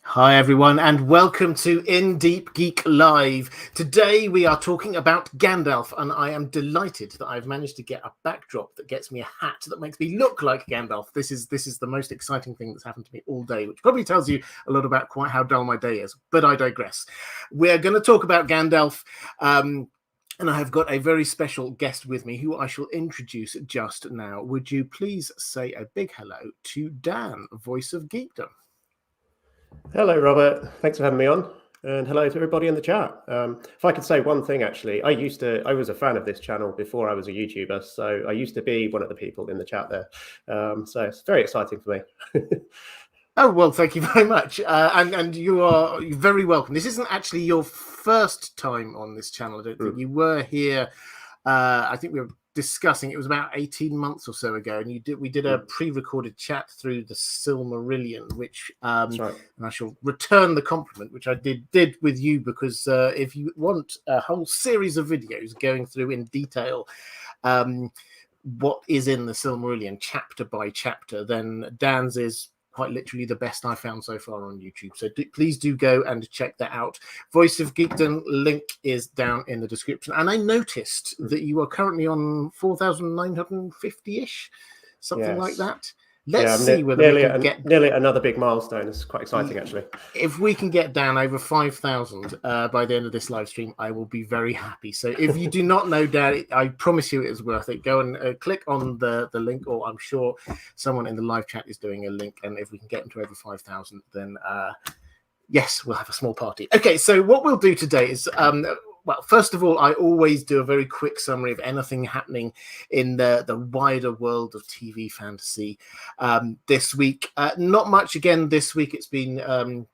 Hi everyone and welcome to Deep Geek Live. Today we are talking about Gandalf and I am delighted that I've managed to get a backdrop that gets me a hat that makes me look like Gandalf. This is the most exciting thing that's happened to me all day, which probably tells you a lot about quite how dull my day is, but I digress. We're going to talk about Gandalf and I have got a very special guest with me who I shall introduce just now. Would you please say a big hello to Dan, voice of Geekdom? Hello, Robert. Thanks for having me on. And hello to everybody in the chat. If I could say one thing, actually, I was a fan of this channel before I was a YouTuber. So I used to be one of the people in the chat there. So it's very exciting for me. Oh, well, thank you very much. And you are very welcome. This isn't actually your first time on this channel, I don't think. You were here, I think we were discussing, it was about 18 months or so ago, and we did a pre-recorded chat through the Silmarillion, which That's right. and I shall return the compliment, which I did with you, because if you want a whole series of videos going through in detail what is in the Silmarillion chapter by chapter, then Dan's is quite literally the best I found so far on YouTube. So please do go and check that out. Voice of Geekdom link is down in the description. And I noticed that you are currently on 4,950-ish, something like that. Let's see whether we can get nearly another big milestone. It's quite exciting, actually. If we can get down over 5,000 by the end of this live stream, I will be very happy. So if you do not know Dan, I promise you it is worth it. Go and click on the link, or I'm sure someone in the live chat is doing a link. And if we can get them to over 5,000, then yes, we'll have a small party. Okay, so what we'll do today is well, first of all, I always do a very quick summary of anything happening in the wider world of TV fantasy this week. Not much again this week. It's been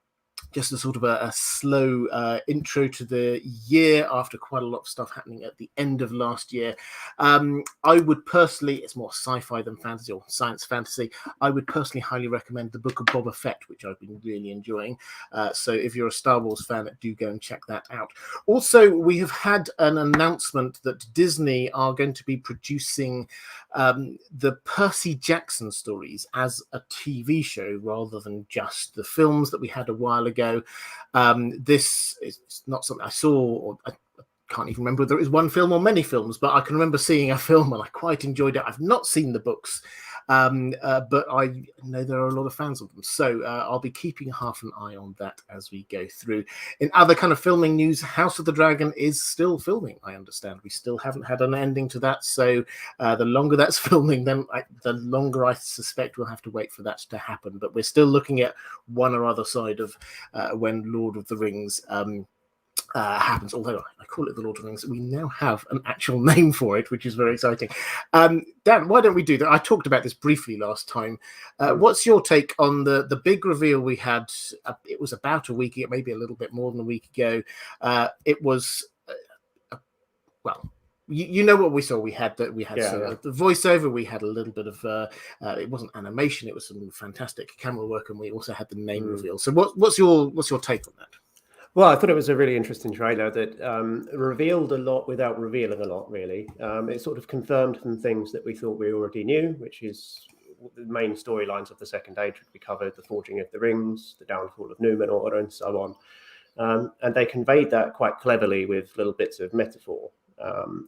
just a sort of a slow intro to the year after quite a lot of stuff happening at the end of last year. I would personally, it's more sci-fi than fantasy or science fantasy, I would personally highly recommend the Book of Boba Fett, which I've been really enjoying. So if you're a Star Wars fan, do go and check that out. Also, we have had an announcement that Disney are going to be producing the Percy Jackson stories as a TV show rather than just the films that we had a while ago. This is not something I saw, or I can't even remember whether it was one film or many films, but I can remember seeing a film and I quite enjoyed it. I've not seen the books, but I know there are a lot of fans of them. So I'll be keeping half an eye on that as we go through. In other kind of filming news, House of the Dragon is still filming, I understand. We still haven't had an ending to that. So the longer that's filming, then the longer I suspect we'll have to wait for that to happen. But we're still looking at one or other side of when Lord of the Rings happens, although I call it the Lord of the Rings. We now have an actual name for it, which is very exciting. Dan, why don't we do that? I talked about this briefly last time. What's your take on the big reveal we had? It was about a week ago, maybe a little bit more than a week ago. It was, well, you know what we saw. We had the voiceover. We had a little bit of it wasn't animation. It was some fantastic camera work, and we also had the name reveal. So what's your take on that? Well, I thought it was a really interesting trailer that revealed a lot without revealing a lot, really. It sort of confirmed some things that we thought we already knew, which is the main storylines of the Second Age. We covered the forging of the rings, the downfall of Numenor, and so on. And they conveyed that quite cleverly with little bits of metaphor.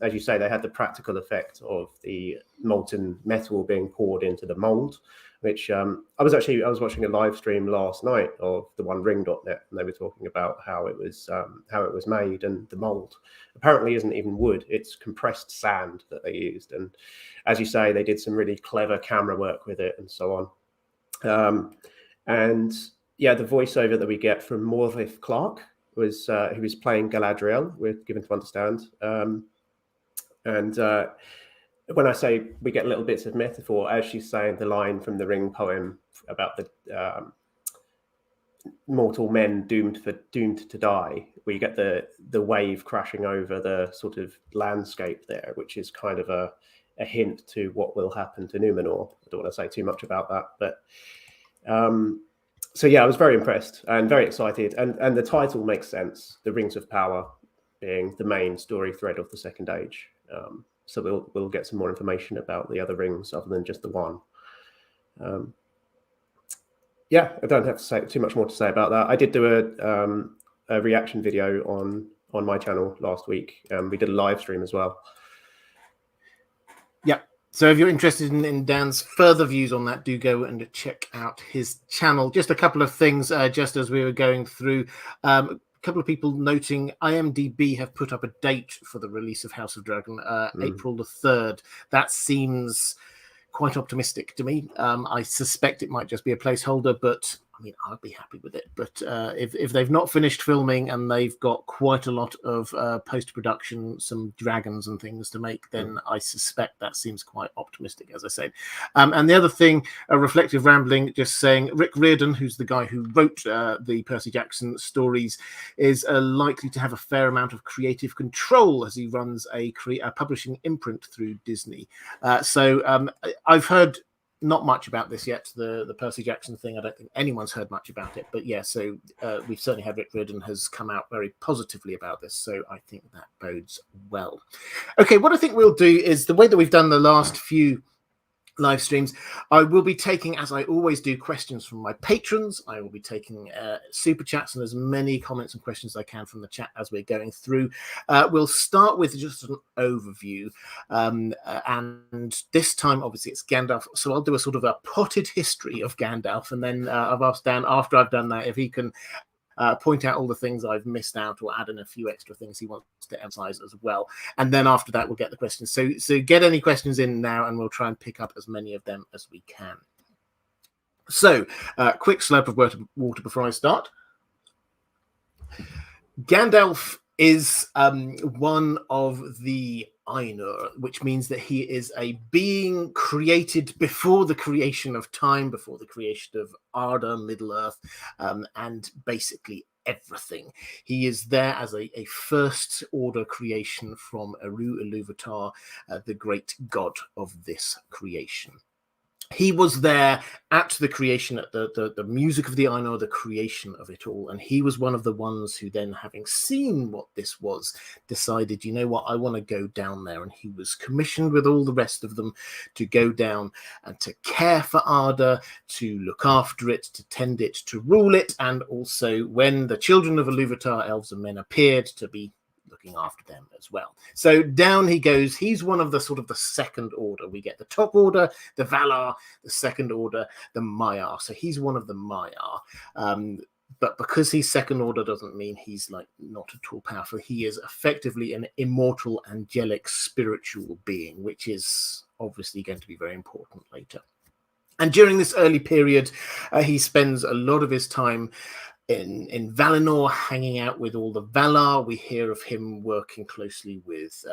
As you say, they had the practical effect of the molten metal being poured into the mold, which I was watching a live stream last night of the OneRing.net, and they were talking about how it was made, and the mold apparently isn't even wood; it's compressed sand that they used. And as you say, they did some really clever camera work with it, and so on. And yeah, the voiceover that we get from Morlith Clark was who was playing Galadriel, we're given to understand. And when I say we get little bits of metaphor, as she's saying the line from the Ring poem about the mortal men doomed to die, we get the wave crashing over the sort of landscape there, which is kind of a hint to what will happen to Numenor. I don't want to say too much about that, but so yeah, I was very impressed and very excited, and the title makes sense. The Rings of Power being the main story thread of the Second Age. So we'll get some more information about the other rings other than just the one. Yeah, I don't have to say too much more to say about that. I did do a reaction video on my channel last week. We did a live stream as well. Yep. So if you're interested in Dan's further views on that, do go and check out his channel. Just a couple of things, just as we were going through. A couple of people noting IMDb have put up a date for the release of House of Dragon, April the 3rd. That seems quite optimistic to me. I suspect it might just be a placeholder, but I mean, I'd be happy with it. But if they've not finished filming and they've got quite a lot of post-production, some dragons and things to make, then I suspect that seems quite optimistic, as I say. And the other thing, a reflective rambling, just saying Rick Riordan, who's the guy who wrote the Percy Jackson stories, is likely to have a fair amount of creative control as he runs a publishing imprint through Disney. So I've heard not much about this yet, the Percy Jackson thing. I don't think anyone's heard much about it, but yeah, so we've certainly had Rick Riordan has come out very positively about this, so I think that bodes well. Okay, what I think we'll do is the way that we've done the last few live streams, I will be taking, as I always do, questions from my patrons. I will be taking super chats and as many comments and questions as I can from the chat as we're going through. We'll start with just an overview, and this time obviously it's Gandalf, so I'll do a sort of a potted history of Gandalf, and then I've asked Dan, after I've done that, if he can point out all the things I've missed out or add in a few extra things he wants to emphasize as well. And then after that, we'll get the questions. So get any questions in now, and we'll try and pick up as many of them as we can. So quick slurp of water before I start. Gandalf is one of the Ainur, which means that he is a being created before the creation of time, before the creation of Arda, Middle-earth, and basically everything. He is there as a first order creation from Eru Ilúvatar, the great god of this creation. He was there at the creation, at the music of the Ainur, the creation of it all. And he was one of the ones who then, having seen what this was, decided, you know what, I want to go down there. And he was commissioned with all the rest of them to go down and to care for Arda, to look after it, to tend it, to rule it. And also, when the children of Ilúvatar, elves and men, appeared, to be looking after them as well. So down he goes. He's one of the sort of the second order. We get the top order, the Valar, the second order, the Maiar. So he's one of the Maiar. But because he's second order doesn't mean he's like not at all powerful. He is effectively an immortal, angelic, spiritual being, which is obviously going to be very important later. And during this early period, he spends a lot of his time in Valinor, hanging out with all the Valar. We hear of him working closely with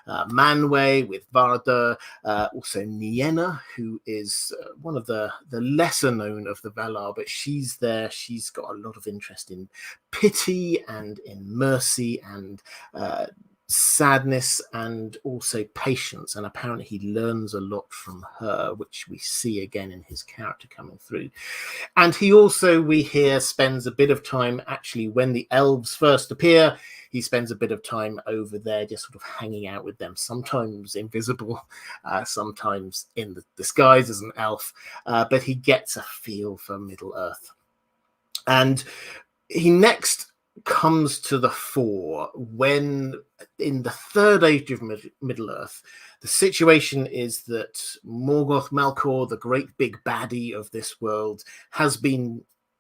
Manwë, with Varda, also Nienna, who is one of the lesser known of the Valar, but she's there. She's got a lot of interest in pity and in mercy and sadness and also patience, and apparently he learns a lot from her, which we see again in his character coming through. And he also, we hear, spends a bit of time, actually when the elves first appear, he spends a bit of time over there just sort of hanging out with them, sometimes invisible, sometimes in the disguise as an elf, but he gets a feel for Middle-earth. And he next comes to the fore when, in the third age of Middle-earth, the situation is that Morgoth Malkor, the great big baddie of this world,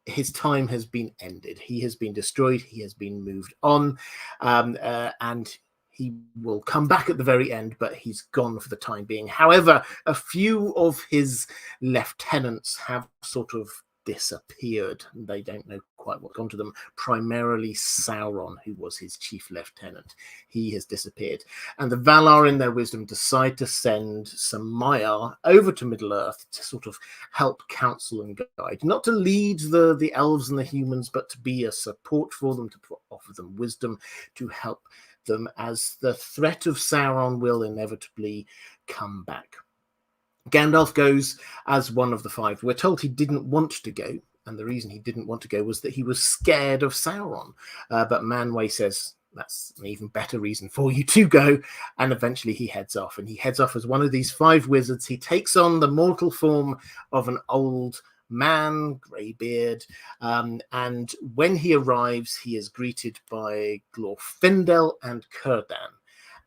his time has been ended. He has been destroyed. He has been moved on, and he will come back at the very end, but he's gone for the time being. However, a few of his lieutenants have sort of disappeared. They don't know quite what's gone to them. Primarily Sauron, who was his chief lieutenant. He has disappeared. And the Valar, in their wisdom, decide to send some Maiar over to Middle-earth to sort of help counsel and guide. Not to lead the elves and the humans, but to be a support for them, to offer them wisdom, to help them, as the threat of Sauron will inevitably come back. Gandalf goes as one of the five. We're told he didn't want to go, and the reason he didn't want to go was that he was scared of Sauron. But Manwë says, that's an even better reason for you to go, and eventually he heads off. And he heads off as one of these five wizards. He takes on the mortal form of an old man, grey beard. And when he arrives, he is greeted by Glorfindel and Círdan.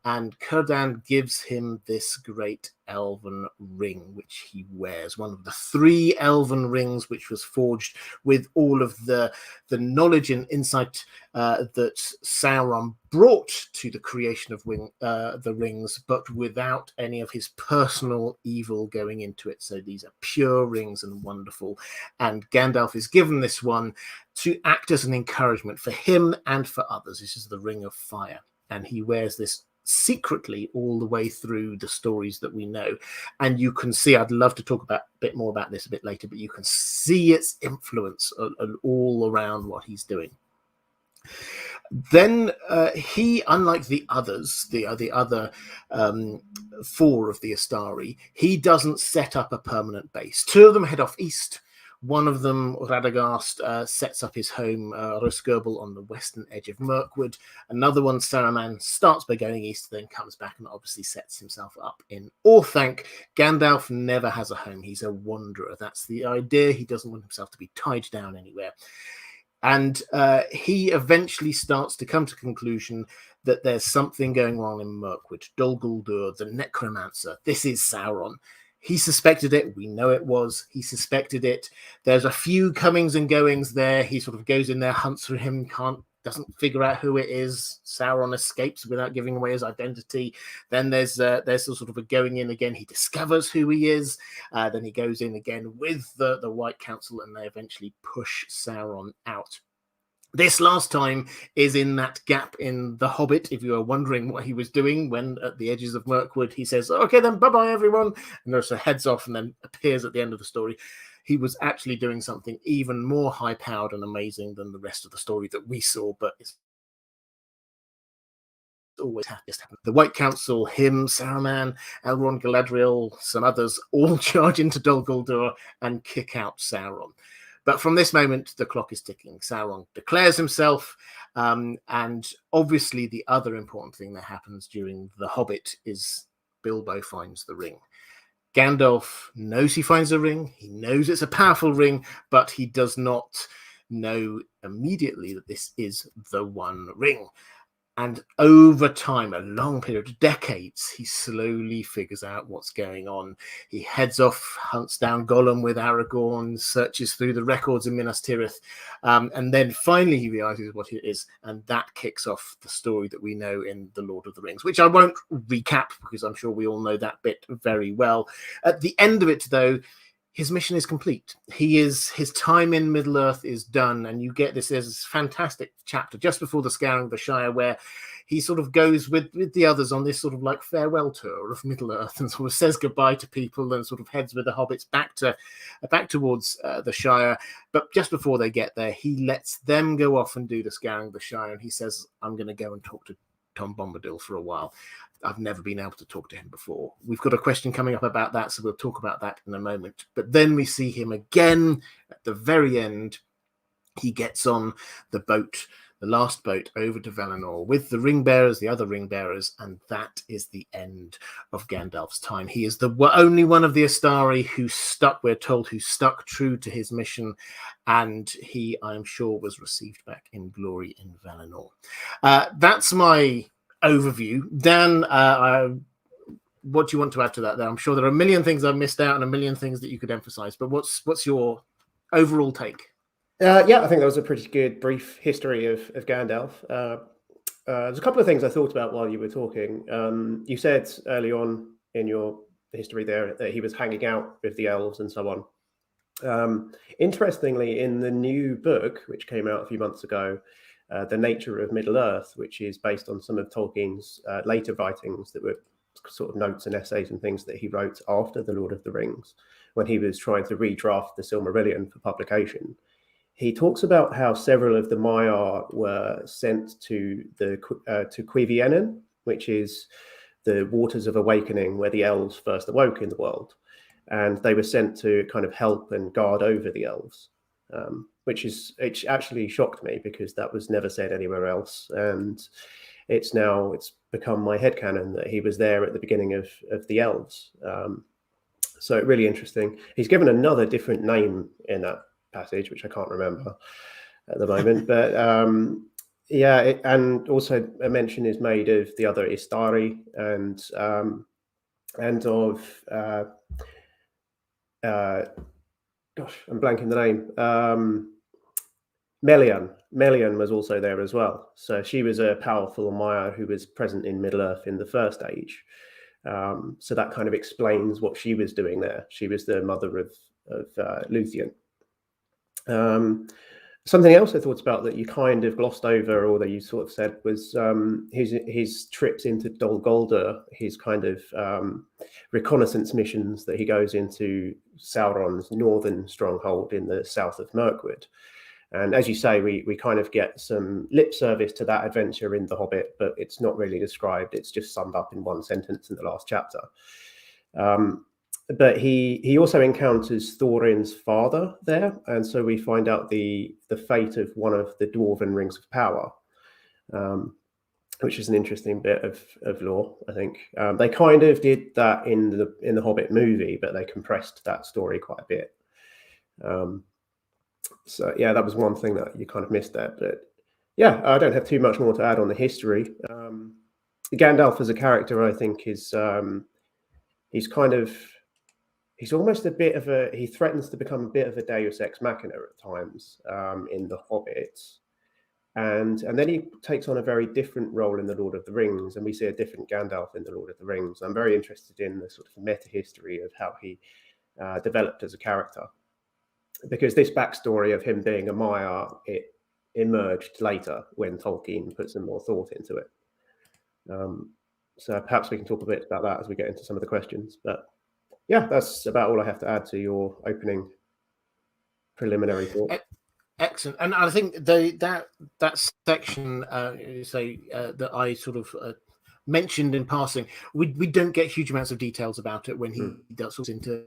And Círdan gives him this great elven ring, which he wears, one of the 3 elven rings, which was forged with all of the knowledge and insight that Sauron brought to the creation of the rings, but without any of his personal evil going into it. So these are pure rings and wonderful. And Gandalf is given this one to act as an encouragement for him and for others. This is the Ring of Fire. And he wears this secretly all the way through the stories that we know. And you can see, I'd love to talk about a bit more about this a bit later, but you can see its influence all around what he's doing. Then he, unlike the others, the other 4 of the Astari, he doesn't set up a permanent base. 2 of them head off east. One of them, Radagast, sets up his home, Rhosgobel, on the western edge of Mirkwood. Another one, Saruman, starts by going east, then comes back and obviously sets himself up in Orthanc. Gandalf never has a home. He's a wanderer. That's the idea. He doesn't want himself to be tied down anywhere. And he eventually starts to come to the conclusion that there's something going on in Mirkwood. Dol Guldur, the necromancer. This is Sauron. He suspected it. We know it was. He suspected it. There's a few comings and goings there. He sort of goes in there, hunts for him, doesn't figure out who it is. Sauron escapes without giving away his identity. Then there's sort of a going in again. He discovers who he is. Then he goes in again with the White Council, and they eventually push Sauron out. This last time is in that gap in The Hobbit, if you are wondering what he was doing when at the edges of Mirkwood he says, okay then, bye-bye everyone, and there's a heads off and then appears at the end of the story. He was actually doing something even more high-powered and amazing than the rest of the story that we saw, but it's always just happened. The White Council, him, Saruman, Elrond, Galadriel, some others, all charge into Dol Guldur and kick out Sauron. But from this moment, the clock is ticking. Sauron declares himself, and obviously the other important thing that happens during The Hobbit is Bilbo finds the ring. Gandalf knows he finds a ring. He knows it's a powerful ring, but he does not know immediately that this is the One Ring. And over time, a long period of decades, he slowly figures out what's going on. He heads off, hunts down Gollum with Aragorn, searches through the records in Minas Tirith, and then finally he realizes what it is, and that kicks off the story that we know in The Lord of the Rings, which I won't recap because I'm sure we all know that bit very well. At the end of it, though, his mission is complete. His time in Middle-earth is done, and you get this fantastic chapter just before the Scouring of the Shire where he sort of goes with the others on this sort of like farewell tour of Middle-earth and sort of says goodbye to people and sort of heads with the hobbits back towards the Shire. But just before they get there, he lets them go off and do the Scouring of the Shire, and he says, I'm going to go and talk to Tom Bombadil for a while. I've never been able to talk to him before. We've got a question coming up about that, so we'll talk about that in a moment. But then we see him again at the very end. He gets on the boat, the last boat, over to Valinor with the ring bearers, the other ring bearers, and that is the end of Gandalf's time. He is the only one of the Astari who stuck true to his mission, and he, I am sure, was received back in glory in Valinor. That's my overview. Dan, what do you want to add to that there? I'm sure there are a million things I've missed out and a million things that you could emphasize, but what's your overall take? I think that was a pretty good brief history of Gandalf. There's a couple of things I thought about while you were talking. You said early on in your history there that he was hanging out with the elves and so on. Interestingly, in the new book, which came out a few months ago, The Nature of Middle-earth, which is based on some of Tolkien's later writings that were sort of notes and essays and things that he wrote after The Lord of the Rings, when he was trying to redraft the Silmarillion for publication. He talks about how several of the Maiar were sent to Cuiviénen, which is the waters of awakening where the elves first awoke in the world. And they were sent to kind of help and guard over the elves, which actually shocked me because that was never said anywhere else. And it's become my headcanon that he was there at the beginning of the elves. So really interesting. He's given another different name in that passage, which I can't remember at the moment. But and also a mention is made of the other Istari and of gosh, I'm blanking the name. Melian. Melian was also there as well. So she was a powerful Maya who was present in Middle Earth in the First Age. So that kind of explains what she was doing there. She was the mother of Luthien. Something else I thought about that you kind of glossed over, or that you sort of said, was his trips into Dol Guldur, his kind of reconnaissance missions that he goes into Sauron's northern stronghold in the south of Mirkwood. And as you say, we kind of get some lip service to that adventure in The Hobbit, but it's not really described. It's just summed up in one sentence in the last chapter. But he also encounters Thorin's father there, and so we find out the fate of one of the Dwarven Rings of Power, which is an interesting bit of lore, I think. They kind of did that in the Hobbit movie, but they compressed that story quite a bit. So yeah, that was one thing that you kind of missed there. But yeah, I don't have too much more to add on the history. Gandalf as a character, I think, is he's almost a bit of he threatens to become a bit of a Deus Ex Machina at times in The Hobbit. And then he takes on a very different role in The Lord of the Rings, and we see a different Gandalf in The Lord of the Rings. I'm very interested in the sort of meta history of how he developed as a character, because this backstory of him being a Maya, it emerged later when Tolkien put some more thought into it. So perhaps we can talk a bit about that as we get into some of the questions. But yeah, that's about all I have to add to your opening preliminary thought. Excellent. And I think that section that I sort of mentioned in passing, we don't get huge amounts of details about it when he does into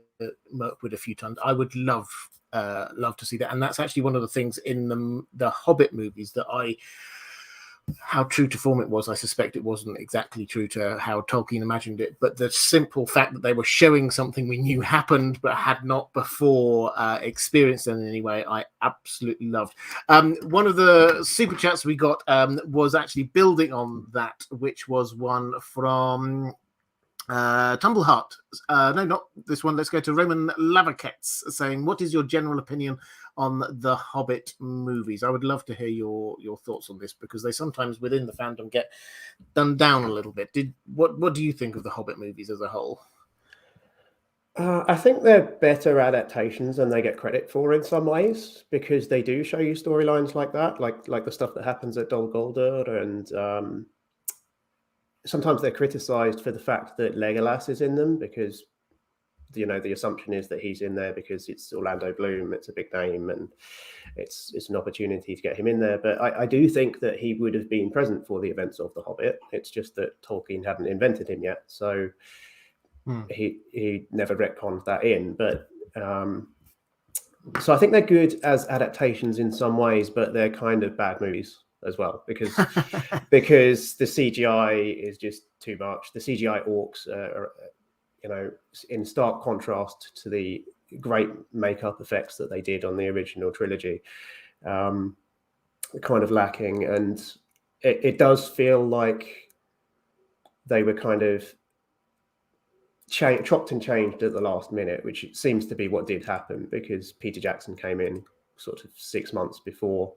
Mirkwood a few times. I would love to see that, and that's actually one of the things in the Hobbit movies that how true to form it was. I suspect it wasn't exactly true to how Tolkien imagined it, but the simple fact that they were showing something we knew happened but had not before experienced in any way, I absolutely loved. One of the super chats we got was actually building on that, which was one from Tumbleheart. No, not this one. Let's go to Roman Lavakets saying, what is your general opinion on the Hobbit movies? I would love to hear your thoughts on this, because they sometimes within the fandom get done down a little bit. What do you think of the Hobbit movies as a whole? I think they're better adaptations than they get credit for in some ways, because they do show you storylines like that, like the stuff that happens at Dol Guldur, and sometimes they're criticized for the fact that Legolas is in them, because the assumption is that he's in there because it's Orlando Bloom, it's a big name, and it's an opportunity to get him in there. But I do think that he would have been present for the events of The Hobbit. It's just that Tolkien hadn't invented him yet, so he never retconned that in. But so I think they're good as adaptations in some ways, but they're kind of bad movies as well, because the CGI is just too much. The CGI orcs are in stark contrast to the great makeup effects that they did on the original trilogy, kind of lacking. And it does feel like they were kind of chopped and changed at the last minute, which seems to be what did happen, because Peter Jackson came in sort of 6 months before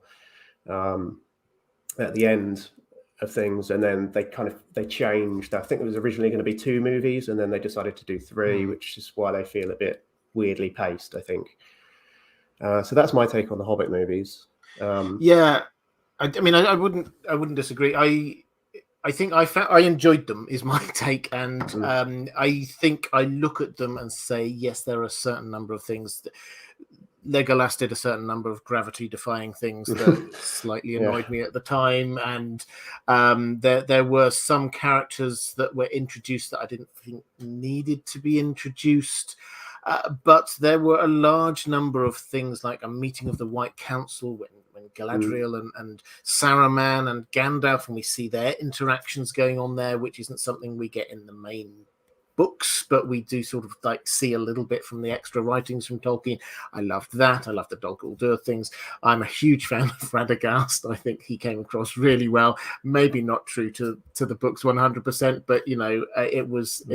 at the end of things, and then they changed. I think it was originally going to be 2 movies, and then they decided to do 3, which is why they feel a bit weirdly paced, I think. So that's my take on the Hobbit movies. Yeah, I mean, I wouldn't disagree. I think I enjoyed them, is my take, and I think I look at them and say, yes, there are a certain number of things that Legolas did a certain number of gravity-defying things that slightly annoyed me at the time, and there were some characters that were introduced that I didn't think needed to be introduced, but there were a large number of things, like a meeting of the White Council when Galadriel and Saruman and Gandalf, and we see their interactions going on there, which isn't something we get in the main books, but we do sort of like see a little bit from the extra writings from Tolkien. I loved that. I love the Dol Guldur things. I'm a huge fan of Radagast. I think he came across really well. Maybe not true to the books 100%, but you know, it was.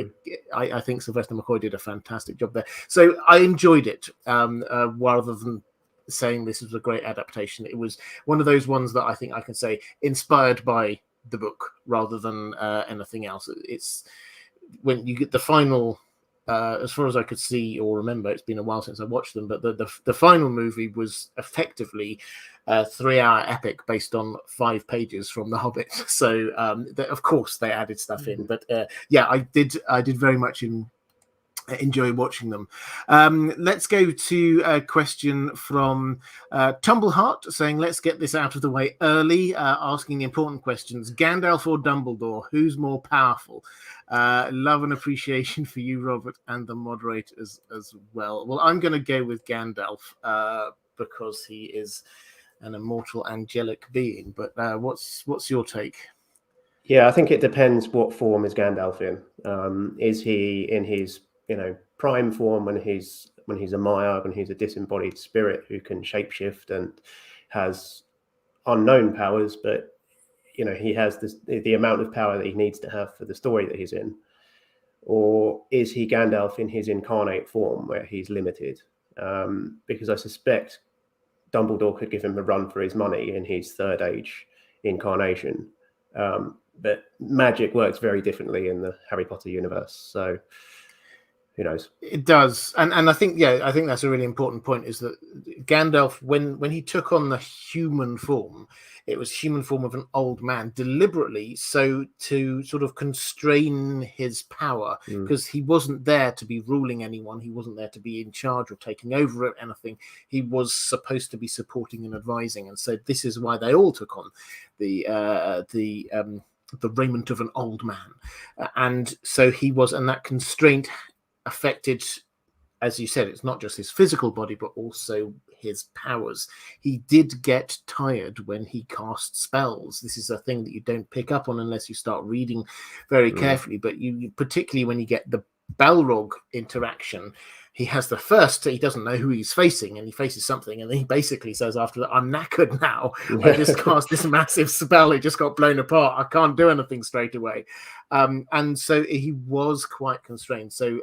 I think Sylvester McCoy did a fantastic job there. So I enjoyed it, rather than saying this was a great adaptation. It was one of those ones that I think I can say inspired by the book rather than anything else. It's when you get the final, as far as I could see or remember, it's been a while since I watched them, but the final movie was effectively a 3-hour epic based on 5 pages from The Hobbit. So of course they added stuff in, but yeah, I did very much enjoy watching them. Let's go to a question from Tumbleheart saying, let's get this out of the way early, asking the important questions. Gandalf or Dumbledore, who's more powerful? Love and appreciation for you, Robert, and the moderators as well. Well, I'm going to go with Gandalf because he is an immortal angelic being, but what's your take? Yeah, I think it depends what form is Gandalf in. Is he in his prime form when he's a Maya, when he's a disembodied spirit who can shapeshift and has unknown powers, but he has the amount of power that he needs to have for the story that he's in? Or is he Gandalf in his incarnate form where he's limited? Because I suspect Dumbledore could give him a run for his money in his third age incarnation. But magic works very differently in the Harry Potter universe. So who knows? It does, and I think that's a really important point. Is that Gandalf, when he took on the human form, it was human form of an old man deliberately, so to sort of constrain his power, because he wasn't there to be ruling anyone. He wasn't there to be in charge or taking over anything. He was supposed to be supporting and advising, and so this is why they all took on the raiment of an old man, and so he was, and that constraint affected, as you said, it's not just his physical body but also his powers. He did get tired when he cast spells. This is a thing that you don't pick up on unless you start reading very carefully, but you particularly when you get the Balrog interaction, he doesn't know who he's facing, and he faces something, and then he basically says after that, I'm knackered now. I just cast this massive spell, it just got blown apart, I can't do anything straight away. And so he was quite constrained. So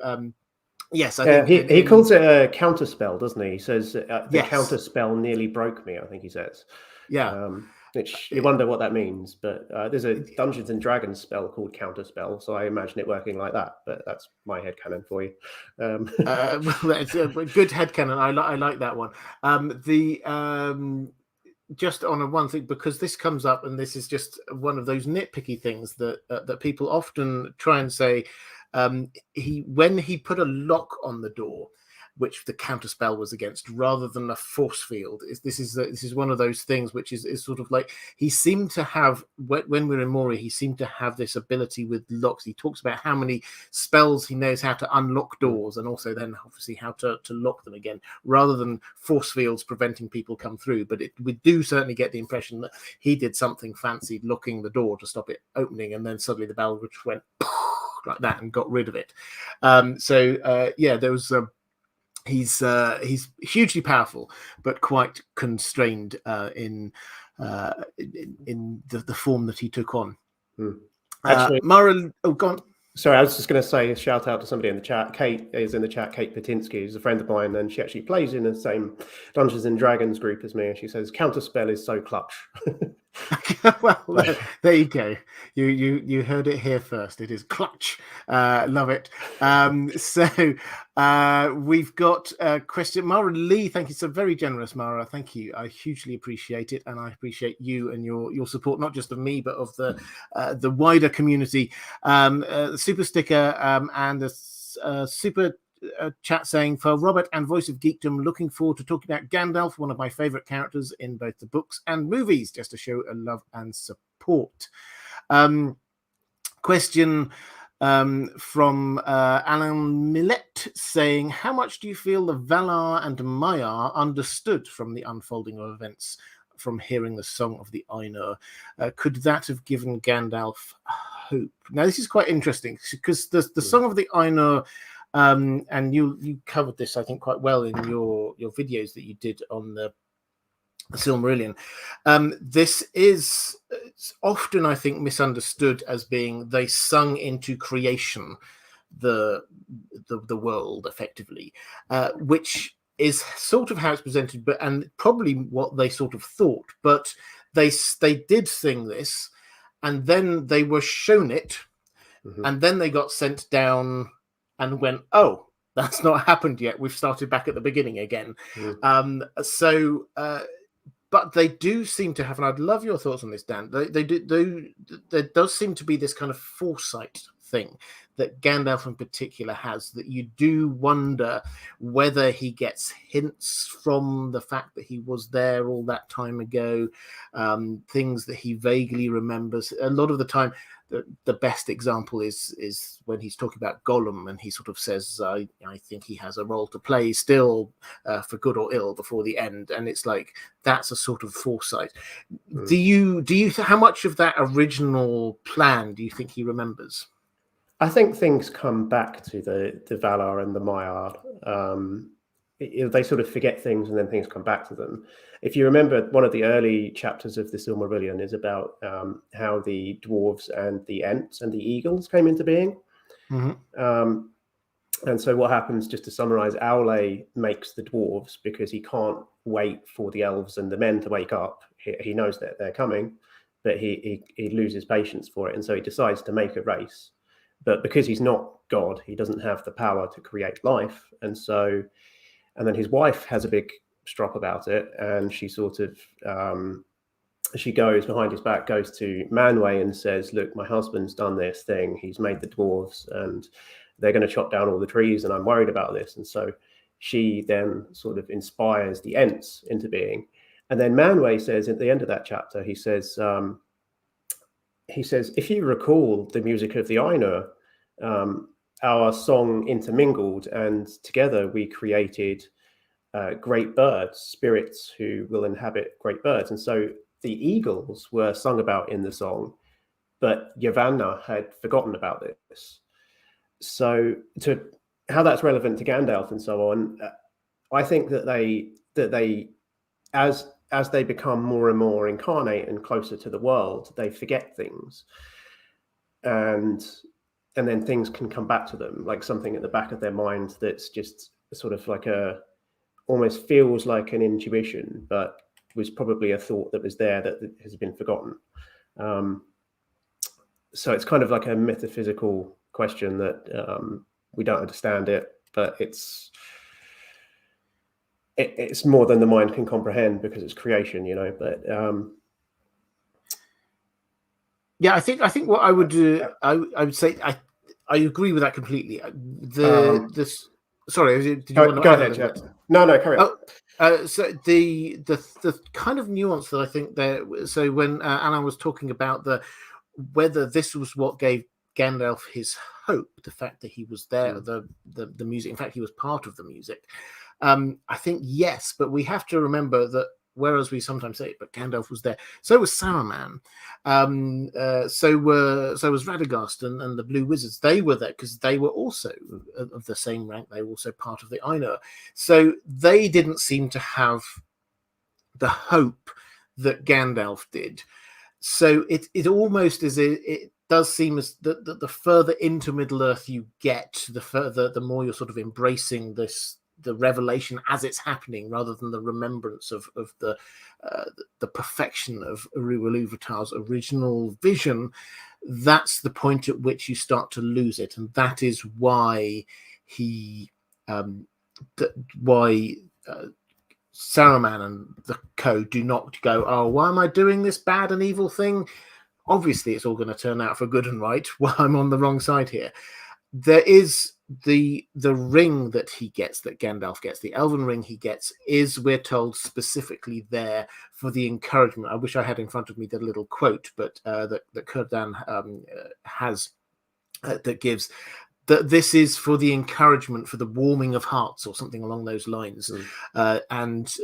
yes, I think he calls it a counterspell, doesn't he? He says the counterspell nearly broke me, I think he says. Yeah. Which you wonder what that means, but there's a Dungeons and Dragons spell called Counterspell, so I imagine it working like that. But that's my headcanon for you. It's a good headcanon. I like that one. Just on one thing, because this comes up, and this is just one of those nitpicky things that people often try and say. When he put a lock on the door, which the counterspell was against, rather than a force field. This is one of those things which is sort of like, he seemed to have, when we're in Moria, he seemed to have this ability with locks. He talks about how many spells he knows how to unlock doors, and also then obviously how to lock them again, rather than force fields preventing people come through. But we do certainly get the impression that he did something fancy locking the door to stop it opening, and then suddenly the bell which went like that and got rid of it. There was he's hugely powerful, but quite constrained in the form that he took on. Actually, Mara, go on. Sorry, I was just going to say a shout out to somebody in the chat. Kate is in the chat. Kate Patinsky, who's a friend of mine, and she actually plays in the same Dungeons and Dragons group as me. And she says counterspell is so clutch. Well, there you go. You heard it here first. It is clutch. Love it. So we've got a question. Mara Lee, thank you. So very generous, Mara. Thank you. I hugely appreciate it, and I appreciate you and your support, not just of me, but of the wider community. Super sticker and a super chat saying, for Robert and Voice of Geekdom, looking forward to talking about Gandalf, one of my favorite characters in both the books and movies, just to show a love and support. Question from Alan Millet saying, how much do you feel the Valar and Maiar understood from the unfolding of events from hearing the Song of the Ainur? Could that have given Gandalf hope. Now, this is quite interesting because the Song of the Ainur, and you covered this, I think, quite well in your videos that you did on the Silmarillion. This is often, I think, misunderstood as being they sung into creation the world effectively, which is sort of how it's presented, but and probably what they sort of thought. But they did sing this, and then they were shown it, and then they got sent down and went, "Oh, that's not happened yet. We've started back at the beginning again." But they do seem to have, and I'd love your thoughts on this, Dan. They do. There does seem to be this kind of foresight thing that Gandalf in particular has, that you do wonder whether he gets hints from the fact that he was there all that time ago, things that he vaguely remembers. A lot of the time, the best example is when he's talking about Gollum, and he sort of says, I think he has a role to play still, for good or ill, before the end. And it's like, that's a sort of foresight. Do you how much of that original plan do you think he remembers? I think things come back to the Valar and the Maiar. They sort of forget things and then things come back to them. If you remember, one of the early chapters of the Silmarillion is about how the dwarves and the Ents and the eagles came into being. And so what happens, just to summarize, Aule makes the dwarves because he can't wait for the elves and the men to wake up. He knows that they're coming, but he loses patience for it. And so he decides to make a race. But because he's not God, he doesn't have the power to create life. And then his wife has a big strop about it. And she sort of, she goes behind his back, goes to Manwë and says, look, my husband's done this thing. He's made the dwarves and they're going to chop down all the trees. And I'm worried about this. And so she then sort of inspires the Ents into being. And then Manwë says at the end of that chapter, he says, if you recall the music of the Ainur, our song intermingled, and together we created great birds, spirits who will inhabit great birds. And so the eagles were sung about in the song, but Yavanna had forgotten about this. So to how that's relevant to Gandalf and so on, I think that they as they become more and more incarnate and closer to the world, they forget things, and then things can come back to them, like something at the back of their mind that's just sort of like almost feels like an intuition, but was probably a thought that was there that has been forgotten. So it's kind of like a metaphysical question that we don't understand it, but it's more than the mind can comprehend because it's creation, but yeah, I think what I would do, I would say I agree with that completely. Sorry, did you want to go ahead, Chad? No, carry on. So the kind of nuance that I think there. So when Alan was talking about whether this was what gave Gandalf his hope, the fact that he was there, the music. In fact, he was part of the music. I think yes, but we have to remember that whereas we sometimes say, but Gandalf was there, so was Saruman, so was Radagast and the Blue Wizards. They were there because they were also of the same rank. They were also part of the Ainur. So they didn't seem to have the hope that Gandalf did. So it almost is it does seem as that the further into Middle Earth you get, the more you're sort of embracing the revelation as it's happening, rather than the remembrance of the perfection of Eru Ilúvatar's original vision. That's the point at which you start to lose it, and that is why Saruman and the co do not go, oh, why am I doing this bad and evil thing? Obviously, it's all going to turn out for good and right. Well, I'm on the wrong side here. There is the ring that he gets, that Gandalf gets, the Elven Ring he gets, is, we're told, specifically there for the encouragement. I wish I had in front of me the little quote, but that Kurdan has, that gives that this is for the encouragement, for the warming of hearts, or something along those lines, and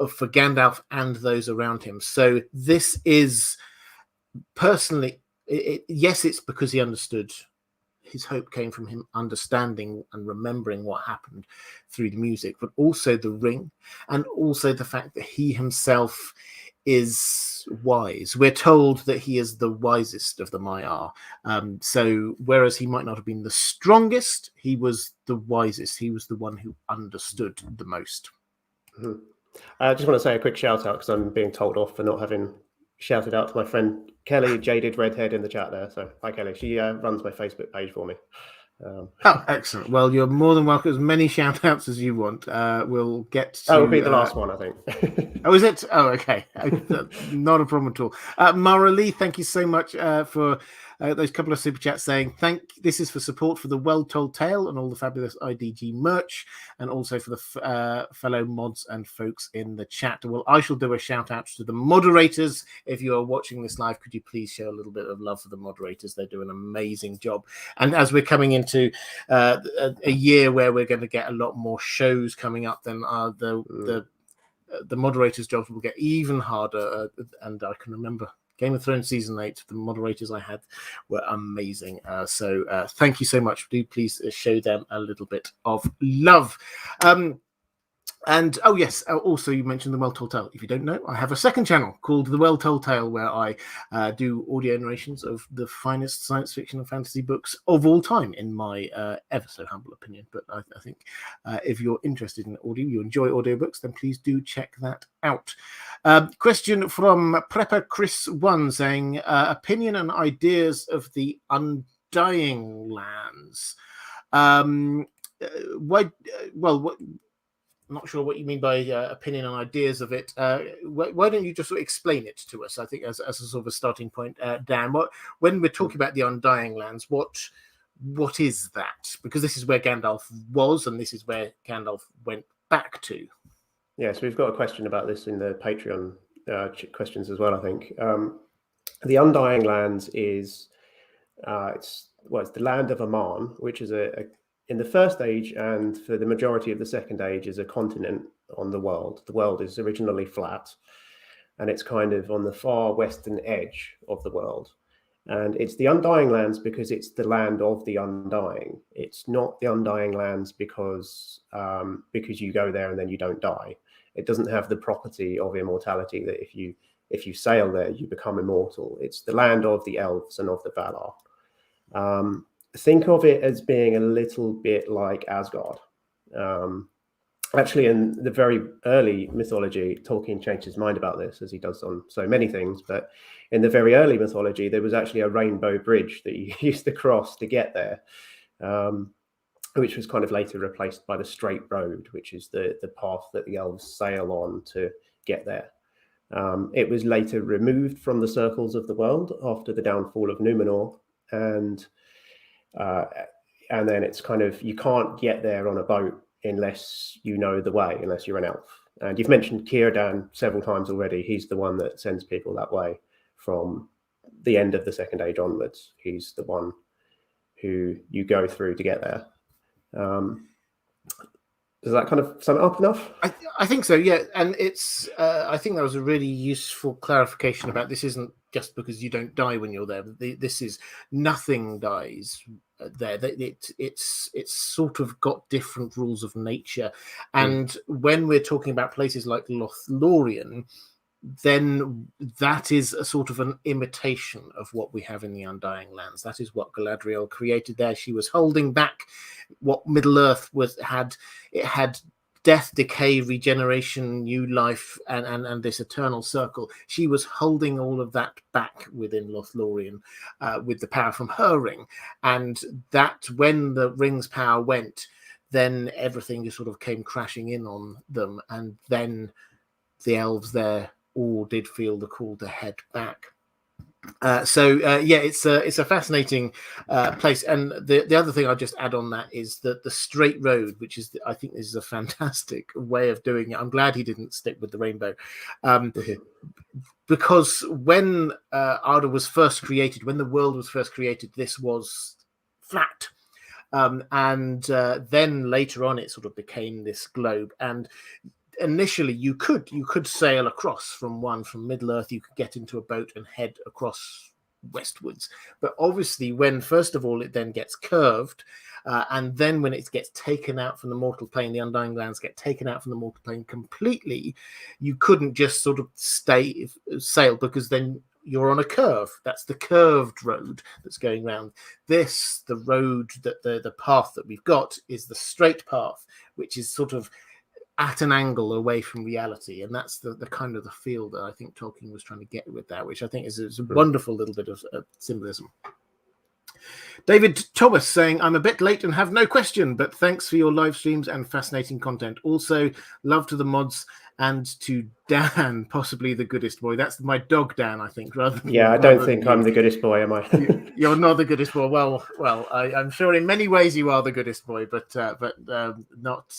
for Gandalf and those around him. So this is, personally, yes, it's because he understood. His hope came from him understanding and remembering what happened through the music, but also the ring, and also the fact that he himself is wise. We're told that he is the wisest of the Maiar. So whereas he might not have been the strongest, he was the wisest. He was the one who understood the most. Mm-hmm. I just want to say a quick shout out because I'm being told off for not having shouted out to my friend Kelly, Jaded Redhead, in the chat there. So hi Kelly, she runs my Facebook page for me. Oh, excellent. Well, you're more than welcome. As many shout outs as you want. We'll get to... That will be the last one, I think. Oh, is it? Oh, okay. Not a problem at all. Mara Lee, thank you so much for those couple of super chats saying this is for support for the Well Told Tale and all the fabulous IDG merch, and also for the fellow mods and folks in the chat. Well, I shall do a shout out to the moderators. If you are watching this live, could you please show a little bit of love for the moderators? They do an amazing job. And as we're coming into a year where we're going to get a lot more shows coming up, then the moderators' jobs will get even harder. And I can remember Game of Thrones Season 8, the moderators I had were amazing. So thank you so much. Do please show them a little bit of love. And oh yes, also you mentioned the Well Told Tale. If you don't know, I have a second channel called The Well Told Tale, where I do audio narrations of the finest science fiction and fantasy books of all time, in my ever so humble opinion. But I think if you're interested in audio, you enjoy audiobooks, then please do check that out. Question from Prepper Chris 1 saying, opinion and ideas of the Undying Lands. I'm not sure what you mean by opinion and ideas of it. Why don't you just sort of explain it to us? I think as a sort of a starting point, Dan. When we're talking about the Undying Lands, what is that? Because this is where Gandalf was, and this is where Gandalf went back to. Yeah, so we've got a question about this in the Patreon questions as well, I think. The Undying Lands is it's the land of Aman, which is in the first age and for the majority of the second age is a continent on the world. The world is originally flat, and it's kind of on the far western edge of the world. And it's the Undying Lands because it's the land of the Undying. It's not the Undying Lands because you go there and then you don't die. It doesn't have the property of immortality that if you sail there, you become immortal. It's the land of the elves and of the Valar. Think of it as being a little bit like Asgard. Actually, in the very early mythology, Tolkien changed his mind about this, as he does on so many things. But in the very early mythology, there was actually a rainbow bridge that you used to cross to get there, which was kind of later replaced by the straight road, which is the path that the elves sail on to get there. It was later removed from the circles of the world after the downfall of Numenor, and then it's kind of, you can't get there on a boat unless you know the way, unless you're an elf. And you've mentioned Círdan several times already. He's the one that sends people that way from the end of the second age onwards. He's the one who you go through to get there. Does that kind of sum it up enough? I think so, yeah. And it's I think that was a really useful clarification about this isn't just because you don't die when you're there. This is nothing dies there. It's sort of got different rules of nature. And when we're talking about places like Lothlorien, then that is a sort of an imitation of what we have in the Undying Lands. That is what Galadriel created there. She was holding back what Middle-earth had death, decay, regeneration, new life, and this eternal circle. She was holding all of that back within Lothlorien with the power from her ring. And that when the ring's power went, then everything just sort of came crashing in on them. And then the elves there all did feel the call to head back. It's a fascinating place. And the other thing I'll just add on that is that the straight road, which is, I think this is a fantastic way of doing it. I'm glad he didn't stick with the rainbow. Because when Arda was first created, when the world was first created, this was flat. And then later on, it sort of became this globe. And initially you could sail across from Middle Earth. You could get into a boat and head across westwards. But obviously, when first of all it then gets curved, and then when it gets taken out from the mortal plane, the Undying Lands get taken out from the mortal plane completely, you couldn't just sort of sail, because then you're on a curve. That's the curved road that's going round. The road, that the path that we've got is the straight path, which is sort of at an angle away from reality. And that's the kind of the feel that I think Tolkien was trying to get with that, which I think is a wonderful little bit of symbolism. David Thomas saying, I'm a bit late and have no question, but thanks for your live streams and fascinating content. Also, love to the mods and to Dan, possibly the goodest boy. That's my dog, Dan, I think. I don't think I'm the goodest boy, am I? You're not the goodest boy. Well, I'm sure in many ways you are the goodest boy, but not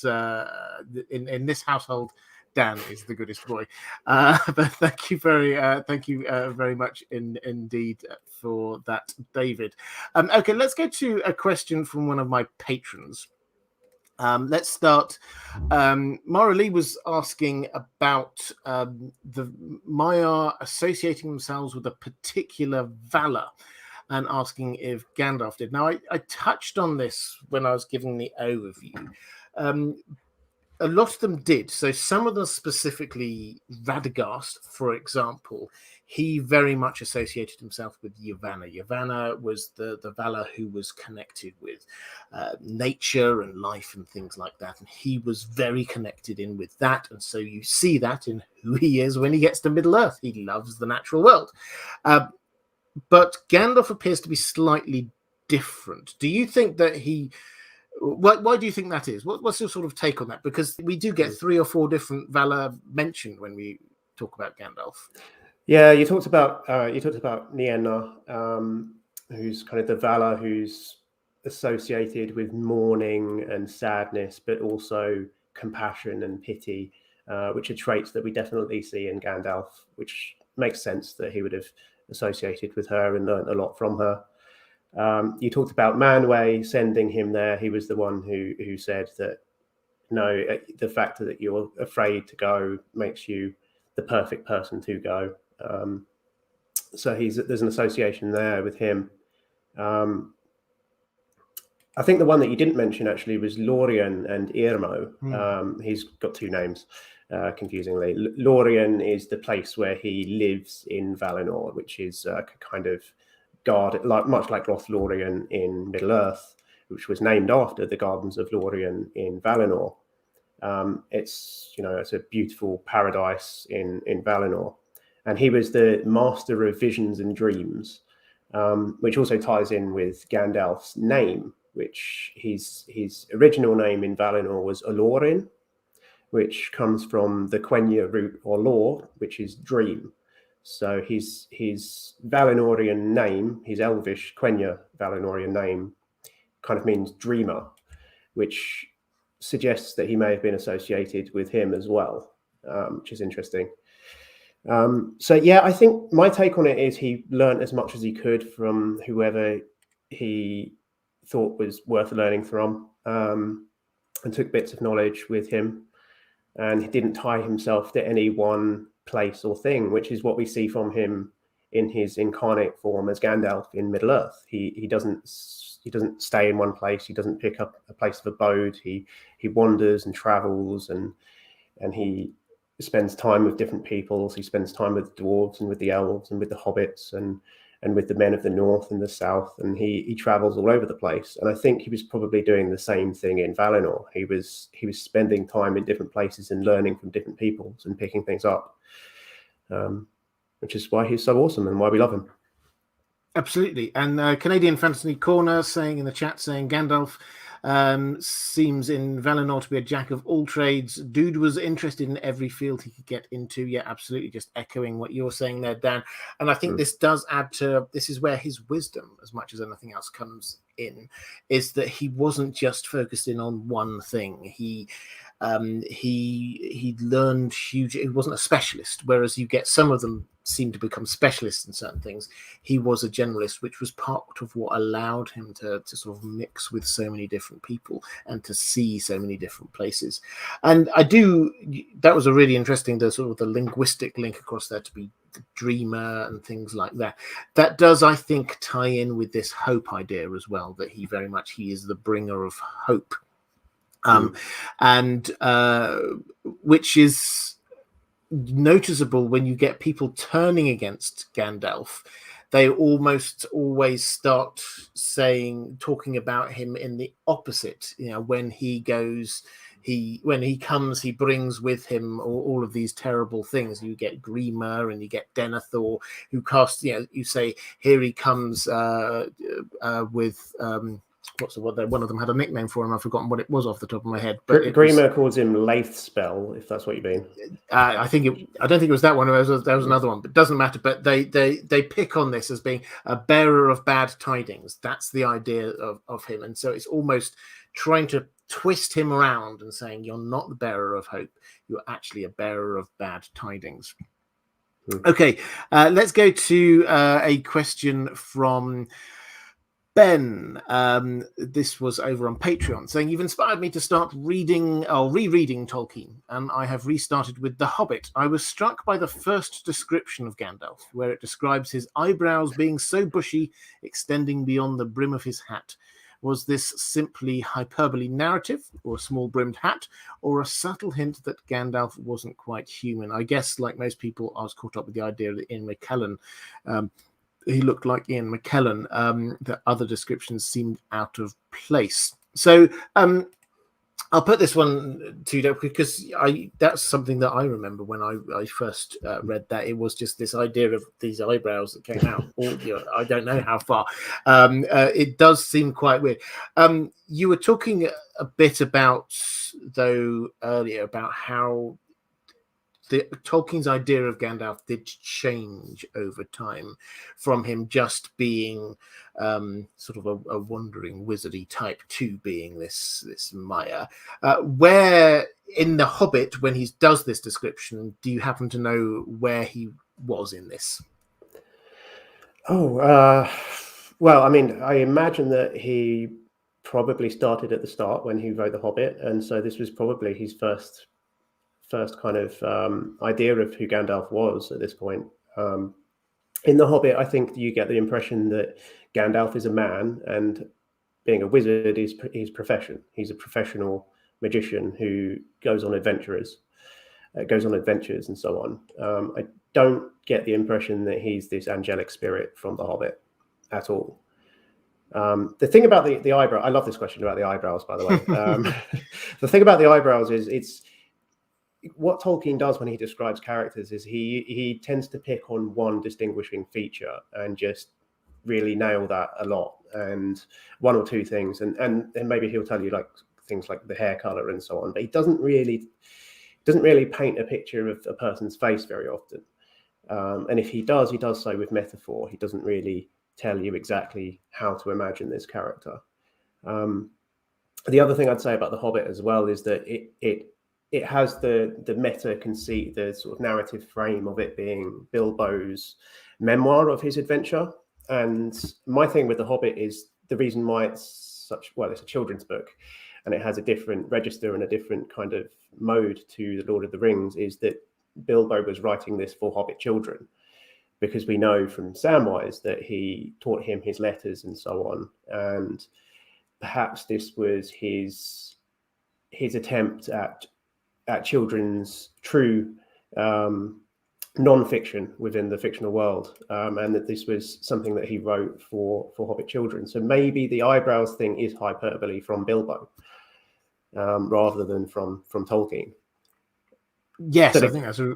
in this household. Dan is the goodest boy. But thank you very much indeed for that, David. Okay, let's go to a question from one of my patrons. Let's start. Mara Lee was asking about the Maiar associating themselves with a particular valor, and asking if Gandalf did. Now, I touched on this when I was giving the overview. A lot of them did. So some of them, specifically Radagast, for example, he very much associated himself with Yavanna. Yavanna was the Valar who was connected with nature and life and things like that. And he was very connected in with that. And so you see that in who he is when he gets to Middle-earth. He loves the natural world. But Gandalf appears to be slightly different. Do you think that he... Why do you think that is? What's your sort of take on that? Because we do get 3 or 4 different Valar mentioned when we talk about Gandalf. Yeah, you talked about Nienna, who's kind of the Valar who's associated with mourning and sadness, but also compassion and pity, which are traits that we definitely see in Gandalf, which makes sense that he would have associated with her and learned a lot from her. You talked about Manwë sending him there. He was the one who said that, no, the fact that you're afraid to go makes you the perfect person to go. So there's an association there with him. I think the one that you didn't mention actually was Lórien and Irmo. He's got 2 names, confusingly. Lórien is the place where he lives in Valinor, which is kind of guard, much like Lothlórien in Middle-earth, which was named after the Gardens of Lórien in Valinor. It's a beautiful paradise in Valinor, and he was the master of visions and dreams, which also ties in with Gandalf's name, which his original name in Valinor was Olorin, which comes from the Quenya root Olor, which is dream. So his Valinorian name, his Elvish Quenya Valinorian name, kind of means dreamer, which suggests that he may have been associated with him as well, which is interesting. So yeah, I think my take on it is he learned as much as he could from whoever he thought was worth learning from, and took bits of knowledge with him, and he didn't tie himself to any one place or thing, which is what we see from him in his incarnate form as Gandalf in Middle-earth. He doesn't stay in one place. He doesn't pick up a place of abode. He wanders and travels, and he spends time with different peoples. He spends time with the dwarves and with the elves and with the hobbits and with the men of the north and the south, and he travels all over the place. And I think he was probably doing the same thing in Valinor. He was spending time in different places and learning from different peoples and picking things up, which is why he's so awesome and why we love him. Absolutely. And Canadian Fantasy Corner saying in the chat, saying Gandalf seems in Valinor to be a jack of all trades. Dude was interested in every field he could get into. Yeah, absolutely. Just echoing what you're saying there, Dan. And I think this does add to, this is where his wisdom, as much as anything else, comes in, is that he wasn't just focused in on one thing. He learned huge. He wasn't a specialist, whereas you get some of them seemed to become specialists in certain things. He was a generalist, which was part of what allowed him to sort of mix with so many different people and to see so many different places. And that was a really interesting, the sort of the linguistic link across there to be the dreamer and things like that. That does, I think, tie in with this hope idea as well, that he is the bringer of hope. And which is noticeable when you get people turning against Gandalf. They almost always start talking about him in the opposite. When he goes, when he comes, he brings with him all of these terrible things. You get Grima and you get Denethor, who cast, you say, here he comes with what's the word? One of them had a nickname for him. I've forgotten what it was off the top of my head. But Grima calls him Laith Spell, if that's what you mean. I don't think it was that one. There was another one, but it doesn't matter. But they pick on this as being a bearer of bad tidings. That's the idea of him, and so it's almost trying to twist him around and saying, you're not the bearer of hope. You're actually a bearer of bad tidings. Okay, let's go to a question from Ben. This was over on Patreon, saying, you've inspired me to start rereading Tolkien, and I have restarted with The Hobbit. I was struck by the first description of Gandalf, where it describes his eyebrows being so bushy, extending beyond the brim of his hat. Was this simply hyperbole narrative, or a small-brimmed hat, or a subtle hint that Gandalf wasn't quite human? I guess, like most people, I was caught up with the idea that Ian McKellen, he looked like Ian McKellen, that other descriptions seemed out of place. So I'll put this one to you, because that's something that I remember when I first read that. It was just this idea of these eyebrows that came out. I don't know how far. It does seem quite weird. You were talking a bit about, though, earlier about how Tolkien's idea of Gandalf did change over time, from him just being sort of a wandering wizardy type to being this Maya. Where in The Hobbit, when he does this description, do you happen to know where he was in this? Well, I mean, I imagine that he probably started at the start when he wrote The Hobbit, and so this was probably his first kind of idea of who Gandalf was at this point. In The Hobbit, I think you get the impression that Gandalf is a man, and being a wizard is his profession. He's a professional magician who goes on adventures and so on. I don't get the impression that he's this angelic spirit from The Hobbit at all. The thing about the eyebrow, I love this question about the eyebrows, by the way. The thing about the eyebrows is it's what Tolkien does when he describes characters is he tends to pick on one distinguishing feature and just really nail that a lot, and one or two things, and maybe he'll tell you like things like the hair color and so on, but he doesn't really paint a picture of a person's face very often. And if he does so with metaphor. He doesn't really tell you exactly how to imagine this character. The other thing I'd say about The Hobbit as well is that it has the meta conceit, the sort of narrative frame of it being Bilbo's memoir of his adventure. And my thing with The Hobbit is the reason why it's a children's book, and it has a different register and a different kind of mode to The Lord of the Rings, is that Bilbo was writing this for Hobbit children, because we know from Samwise that he taught him his letters and so on. And perhaps this was his attempt at children's true non-fiction within the fictional world, and that this was something that he wrote for Hobbit children. So maybe the eyebrows thing is hyperbole from Bilbo, rather than from Tolkien. Yes, I think that's a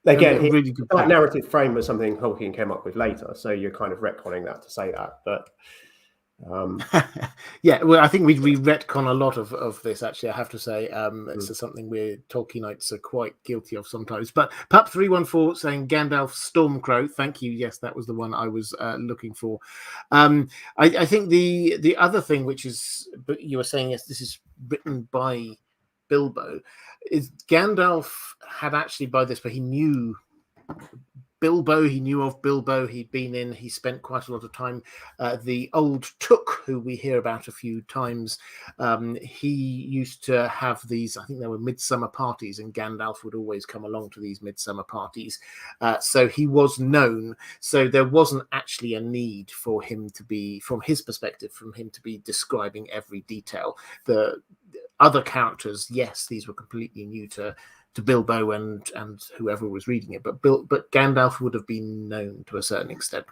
really good that narrative frame was something Tolkien came up with later, so you're kind of retconning that to say that. But yeah, well, I think we retcon a lot of this, actually, I have to say. It's something we're Tolkienites are quite guilty of sometimes. But Pup314 saying Gandalf Stormcrow, thank you. Yes, that was the one I was looking for. I think the other thing, which is, but you were saying, yes, this is written by Bilbo, is Gandalf had actually, by this, but he knew Bilbo. He knew of Bilbo. He spent quite a lot of time. The old Took, who we hear about a few times, he used to have these, I think there were midsummer parties, and Gandalf would always come along to these midsummer parties. So he was known. So there wasn't actually a need for him to be, from his perspective, describing every detail. The other characters, yes, these were completely new to Bilbo and whoever was reading it, but Gandalf would have been known to a certain extent.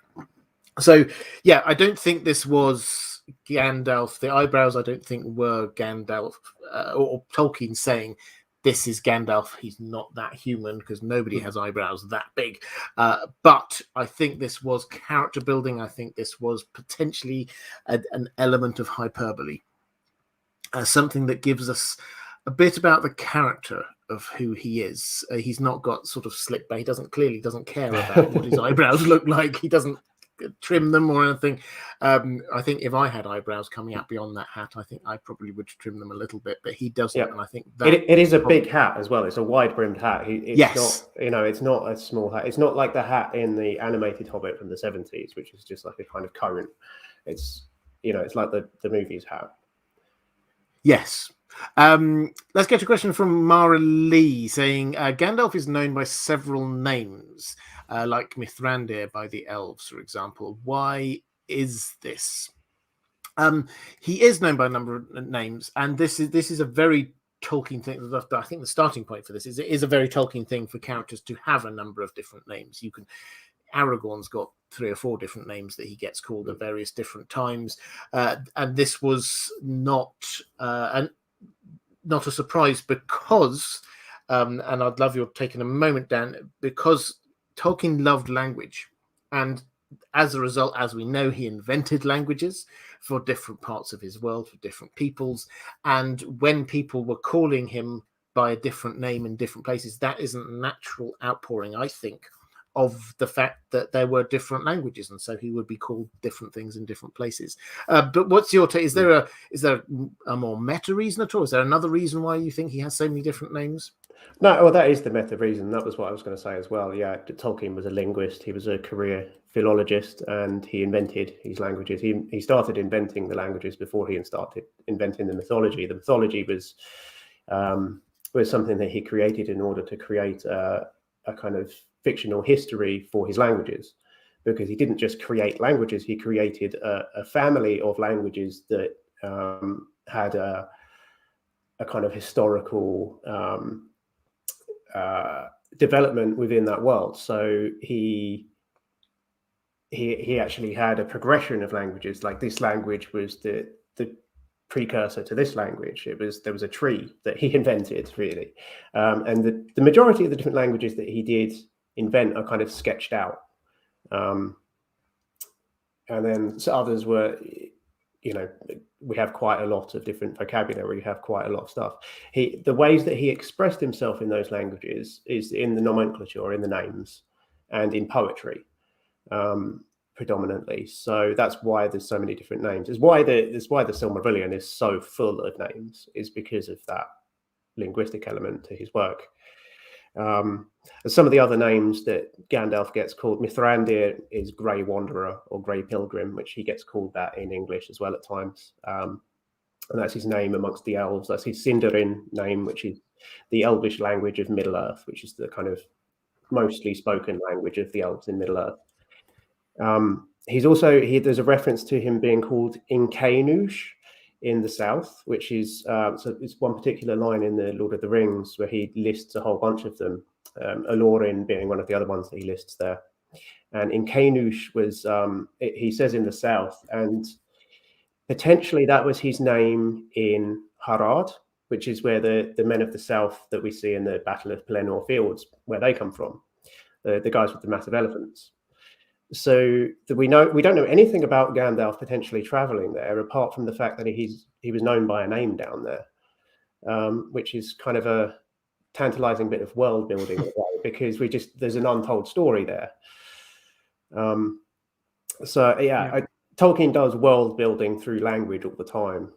So yeah, I don't think this was Gandalf. The eyebrows, I don't think, were Gandalf or Tolkien saying, this is Gandalf. He's not that human, because nobody has eyebrows that big. But I think this was character building. I think this was potentially an element of hyperbole, something that gives us a bit about the character of who he is. He's not got sort of slick back. He doesn't care about what his eyebrows look like. He doesn't trim them or anything. I think if I had eyebrows coming out beyond that hat, I think I probably would trim them a little bit, but he doesn't. Yeah. And I think that it is a big hat as well. It's a wide brimmed hat. Yes. It's not a small hat. It's not like the hat in the animated Hobbit from the 70s, which is just like a kind of cone. It's like the movie's hat. Yes. Let's get a question from Mara Lee saying, Gandalf is known by several names, like Mithrandir by the elves, for example. Why is this? He is known by a number of names, and this is a very Tolkien thing. I think the starting point for this is it is a very Tolkien thing for characters to have a number of different names. Aragorn's got 3 or 4 different names that he gets called at various different times, and this was not a surprise, because and I'd love your taking a moment, Dan, because Tolkien loved language, and as a result, as we know, he invented languages for different parts of his world, for different peoples, and when people were calling him by a different name in different places, that is a natural outpouring, I think, of the fact that there were different languages, and so he would be called different things in different places. But what's your take? Is there a more meta reason at all? Is there another reason why you think he has so many different names? No, well, that is the meta reason. That was what I was going to say as well. Yeah, Tolkien was a linguist. He was a career philologist, and he invented his languages. He started inventing the languages before he started inventing the mythology. The mythology was something that he created in order to create a kind of fictional history for his languages, because he didn't just create languages, he created a family of languages that had a kind of historical development within that world. So he actually had a progression of languages. Like, this language was the precursor to this language. There was a tree that he invented, really, and the majority of the different languages that he did invent are kind of sketched out, and then others were, we have quite a lot of different vocabulary, we have quite a lot of stuff. The ways that he expressed himself in those languages is in the nomenclature, in the names, and in poetry, predominantly. So that's why there's so many different names. That's why the Silmarillion is so full of names, is because of that linguistic element to his work. And some of the other names that Gandalf gets called, Mithrandir is Grey Wanderer or Grey Pilgrim, which he gets called that in English as well at times. And that's his name amongst the elves. That's his Sindarin name, which is the Elvish language of Middle-earth, which is the kind of mostly spoken language of the elves in Middle-earth. There's a reference to him being called Incanush in the south, which is so it's one particular line in the Lord of the Rings where he lists a whole bunch of them, Alorin being one of the other ones that he lists there. And Incanush was, he says, in the south, and potentially that was his name in Harad, which is where the men of the south that we see in the Battle of Pelennor Fields, where they come from, the guys with the massive elephants. So we don't know anything about Gandalf potentially traveling there, apart from the fact that he was known by a name down there, which is kind of a tantalizing bit of world building in a way, because there's an untold story there. Tolkien does world building through language all the time.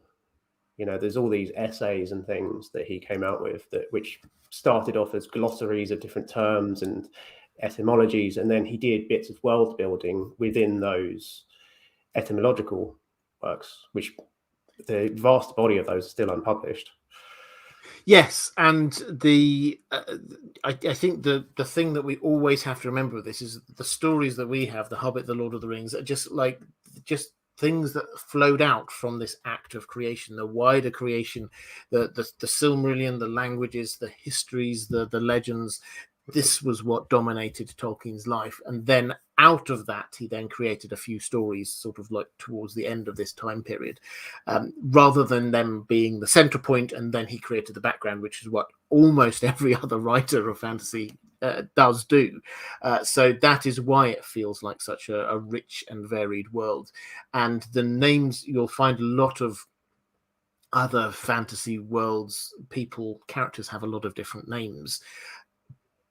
There's all these essays and things that he came out with which started off as glossaries of different terms, and etymologies, and then he did bits of world building within those etymological works, which the vast body of those are still unpublished. Yes, and I think the thing that we always have to remember with this is the stories that we have, The Hobbit, The Lord of the Rings, are just things that flowed out from this act of creation, the wider creation, the Silmarillion, the languages, the histories, the legends. This was what dominated Tolkien's life, and then out of that he then created a few stories sort of like towards the end of this time period, rather than them being the center point, and then he created the background, which is what almost every other writer of fantasy does do. So that is why it feels like such a rich and varied world. And the names, you'll find a lot of other fantasy worlds, characters have a lot of different names.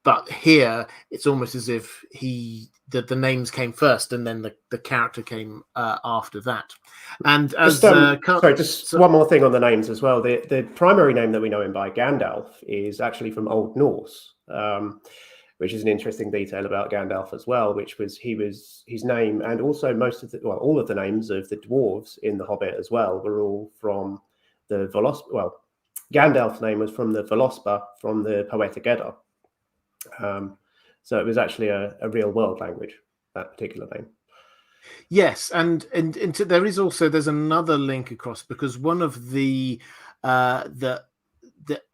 But here, it's almost as if the names came first, and then the character came after that. And as one more thing on the names as well. The primary name that we know him by, Gandalf, is actually from Old Norse, which is an interesting detail about Gandalf as well. Which was his name, and also all of the names of the dwarves in The Hobbit as well were all from the Volospa. Well, Gandalf's name was from the Volospa from the Poetic Edda. So it was actually a real world language, that particular name. Yes, and there's another link across, because one of the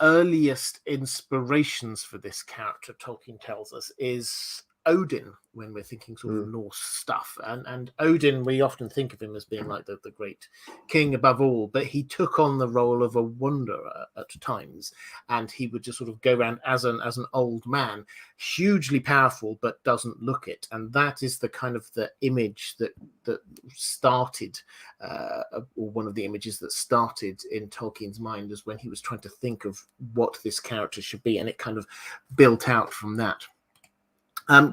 earliest inspirations for this character, Tolkien tells us, is Odin, when we're thinking sort of Norse stuff. And Odin, we often think of him as being like the great king above all, but he took on the role of a wanderer at times, and he would just sort of go around as an old man, hugely powerful, but doesn't look it. And that is the kind of the image that started, or one of the images that started in Tolkien's mind, is when he was trying to think of what this character should be, and it kind of built out from that.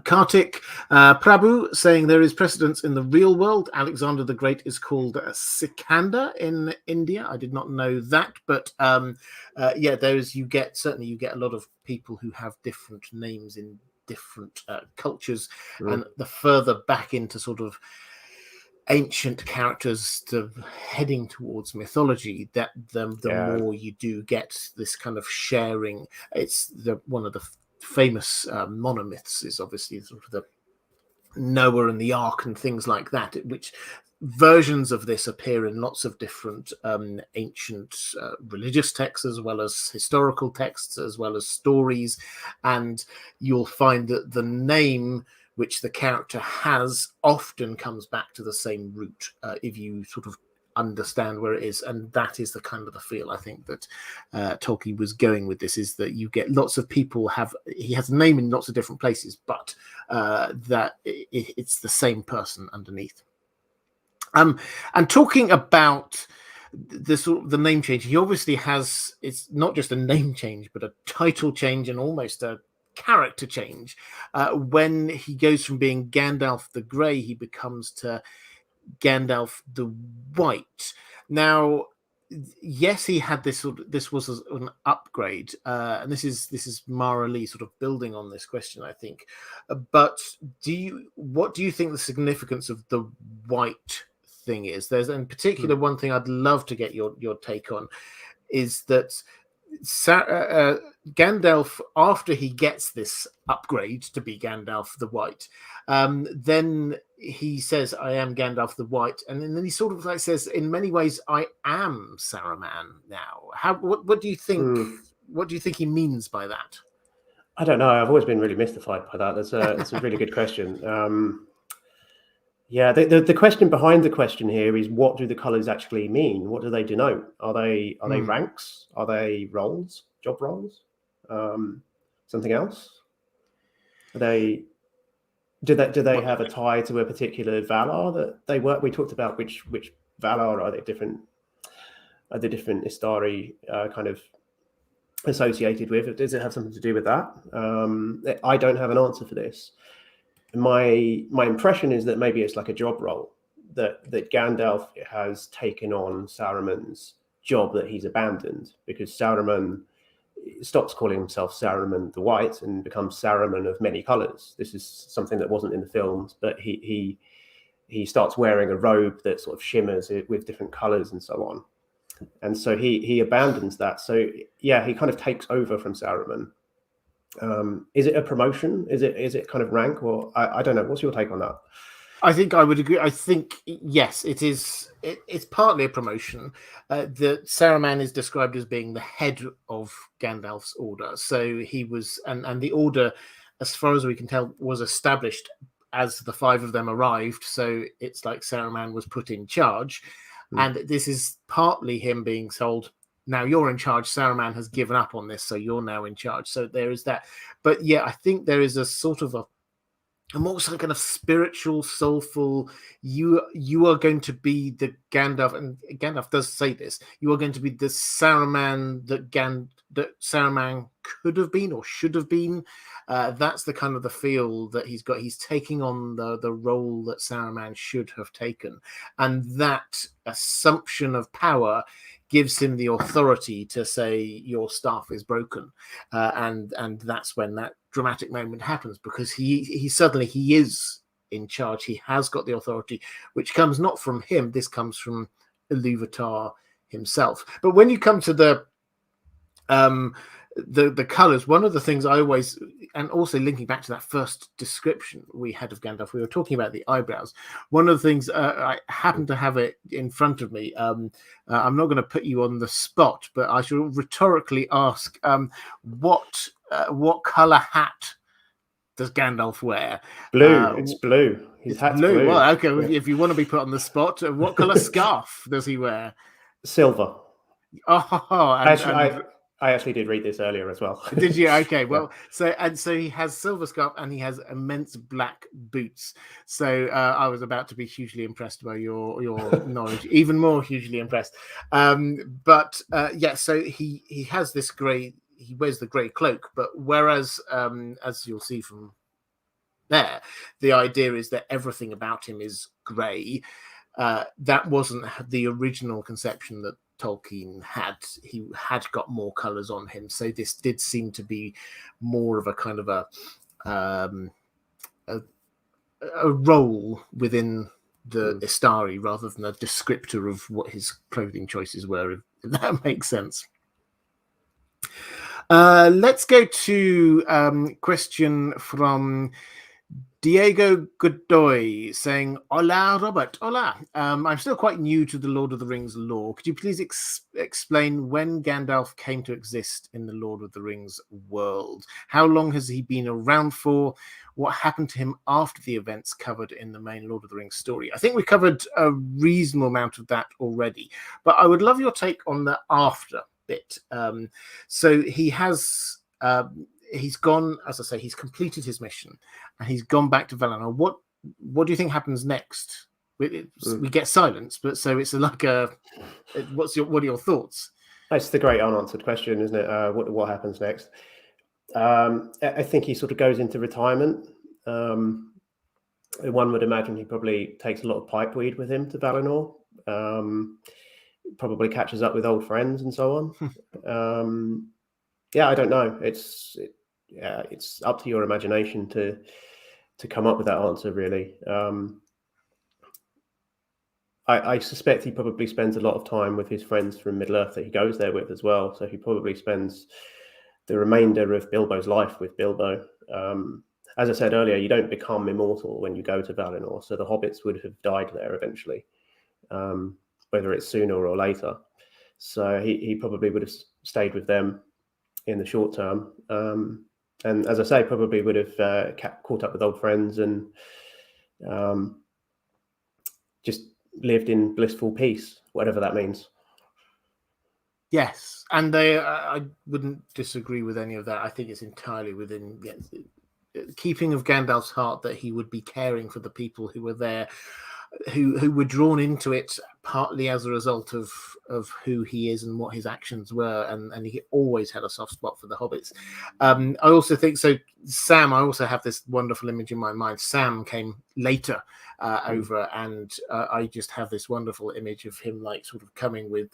Kartik Prabhu saying there is precedence in the real world. Alexander the Great is called Sikandar in India. I did not know that, but you get a lot of people who have different names in different cultures, and the further back into sort of ancient characters heading towards mythology, that the more you do get this kind of sharing. It's one of the famous monomyths is obviously sort of the Noah and the Ark and things like that, which versions of this appear in lots of different ancient religious texts, as well as historical texts, as well as stories. And you'll find that the name which the character has often comes back to the same root, if you sort of understand where it is. And that is the kind of the feel I think that Tolkien was going with this, is that you get lots of people he has a name in lots of different places, but that it's the same person underneath. And talking about the name change, he obviously has, it's not just a name change, but a title change and almost a character change. When he goes from being Gandalf the Grey, he becomes to Gandalf the White. Now, yes, he had this was an upgrade, and this is Mara Lee sort of building on this question, I think. But what do you think the significance of the white thing is? There's in particular one thing I'd love to get your take on, is that Gandalf, after he gets this upgrade to be Gandalf the White, then he says, I am Gandalf the White, and then he sort of like says, in many ways, I am Saruman now. What do you think? What do you think he means by that? I don't know. I've always been really mystified by that. That's a really good question. The question behind the question here is, what do the colors actually mean? What do they denote? Are they ranks? Are they roles, job roles? Something else? Do they have a tie to a particular Valar that they work? We talked about which Valar are the different Istari kind of associated with. Does it have something to do with that? I don't have an answer for this. My impression is that maybe it's like a job role, that Gandalf has taken on Saruman's job that he's abandoned, because Saruman stops calling himself Saruman the White and becomes Saruman of many colors. This is something that wasn't in the films, but he starts wearing a robe that sort of shimmers with different colors and so on. And so he abandons that. So yeah, he kind of takes over from Saruman. Is it a promotion? Is it kind of rank, or I don't know? What's your take on that? I think I would agree. I think yes, it is. It's partly a promotion. That Saruman is described as being the head of Gandalf's order. So he was, and the order, as far as we can tell, was established as the five of them arrived. So it's like Saruman was put in charge, and this is partly him being told, now you're in charge. Saruman has given up on this, so you're now in charge. So there is that. But yeah, I think there is a sort of a more so kind of spiritual, soulful. You are going to be the Gandalf, and Gandalf does say this. You are going to be the Saruman that Saruman could have been or should have been. That's the kind of the feel that he's got. He's taking on the role that Saruman should have taken, and that assumption of power gives him the authority to say your staff is broken, and that's when that dramatic moment happens, because he suddenly he is in charge. He has got the authority, which comes not from him. This comes from Iluvatar himself. But when you come to the colors, one of the things I always, and also linking back to that first description we had of Gandalf, we were talking about the eyebrows. One of the things, I happen to have it in front of me. I'm not going to put you on the spot, but I shall rhetorically ask, what color hat does Gandalf wear? Blue. It's blue. His hat's blue. Well, okay. Yeah. If you want to be put on the spot, what color scarf does he wear? Silver. Oh, I actually did read this earlier as well. Did you? Okay. Well, yeah. so he has silver scarf and he has immense black boots. So I was about to be hugely impressed by your knowledge, even more hugely impressed. But so he has this grey. He wears the grey cloak, but whereas as you'll see from there, the idea is that everything about him is grey. That wasn't the original conception that Tolkien had. He had got more colors on him, so this did seem to be more of a kind of a role within the Istari rather than a descriptor of what his clothing choices were, if that makes sense. Let's go to question from Diego Godoy saying, "Hola, Robert. Hola. I'm still quite new to the Lord of the Rings lore. Could you please explain when Gandalf came to exist in the Lord of the Rings world? How long has he been around for? What happened to him after the events covered in the main Lord of the Rings story?" I think we covered a reasonable amount of that already, but I would love your take on the after bit. So he has... he's gone, as I say, he's completed his mission and he's gone back to Valinor. What do you think happens next? We get silence, but so it's like what are your thoughts? That's the great unanswered question, isn't it? What happens next? I think he sort of goes into retirement. One would imagine he probably takes a lot of pipeweed with him to Valinor. Probably catches up with old friends and so on. I don't know. It's up to your imagination to come up with that answer, really. I suspect he probably spends a lot of time with his friends from Middle-earth that he goes there with as well. So he probably spends the remainder of Bilbo's life with Bilbo. As I said earlier, you don't become immortal when you go to Valinor. So the hobbits would have died there eventually, whether it's sooner or later. So he probably would have stayed with them in the short term, and as I say, probably would have caught up with old friends and just lived in blissful peace, whatever that means. Yes, and I wouldn't disagree with any of that. I think it's entirely within keeping of Gandalf's heart that he would be caring for the people who were there, who were drawn into it partly as a result of who he is and what his actions were, and he always had a soft spot for the hobbits. I also think so. Sam, I also have this wonderful image in my mind. Sam came later over, and I just have this wonderful image of him like sort of coming with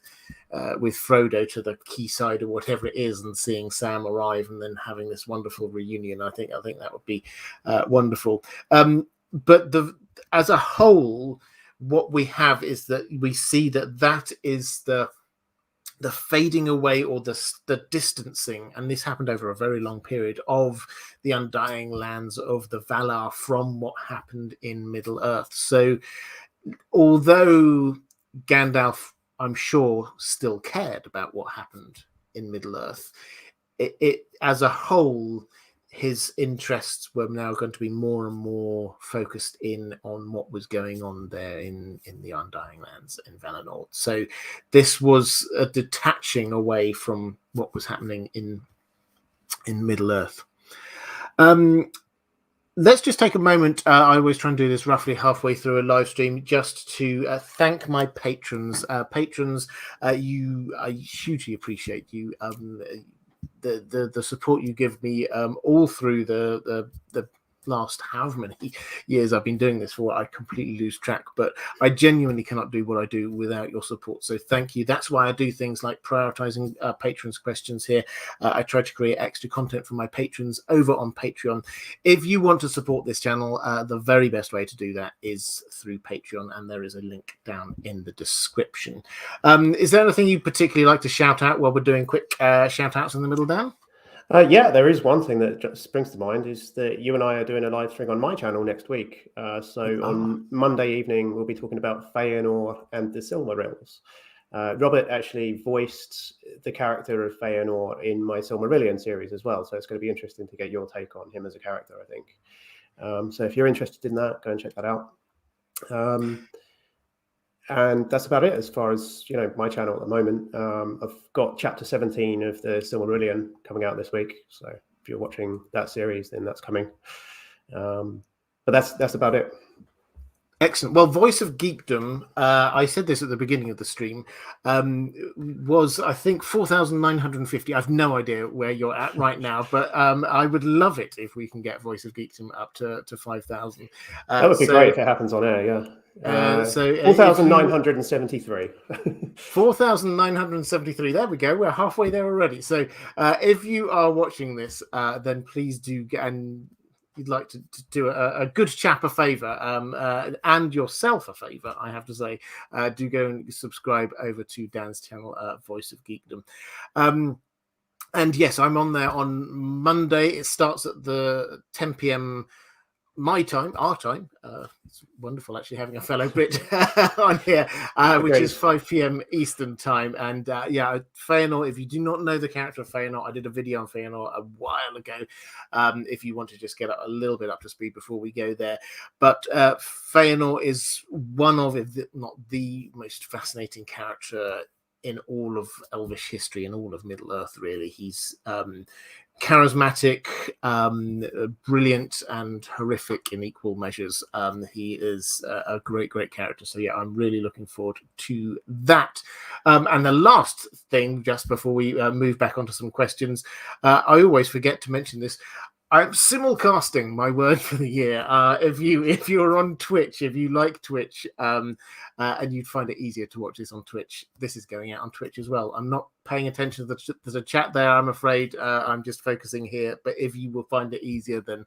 Frodo to the quayside or whatever it is, and seeing Sam arrive, and then having this wonderful reunion. I think that would be wonderful. But as a whole, what we have is that we see that is the fading away, or the distancing, and this happened over a very long period, of the Undying Lands, of the Valar, from what happened in Middle-earth. So although Gandalf, I'm sure, still cared about what happened in Middle-earth, it as a whole, his interests were now going to be more and more focused in on what was going on there in the Undying Lands in Feyenoord. So this was a detaching away from what was happening in Middle-earth. Let's just take a moment. I always try and do this roughly halfway through a live stream, just to thank my patrons. Patrons, I hugely appreciate you. The support you give me all through the last however many years I've been doing this for. I completely lose track, but I genuinely cannot do what I do without your support. So thank you. That's why I do things like prioritizing patrons' questions here. I try to create extra content for my patrons over on Patreon. If you want to support this channel, the very best way to do that is through Patreon, and there is a link down in the description. Is there anything you particularly like to shout out while we're doing quick shout outs in the middle, Dan? Yeah, there is one thing that just springs to mind, is that you and I are doing a live stream on my channel next week. On Monday evening, we'll be talking about Feyenoord and the Silmarils. Robert actually voiced the character of Feyenoord in my Silmarillion series as well, so it's going to be interesting to get your take on him as a character, I think. So if you're interested in that, go and check that out. And that's about it as far as my channel at the moment. I've got chapter 17 of the Silmarillion coming out this week, so if you're watching that series, then that's coming. But that's about it. Excellent. Well, Voice of Geekdom, I said this at the beginning of the stream, was, I think, 4,950. I've no idea where you're at right now, but I would love it if we can get Voice of Geekdom up to 5,000. That would be great if it happens on air, yeah. So 4,973. 4,973. There we go. We're halfway there already. So if you are watching this, then please do get, and you'd like to do a good chap a favor, and yourself a favor, I have to say, do go and subscribe over to Dan's channel, Voice of Geekdom. And yes, I'm on there on Monday. It starts at the 10 p.m. my time, our time. It's wonderful actually having a fellow Brit on here, which is 5 p.m. Eastern time. And yeah, Feyenoord, if you do not know the character of Feyenoord, I did a video on Feyenoord a while ago, if you want to just get a little bit up to speed before we go there. But Feyenoord is one of, if not the most fascinating character in all of Elvish history and all of Middle-earth, really. He's charismatic, brilliant, and horrific in equal measures. He is a great character. So yeah, I'm really looking forward to that. And the last thing, just before we move back onto some questions, I always forget to mention this. I'm simulcasting my word for the year. If you're on Twitch, if you like Twitch, and you'd find it easier to watch this on Twitch, this is going out on Twitch as well. I'm not paying attention to the chat there, I'm afraid. I'm just focusing here. But if you will find it easier, then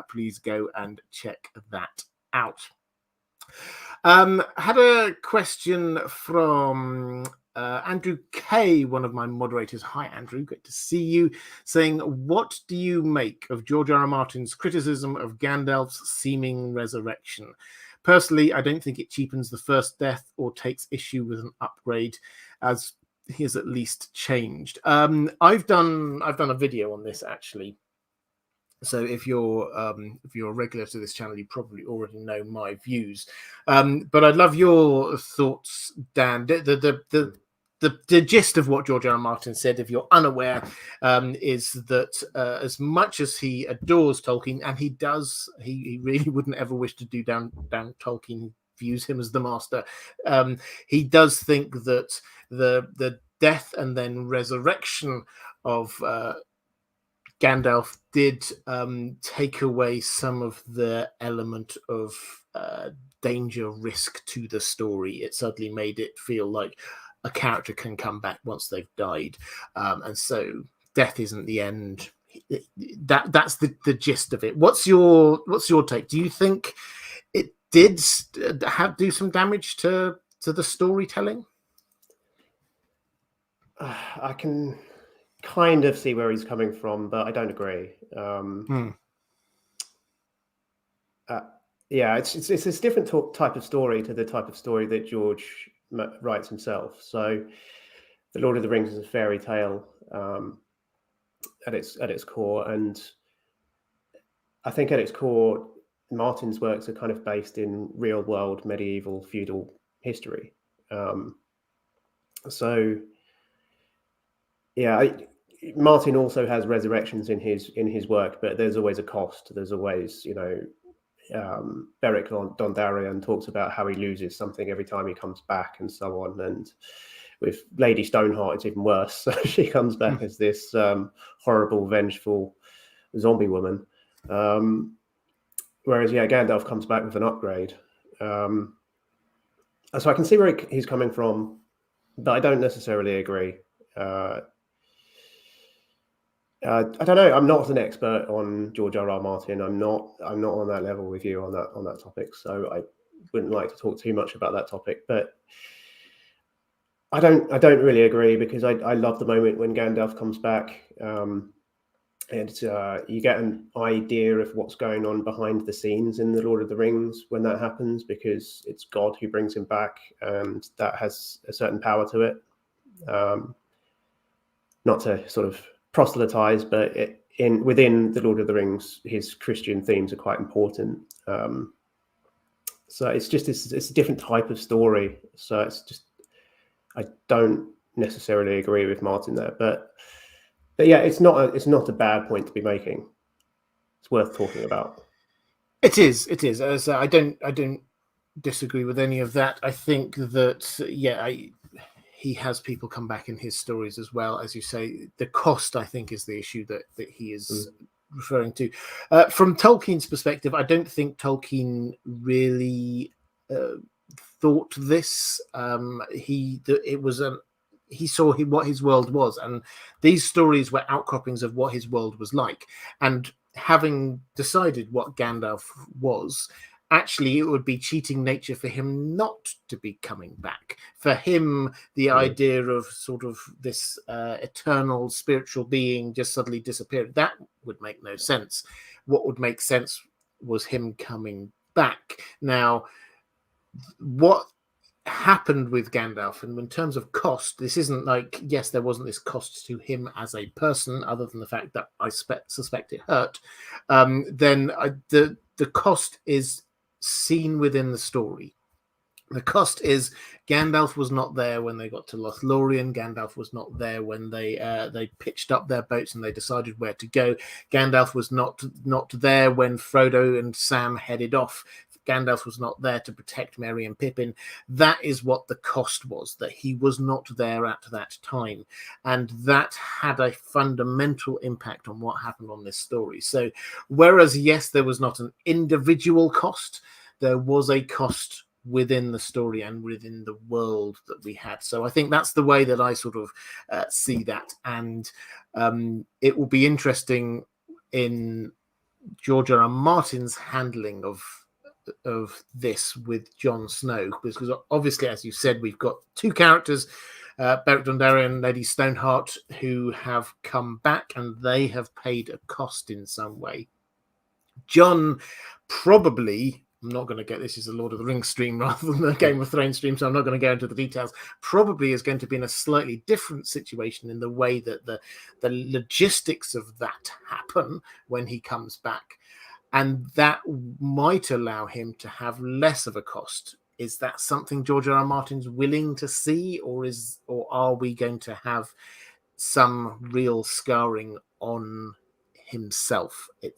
please go and check that out. Had a question from Andrew K, one of my moderators. Hi, Andrew. Good to see you. Saying, what do you make of George R. R. Martin's criticism of Gandalf's seeming resurrection? Personally, I don't think it cheapens the first death or takes issue with an upgrade, as he has at least changed. I've done a video on this actually. So if you're a regular to this channel, you probably already know my views. But I'd love your thoughts, Dan. The gist of what George R. R. Martin said, if you're unaware, is that as much as he adores Tolkien, and he does, he really wouldn't ever wish to do down Tolkien, views him as the master. He does think that the death and then resurrection of Gandalf did take away some of the element of danger, risk to the story. It suddenly made it feel like a character can come back once they've died, and so death isn't the end. That's the gist of it. What's your take? Do you think it did do some damage to the storytelling? I can kind of see where he's coming from, but I don't agree. Yeah, it's a different type of story to the type of story that George writes himself. So, The Lord of the Rings is a fairy tale at its core, and I think at its core, Martin's works are kind of based in real world medieval feudal history. So, yeah, Martin also has resurrections in his work, but there's always a cost. There's always, Beric Dondarrion talks about how he loses something every time he comes back, and so on. And with Lady Stoneheart, it's even worse. So she comes back as this horrible, vengeful zombie woman. Whereas, Gandalf comes back with an upgrade. So I can see where he's coming from, but I don't necessarily agree. I don't know. I'm not an expert on George R.R. Martin. I'm not on that level with you on that topic. So I wouldn't like to talk too much about that topic. But I don't really agree, because I love the moment when Gandalf comes back, and you get an idea of what's going on behind the scenes in The Lord of the Rings when that happens, because it's God who brings him back, and that has a certain power to it. Not to sort of proselytize, but within The Lord of the Rings, his Christian themes are quite important. So it's a different type of story. So it's just, I don't necessarily agree with Martin there, but yeah, it's not a bad point to be making. It's worth talking about. It is. As I don't disagree with any of that. I think that he has people come back in his stories as well. As you say, the cost, I think, is the issue that he is referring to. From Tolkien's perspective, I don't think Tolkien really thought this. He saw what his world was, and these stories were outcroppings of what his world was like. And having decided what Gandalf was, actually, it would be cheating nature for him not to be coming back. For him, the idea of sort of this eternal spiritual being just suddenly disappeared, that would make no sense. What would make sense was him coming back. Now, what happened with Gandalf, and in terms of cost, this isn't like, yes, there wasn't this cost to him as a person, other than the fact that I suspect it hurt. Then the cost is seen within the story. The cost is Gandalf was not there when they got to Lothlorien. Gandalf was not there when they pitched up their boats and they decided where to go. Gandalf was not there when Frodo and Sam headed off. Gandalf was not there to protect Merry and Pippin. That is what the cost was, that he was not there at that time. And that had a fundamental impact on what happened on this story. So whereas, yes, there was not an individual cost, there was a cost within the story and within the world that we had. So I think that's the way that I sort of see that. And it will be interesting in George R.R. Martin's handling of this with Jon Snow, because obviously, as you said, we've got two characters, Beric Dondarrion and Lady Stoneheart, who have come back, and they have paid a cost in some way. Jon probably, I'm not going to get, this is a Lord of the Rings stream rather than a Game of Thrones stream, so I'm not going to go into the details, probably is going to be in a slightly different situation in the way that the logistics of that happen when he comes back. And that might allow him to have less of a cost. Is that something George R.R. Martin's willing to see, or are we going to have some real scarring on himself? I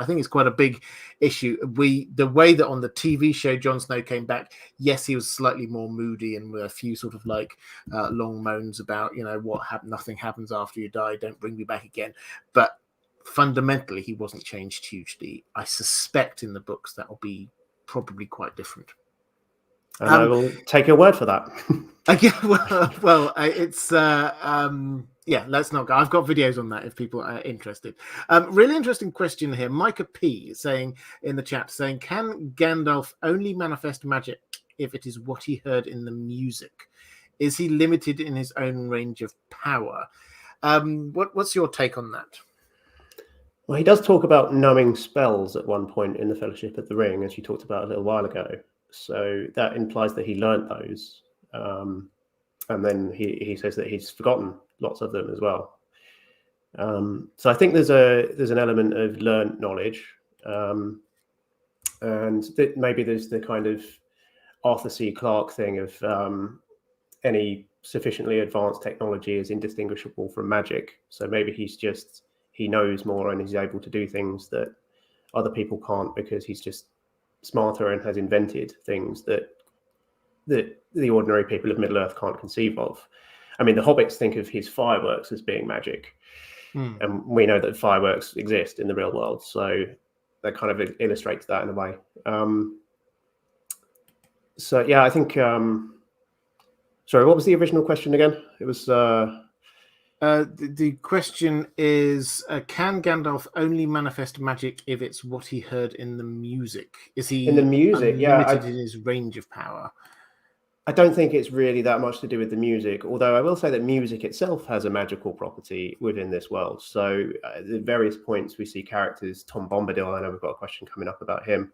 think it's quite a big issue. The way that on the TV show Jon Snow came back, yes, he was slightly more moody and with a few sort of like long moans about, what happened. Nothing happens after you die. Don't bring me back again. But fundamentally he wasn't changed hugely. I suspect in the books that will be probably quite different. And I will take your word for that. It's let's not go. I've got videos on that if people are interested. Really interesting question here. Micah P saying in the chat, saying, can Gandalf only manifest magic if it is what he heard in the music? Is he limited in his own range of power? What's your take on that? Well, he does talk about numbing spells at one point in the Fellowship of the Ring, as you talked about a little while ago. So that implies that he learnt those. And then he says that he's forgotten lots of them as well. So I think there's an element of learned knowledge. And maybe there's the kind of Arthur C. Clarke thing of any sufficiently advanced technology is indistinguishable from magic. So maybe he knows more and he's able to do things that other people can't because he's just smarter and has invented things that the ordinary people of Middle-earth can't conceive of. I mean, the hobbits think of his fireworks as being magic. And we know that fireworks exist in the real world. So that kind of illustrates that in a way. I think... sorry, what was the original question again? It was... the question is, can Gandalf only manifest magic if it's what he heard in the music? Is he in the music? Limited in his range of power? I don't think it's really that much to do with the music, although I will say that music itself has a magical property within this world. So at various points we see characters, Tom Bombadil, I know we've got a question coming up about him,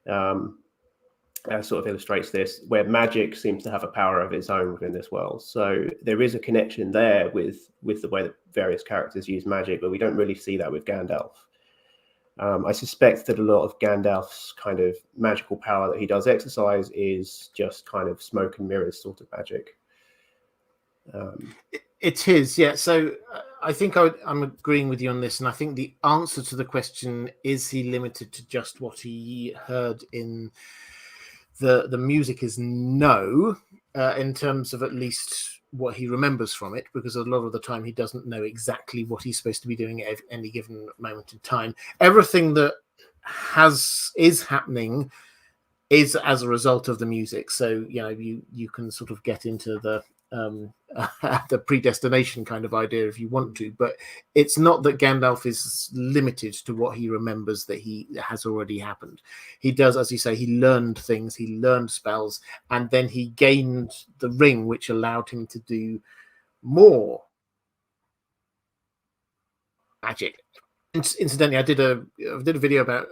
sort of illustrates this, where magic seems to have a power of its own within this world. So there is a connection there with the way that various characters use magic, but we don't really see that with Gandalf. I suspect that a lot of Gandalf's kind of magical power that he does exercise is just kind of smoke and mirrors sort of magic. It is, yeah. So I think I'm agreeing with you on this, and I think the answer to the question, is he limited to just what he heard in the music, is no, in terms of at least what he remembers from it, because a lot of the time he doesn't know exactly what he's supposed to be doing at any given moment in time. Everything that is happening is as a result of the music. So you can sort of get into the predestination kind of idea if you want to, but it's not that Gandalf is limited to what he remembers that he has already happened. He does, as you say, he learned things, he learned spells, and then he gained the ring, which allowed him to do more magic. Incidentally, I did a video about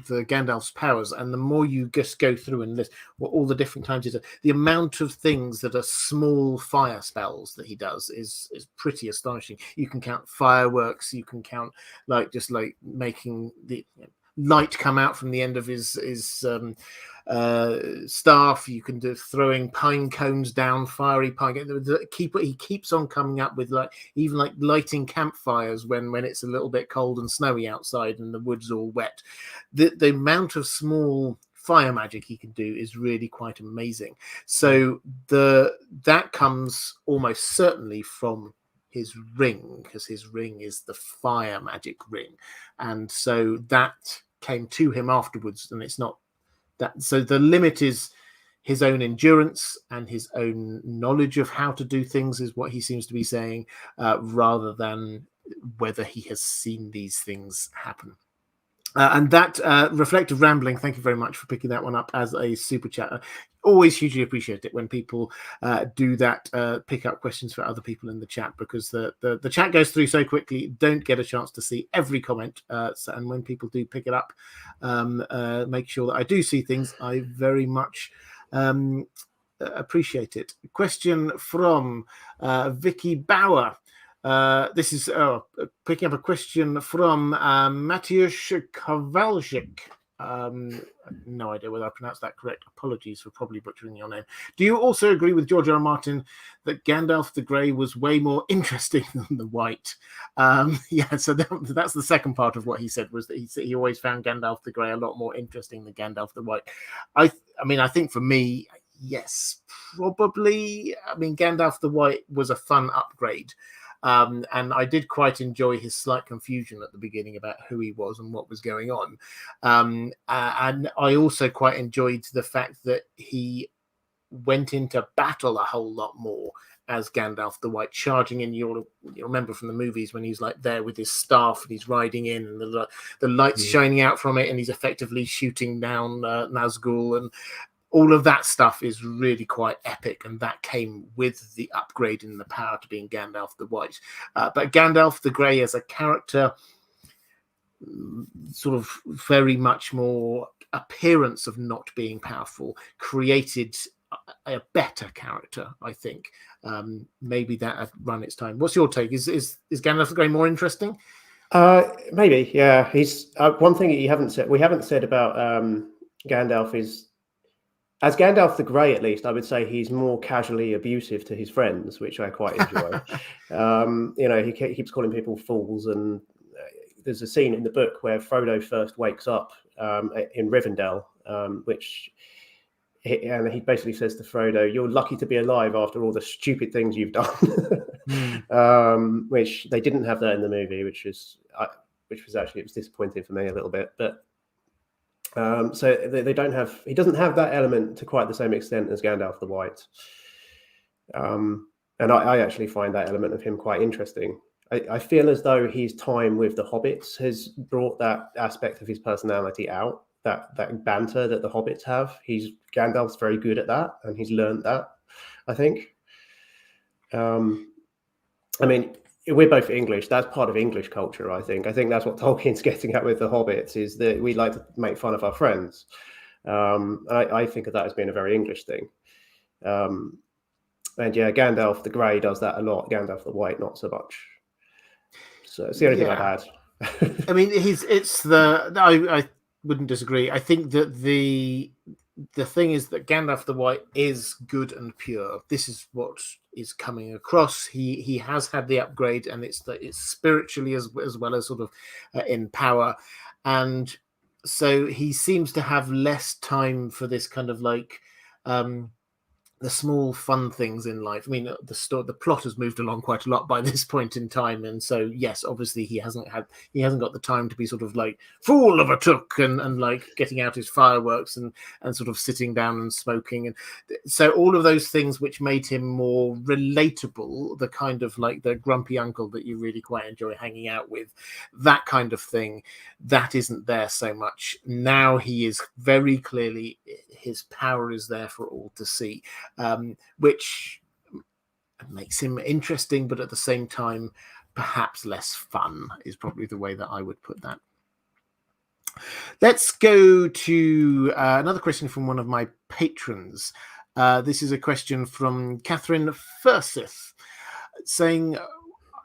the Gandalf's powers, and the more you just go through and list what all the different times is, the amount of things that are small fire spells that he does is pretty astonishing. You can count fireworks, you can count like making the light come out from the end of his staff. You can do throwing pine cones down, fiery pine. He keeps on coming up with even lighting campfires when it's a little bit cold and snowy outside and the wood's all wet. The amount of small fire magic he can do is really quite amazing. So that comes almost certainly from his ring, because his ring is the fire magic ring, and so that came to him afterwards, and it's not that. So the limit is his own endurance and his own knowledge of how to do things, is what he seems to be saying, rather than whether he has seen these things happen. And that reflective rambling, thank you very much for picking that one up as a super chat. Always hugely appreciate it when people do that, pick up questions for other people in the chat, because the chat goes through so quickly, don't get a chance to see every comment. And when people do pick it up, make sure that I do see things. I very much appreciate it. Question from Vicky Bauer. This is picking up a question from Mateusz Kowalczyk. No idea whether I pronounced that correct. Apologies for probably butchering your name. Do you also agree with George R. R. Martin that Gandalf the Grey was way more interesting than the White? Yeah, so that's the second part of what he said, was that he always found Gandalf the Grey a lot more interesting than Gandalf the White. I mean, I think for me, yes, probably. I mean, Gandalf the White was a fun upgrade. And I did quite enjoy his slight confusion at the beginning about who he was and what was going on. And I also quite enjoyed the fact that he went into battle a whole lot more as Gandalf the White, charging in. You'll remember from the movies when he's like there with his staff and he's riding in, and the lights shining out from it, and he's effectively shooting down Nazgul, and all of that stuff is really quite epic, and that came with the upgrade in the power to being Gandalf the White. But Gandalf the Grey as a character, sort of very much more appearance of not being powerful, created a better character, I think. Maybe that had run its time. What's your take? Is Gandalf the Grey more interesting? Maybe, yeah. He's one thing we haven't said about Gandalf is, as Gandalf the Grey, at least, I would say he's more casually abusive to his friends, which I quite enjoy. He keeps calling people fools, and there's a scene in the book where Frodo first wakes up in Rivendell, and he basically says to Frodo, "You're lucky to be alive after all the stupid things you've done," which they didn't have that in the movie, which was actually, it was disappointing for me a little bit. But so they don't have, he doesn't have that element to quite the same extent as Gandalf the White. And I actually find that element of him quite interesting. I feel as though his time with the hobbits has brought that aspect of his personality out. That banter that the hobbits have, Gandalf's very good at that, and he's learned that, I think. I mean, we're both English. That's part of English culture, I think. I think that's what Tolkien's getting at with the hobbits, is that we like to make fun of our friends. I think of that as being a very English thing. And yeah, Gandalf the Grey does that a lot. Gandalf the White, not so much. So it's the only thing I'd add. I mean, I wouldn't disagree. I think that the thing is that Gandalf the White is good and pure. This is what is coming across. He has had the upgrade, and it's spiritually as well as sort of in power, and so he seems to have less time for this kind of like the small fun things in life. I mean, the plot has moved along quite a lot by this point in time, and so yes, obviously he hasn't got the time to be sort of like fool of a took and like getting out his fireworks and sort of sitting down and smoking, and so all of those things which made him more relatable, the kind of like the grumpy uncle that you really quite enjoy hanging out with, that kind of thing, that isn't there so much now. He is very clearly, his power is there for all to see. Which makes him interesting, but at the same time, perhaps less fun is probably the way that I would put that. Let's go to another question from one of my patrons. This is a question from Catherine Fursith, saying,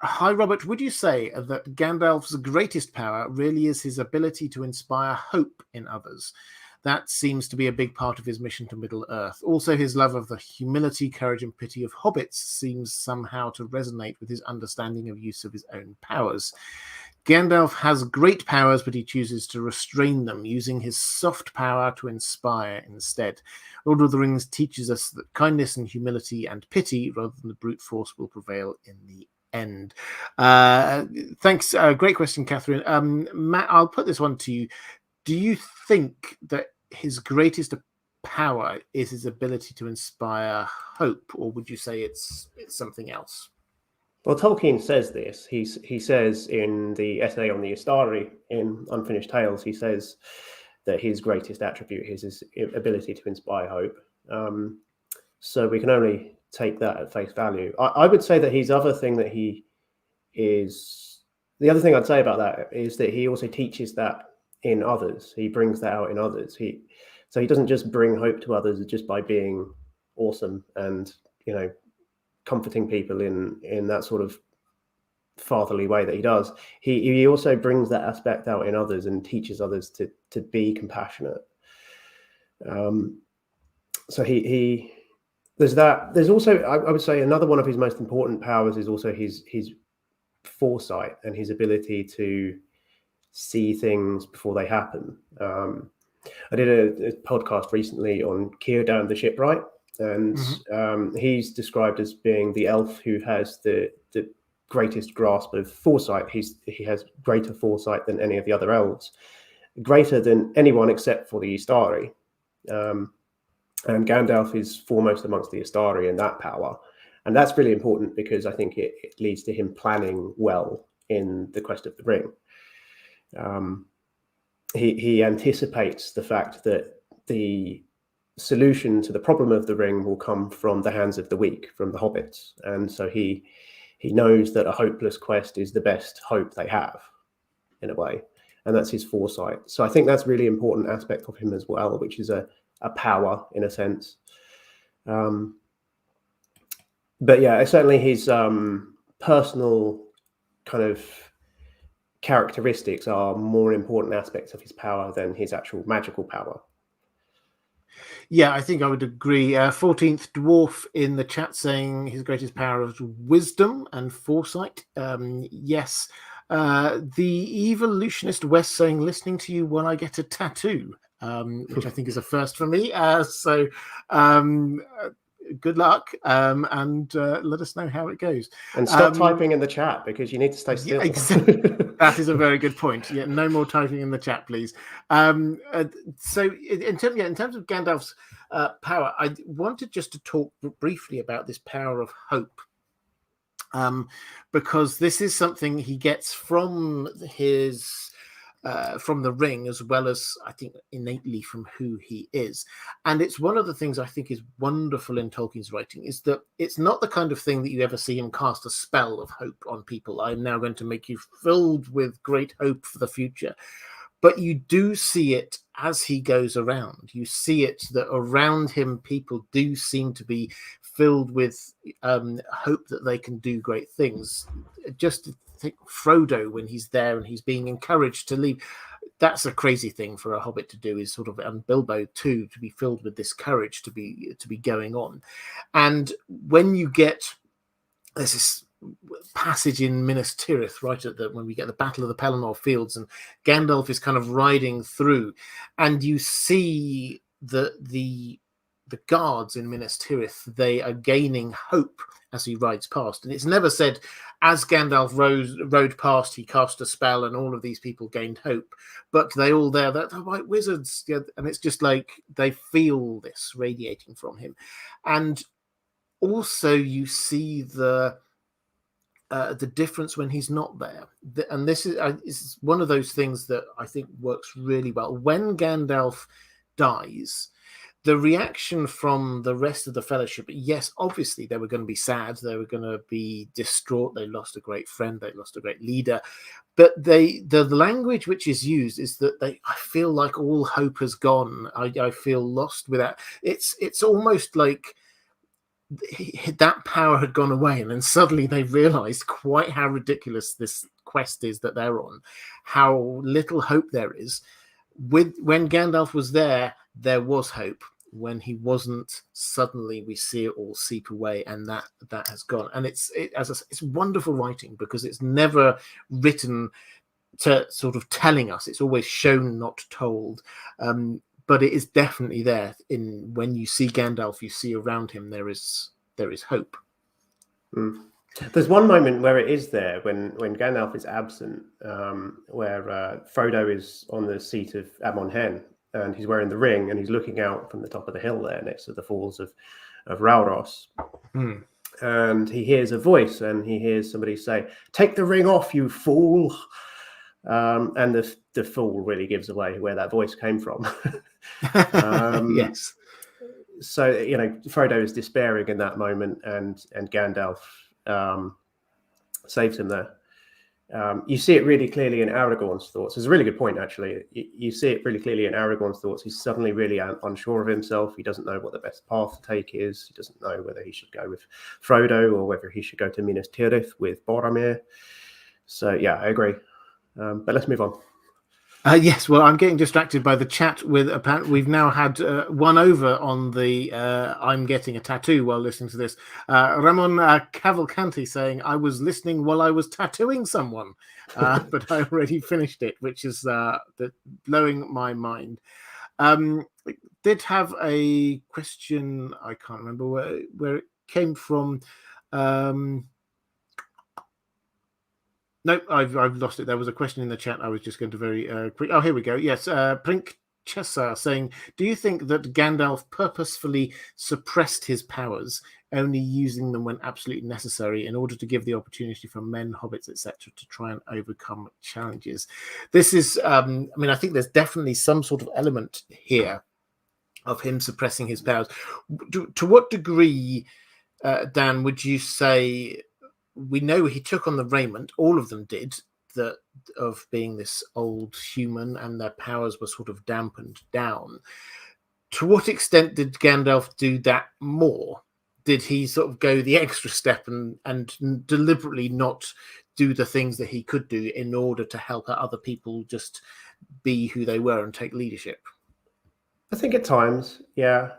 "Hi, Robert. Would you say that Gandalf's greatest power really is his ability to inspire hope in others? That seems to be a big part of his mission to Middle-earth. Also, his love of the humility, courage, and pity of hobbits seems somehow to resonate with his understanding of use of his own powers. Gandalf has great powers, but he chooses to restrain them, using his soft power to inspire instead. Lord of the Rings teaches us that kindness and humility and pity, rather than the brute force, will prevail in the end." Thanks. Great question, Catherine. Matt, I'll put this one to you. Do you think that his greatest power is his ability to inspire hope, or would you say it's something else? Well, Tolkien says this. He says in the essay on the Istari in Unfinished Tales, he says that his greatest attribute is his ability to inspire hope. So we can only take that at face value. I would say that the other thing I'd say about that is that he also teaches that in others. He brings that out in others. So he doesn't just bring hope to others just by being awesome and, comforting people in that sort of fatherly way that he does. He also brings that aspect out in others and teaches others to be compassionate. So there's that. There's also, I would say, another one of his most important powers is also his foresight and his ability to see things before they happen. I did a podcast recently on Círdan the shipwright, and he's described as being the elf who has the greatest grasp of foresight. He has greater foresight than any of the other elves, greater than anyone except for the Istari. And Gandalf is foremost amongst the Istari in that power. And that's really important because I think it leads to him planning well in the Quest of the Ring. He anticipates the fact that the solution to the problem of the ring will come from the hands of the weak, from the hobbits. And so he knows that a hopeless quest is the best hope they have, in a way. And that's his foresight. So I think that's a really important aspect of him as well, which is a power in a sense. But yeah, certainly his personal kind of characteristics are more important aspects of his power than his actual magical power. Yeah, I think I would agree. 14th Dwarf in the chat saying his greatest power is wisdom and foresight. Yes. The evolutionist West saying, listening to you while I get a tattoo, which I think is a first for me. So good luck, and let us know how it goes. And stop typing in the chat because you need to stay still. Yeah, exactly. That is a very good point. Yeah, no more typing in the chat, please. So in terms of Gandalf's power, I wanted just to talk briefly about this power of hope, because this is something he gets from the ring, as well as I think innately from who he is. And it's one of the things I think is wonderful in Tolkien's writing, is that it's not the kind of thing that you ever see him cast a spell of hope on people. I'm now going to make you filled with great hope for the future. But you do see it as he goes around. You see it that around him, people do seem to be filled with hope that they can do great things. Just think Frodo, when he's there and he's being encouraged to leave. That's a crazy thing for a hobbit to do, is sort of, and Bilbo too, to be filled with this courage to be going on. And when you get, there's this passage in Minas Tirith, right at when we get the Battle of the Pelennor Fields, and Gandalf is kind of riding through, and you see the guards in Minas Tirith, they are gaining hope as he rides past. And it's never said, as Gandalf rode past, he cast a spell and all of these people gained hope. But they all there, they're white wizards. Yeah, and it's just like they feel this radiating from him. And also you see the difference when he's not there. And this is one of those things that I think works really well. When Gandalf dies, the reaction from the rest of the Fellowship, yes, obviously they were going to be sad, they were going to be distraught, they lost a great friend, they lost a great leader, but the language which is used is that I feel like all hope has gone. I feel lost without. It's almost like that power had gone away, and then suddenly they realized quite how ridiculous this quest is that they're on, how little hope there is. When Gandalf was there was hope. When he wasn't, suddenly we see it all seep away, and that has gone. And it's wonderful writing, because it's never written to sort of telling us. It's always shown, not told. But it is definitely there. When you see Gandalf, you see around him there is hope. There's one moment where it is there, when Gandalf is absent, where Frodo is on the seat of Amon Hen, and he's wearing the ring, and he's looking out from the top of the hill there next to the falls of Rauros. And he hears a voice, and he hears somebody say, "Take the ring off, you fool." And the fool really gives away where that voice came from. Yes. So, Frodo is despairing in that moment, and Gandalf saves him there. You see it really clearly in Aragorn's thoughts. It's a really good point, actually. You see it really clearly in Aragorn's thoughts. He's suddenly really unsure of himself. He doesn't know what the best path to take is. He doesn't know whether he should go with Frodo or whether he should go to Minas Tirith with Boromir. So, yeah, I agree. But let's move on. Yes, well, I'm getting distracted by the chat with we've now had one over on the I'm getting a tattoo while listening to this. Ramon Cavalcanti saying, I was listening while I was tattooing someone, but I already finished it, which is blowing my mind. Did have a question, I can't remember where it came from. No, I've lost it. There was a question in the chat. I was just going to very quick. Oh, here we go. Yes, Prink Chessa saying, "Do you think that Gandalf purposefully suppressed his powers, only using them when absolutely necessary, in order to give the opportunity for men, hobbits, etc., to try and overcome challenges?" This is, I mean, I think there's definitely some sort of element here of him suppressing his powers. To what degree, Dan, would you say? We know he took on the raiment, all of them did, that of being this old human, and their powers were sort of dampened down. To what extent did Gandalf do that more? Did he sort of go the extra step and deliberately not do the things that he could do in order to help other people just be who they were and take leadership? I think at times, yeah.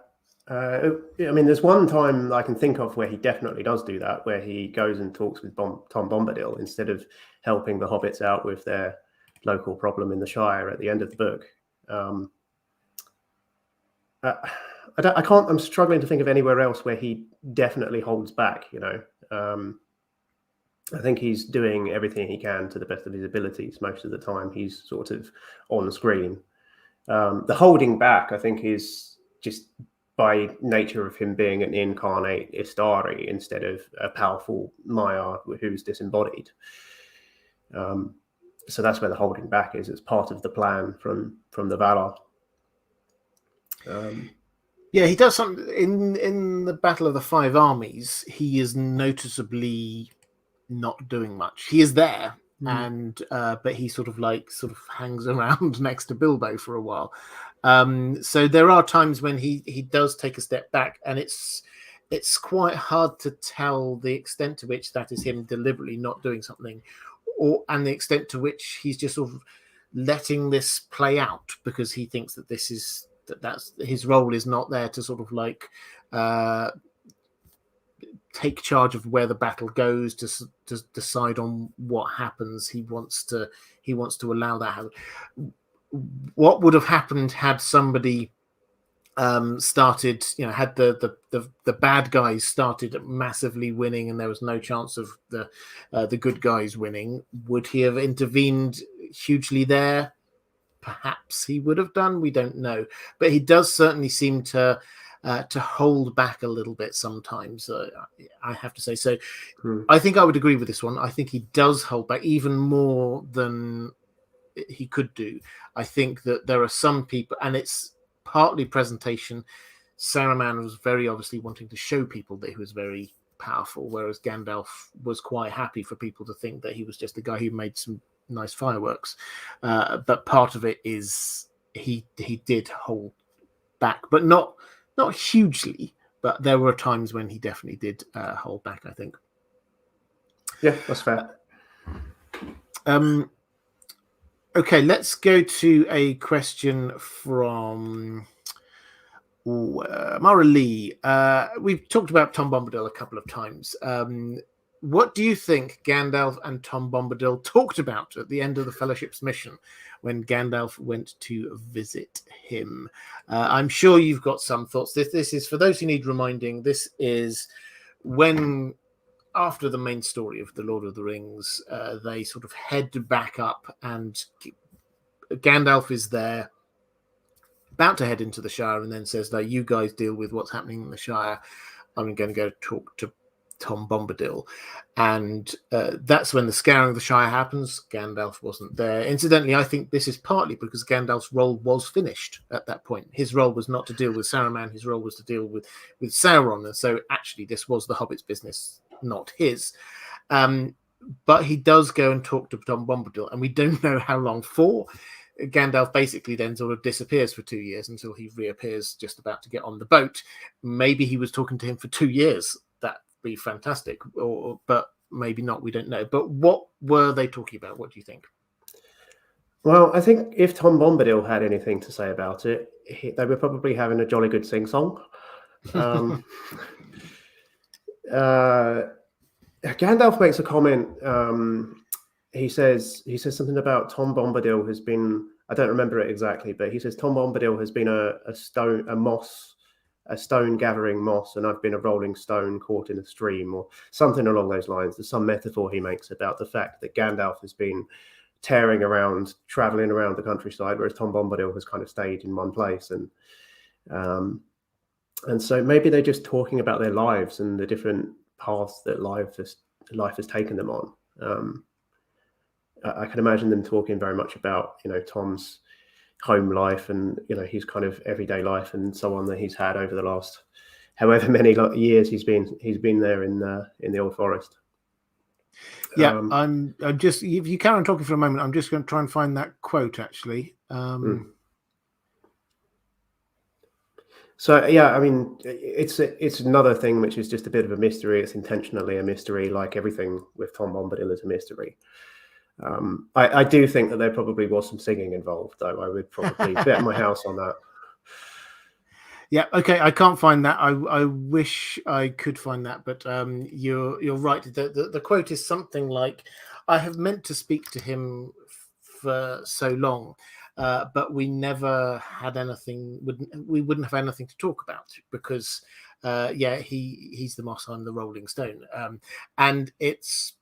I mean, there's one time I can think of where he definitely does do that, where he goes and talks with Tom Bombadil instead of helping the hobbits out with their local problem in the Shire at the end of the book. I can't. I'm struggling to think of anywhere else where he definitely holds back. I think he's doing everything he can to the best of his abilities most of the time. He's sort of on the screen. The holding back, I think, is just by nature of him being an incarnate Istari instead of a powerful Maiar who's disembodied. So that's where the holding back is. It's part of the plan from the Valar. Yeah, he does something in the Battle of the Five Armies. He is noticeably not doing much. He is there, and but he sort of hangs around next to Bilbo for a while. So there are times when he does take a step back, and it's quite hard to tell the extent to which that is him deliberately not doing something, and the extent to which he's just sort of letting this play out because he thinks that that's his role is not there to sort of take charge of where the battle goes, to decide on what happens. He wants to allow that happen. What would have happened had somebody started, had the bad guys started massively winning and there was no chance of the good guys winning? Would he have intervened hugely there? Perhaps he would have done. We don't know, but he does certainly seem to hold back a little bit sometimes. I have to say. So I think I would agree with this one. I think he does hold back even more than he could do. I think that there are some people, and it's partly presentation. Saruman was very obviously wanting to show people that he was very powerful, whereas Gandalf was quite happy for people to think that he was just a guy who made some nice fireworks. But part of it is he did hold back, but not hugely. But there were times when he definitely did hold back, I think. Yeah, that's fair. Okay, let's go to a question from Mara Lee. We've talked about Tom Bombadil a couple of times. What do you think Gandalf and Tom Bombadil talked about at the end of the Fellowship's mission when Gandalf went to visit him? I'm sure you've got some thoughts. This is, for those who need reminding, this is when, after the main story of The Lord of the Rings, they sort of head back up and Gandalf is there, about to head into the Shire, and then says, "Like, you guys deal with what's happening in the Shire. I'm going to go talk to Tom Bombadil." And that's when the scouring of the Shire happens. Gandalf wasn't there. Incidentally, I think this is partly because Gandalf's role was finished at that point. His role was not to deal with Saruman. His role was to deal with Sauron. And so actually this was the Hobbit's business, not his. But he does go and talk to Tom Bombadil, and we don't know how long for. Gandalf basically then sort of disappears for 2 years until he reappears just about to get on the boat. Maybe he was talking to him for 2 years. That'd be fantastic. But maybe not. We don't know. But what were they talking about? What do you think? Well, I think if Tom Bombadil had anything to say about it, they were probably having a jolly good sing-song. Gandalf makes a comment. He says something about Tom Bombadil has been, I don't remember it exactly, but he says Tom Bombadil has been a moss a stone gathering moss, and I've been a rolling stone caught in a stream, or something along those lines. There's some metaphor he makes about the fact that Gandalf has been tearing around, traveling around the countryside, whereas Tom Bombadil has kind of stayed in one place. And so maybe they're just talking about their lives and the different paths that life has taken them on. I can imagine them talking very much about, Tom's home life and, his kind of everyday life and so on that he's had over the last however many years he's been there in the Old Forest. Yeah, I'm just, if you carry on talking for a moment, I'm just going to try and find that quote actually. So yeah, I mean, it's another thing which is just a bit of a mystery. It's intentionally a mystery, like everything with Tom Bombadil is a mystery. I do think that there probably was some singing involved, though. I would probably bet my house on that. Yeah, okay, I can't find that. I wish I could find that, but you're right. The quote is something like, "I have meant to speak to him for so long, but we never had anything. We wouldn't have anything to talk about because, he's the moss, I'm the rolling stone, and it's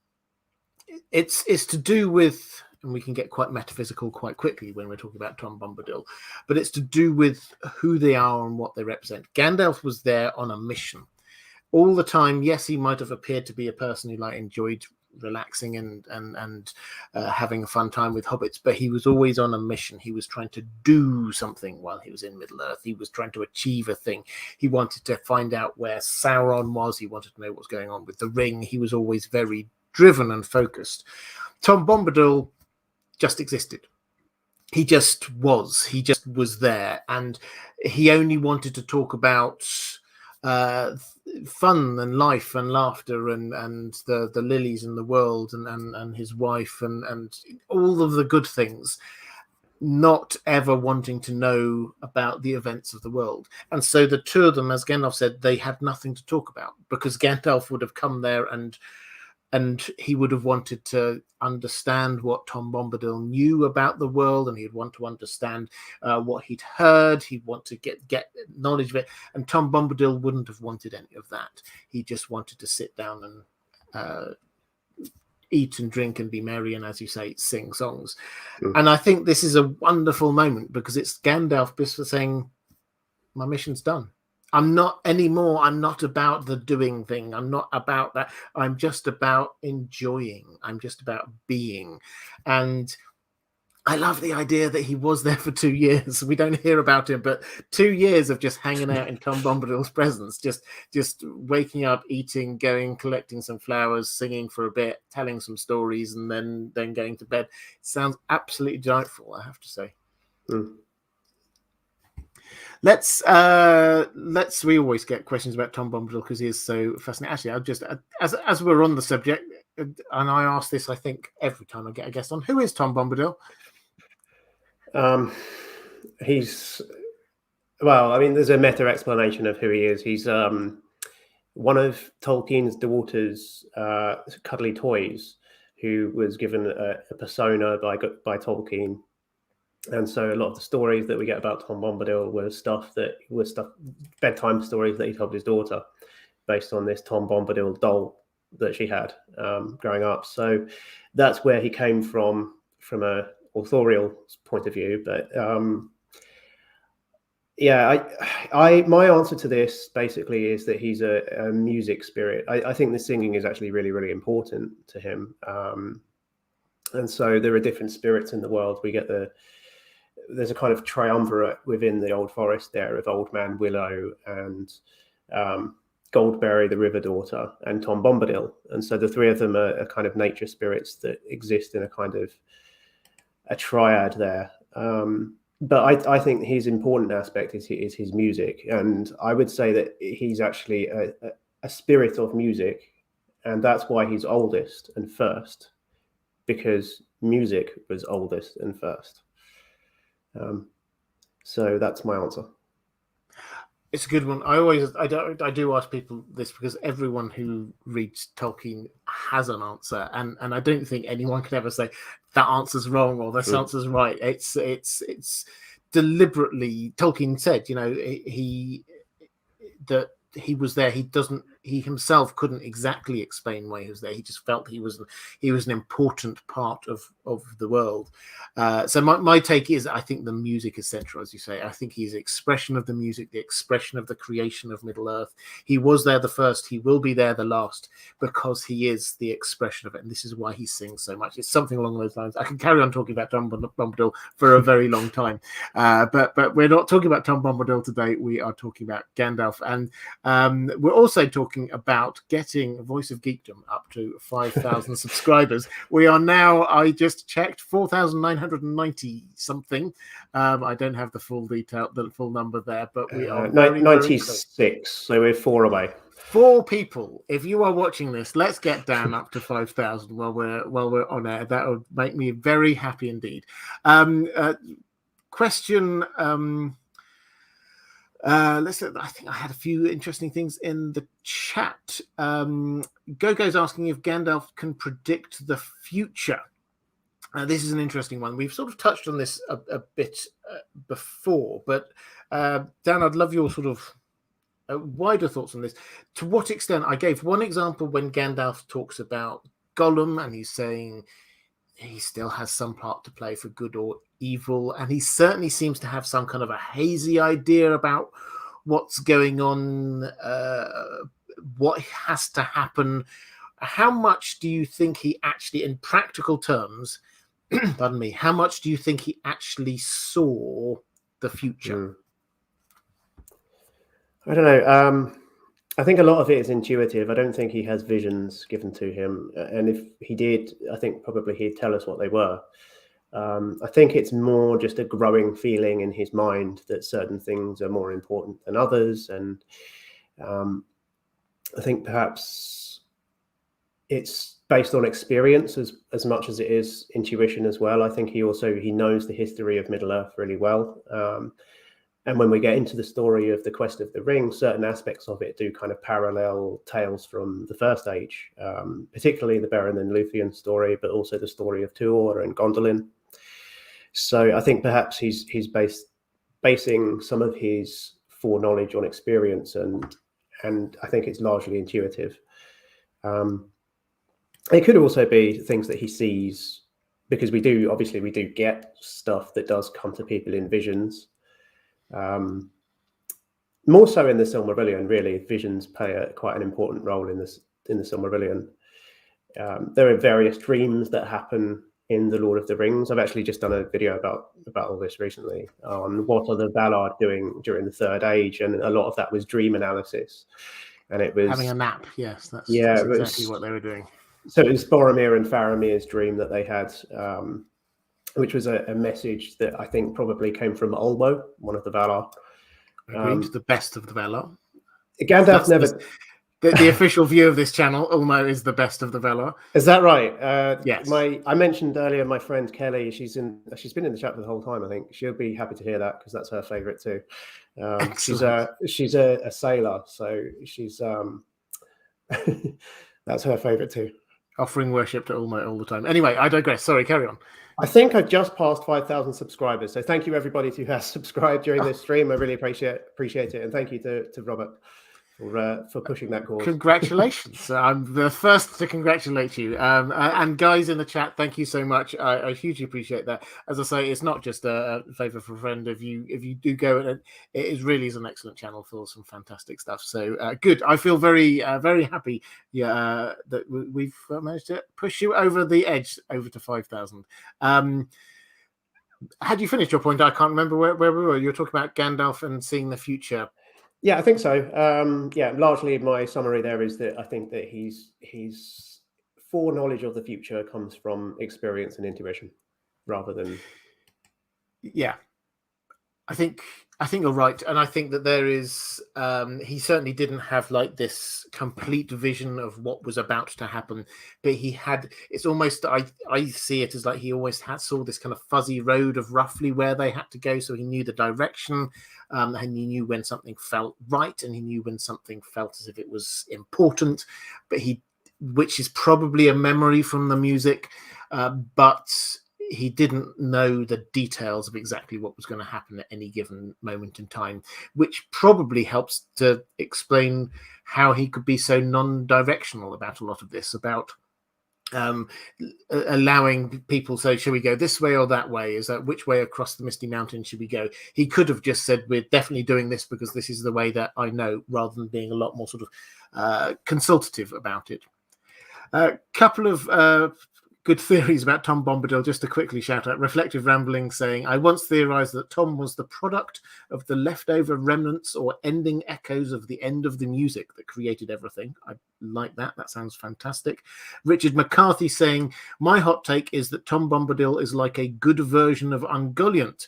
to do with." And we can get quite metaphysical quite quickly when we're talking about Tom Bombadil, but it's to do with who they are and what they represent. Gandalf was there on a mission all the time. Yes, he might have appeared to be a person who enjoyed relaxing and having a fun time with hobbits, but he was always on a mission. He was trying to do something while he was in Middle Earth. He was trying to achieve a thing. He wanted to find out where Sauron was. He wanted to know what's going on with the ring. He was always very driven and focused. Tom Bombadil just existed. He just was there, and he only wanted to talk about fun and life and laughter and the lilies and the world and his wife and all of the good things, not ever wanting to know about the events of the world. And so the two of them, as Gandalf said, they had nothing to talk about because Gandalf would have come there and he would have wanted to understand what Tom Bombadil knew about the world, and he'd want to understand what he'd heard. He'd want to get knowledge of it. And Tom Bombadil wouldn't have wanted any of that. He just wanted to sit down and eat and drink and be merry, and, as you say, sing songs. And I think this is a wonderful moment because it's Gandalf just saying, my mission's done. I'm not anymore. I'm not about the doing thing. I'm not about that. I'm just about enjoying. I'm just about being. And I love the idea that he was there for 2 years. We don't hear about him, but 2 years of just hanging out in Tom Bombadil's presence, just waking up, eating, going, collecting some flowers, singing for a bit, telling some stories, and then going to bed. It sounds absolutely delightful, I have to say. Let's we always get questions about Tom Bombadil because he is so fascinating. Actually, I'll just as we're on the subject, and I ask this, I think, every time I get a guest on, who is Tom Bombadil? He's, well, I mean, there's a meta explanation of who he is. He's one of Tolkien's daughter's cuddly toys, who was given a persona by Tolkien. And so a lot of the stories that we get about Tom Bombadil were bedtime stories that he told his daughter based on this Tom Bombadil doll that she had growing up. So that's where he came from a authorial point of view. But my answer to this basically is that he's a music spirit. I think the singing is actually really, really important to him. And so there are different spirits in the world. There's a kind of triumvirate within the Old Forest there of Old Man Willow and Goldberry, the River Daughter, and Tom Bombadil. And so the three of them are kind of nature spirits that exist in a kind of a triad there. But I think his important aspect is his music. And I would say that he's actually a spirit of music. And that's why he's oldest and first, because music was oldest and first. So that's my answer. It's a good one. I do ask people this because everyone who reads Tolkien has an answer, and I don't think anyone could ever say that answer's wrong or this answer's right. It's deliberately, Tolkien said, that he was there. He himself couldn't exactly explain why he was there. He just felt he was an important part of the world. So my take is, I think the music is central, as you say. I think he's expression of the music, the expression of the creation of Middle Earth. He was there the first, he will be there the last, because he is the expression of it, and this is why he sings so much. It's something along those lines. I can carry on talking about Tom Bombadil for a very long time, but we're not talking about Tom Bombadil today. We are talking about Gandalf, and we're also talking about getting Voice of Geekdom up to 5,000 subscribers. We are now, I just checked, 4,990 something. I don't have the full number there, but we are 96, so we're 4 away. 4 people. If you are watching this, let's get down up to 5,000 while we're on air. That would make me very happy indeed. Question. I think I had a few interesting things in the chat. Gogo's asking if Gandalf can predict the future. This is an interesting one. We've sort of touched on this a bit before, but Dan, I'd love your sort of wider thoughts on this. To what extent? I gave one example when Gandalf talks about Gollum, and he's saying he still has some part to play for good or evil, and he certainly seems to have some kind of a hazy idea about what's going on, what has to happen. How much do you think he actually, in practical terms, pardon me, how much do you think he actually saw the future? I don't know. I think a lot of it is intuitive. I don't think he has visions given to him. And if he did, I think probably he'd tell us what they were. I think it's more just a growing feeling in his mind that certain things are more important than others. And I think perhaps it's based on experience as much as it is intuition as well. I think he knows the history of Middle Earth really well. And when we get into the story of the Quest of the Ring, certain aspects of it do kind of parallel tales from the First Age, particularly the Beren and Luthien story, but also the story of Tuor and Gondolin. So I think perhaps he's basing some of his foreknowledge on experience, and I think it's largely intuitive. It could also be things that he sees, because we do get stuff that does come to people in visions. More so in the Silmarillion, really. Visions play quite an important role in the Silmarillion. There are various dreams that happen in the Lord of the Rings. I've actually just done a video about all this recently on what are the Valar doing during the Third Age, and a lot of that was dream analysis. And it was having a nap. Yes, that's exactly what they were doing. So it was Boromir and Faramir's dream that they had, which was a message that I think probably came from Ulmo, one of the Valar. Agreed, the best of the Valar. Gandalf never... The official view of this channel, Ulmo is the best of the Valar. Is that right? Yes. I mentioned earlier my friend Kelly. She's been in the chat for the whole time. I think she'll be happy to hear that, because that's her favourite too. She's a sailor, so she's that's her favourite too. Offering worship to Ulmo all the time. Anyway, I digress. Sorry, carry on. I think I've just passed 5,000 subscribers. So thank you everybody who has subscribed during this stream. I really appreciate it, and thank you to Robert for pushing that cause. Congratulations. I'm the first to congratulate you. And guys in the chat, thank you so much. I hugely appreciate that. As I say, it's not just a favor for a friend. If you do go, and it really is an excellent channel full of some fantastic stuff. So good. I feel very happy that we've managed to push you over the edge, over to 5,000. Had you finished your point? I can't remember where we were. You were talking about Gandalf and seeing the future. Yeah, I think so. Largely my summary there is that I think that his foreknowledge of the future comes from experience and intuition, rather than... Yeah, I think you're right, and I think that there is. He certainly didn't have like this complete vision of what was about to happen, but he had. It's almost I see it as like he always saw this kind of fuzzy road of roughly where they had to go, so he knew the direction. And he knew when something felt right, and he knew when something felt as if it was important, which is probably a memory from the music, but he didn't know the details of exactly what was going to happen at any given moment in time, which probably helps to explain how he could be so non-directional about a lot of this, about allowing people to say, should we go this way or that way? Is that which way across the Misty Mountain should we go? He could have just said, we're definitely doing this because this is the way that I know, rather than being a lot more sort of consultative about it. A couple of good theories about Tom Bombadil, just to quickly shout out. Reflective Rambling saying, I once theorized that Tom was the product of the leftover remnants or ending echoes of the end of the music that created everything. I like that. That sounds fantastic. Richard McCarthy saying, my hot take is that Tom Bombadil is like a good version of Ungoliant,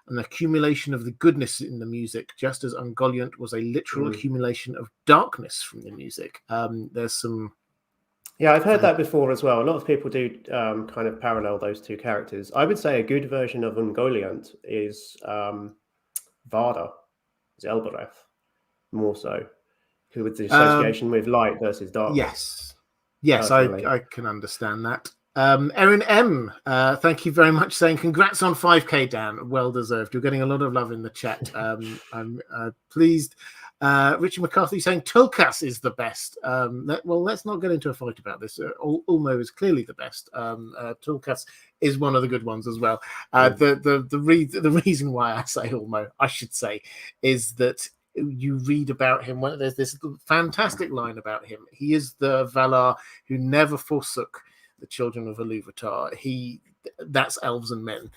an accumulation of the goodness in the music, just as Ungoliant was a literal accumulation of darkness from the music. There's some... Yeah, I've heard that before as well. A lot of people do kind of parallel those two characters. I would say a good version of Ungoliant is Varda, is Elbereth, more so, who with the association with light versus darkness. Yes, I can understand that. Erin M, thank you very much, saying congrats on 5K, Dan. Well deserved. You're getting a lot of love in the chat. I'm pleased. Richard McCarthy saying Tulkas is the best. Well, let's not get into a fight about this. Ulmo is clearly the best. Tulkas is one of the good ones as well. The reason why I say Ulmo, I should say, is that you read about him when there's this fantastic line about him. He is the Valar who never forsook the children of Ilúvatar. That's elves and men.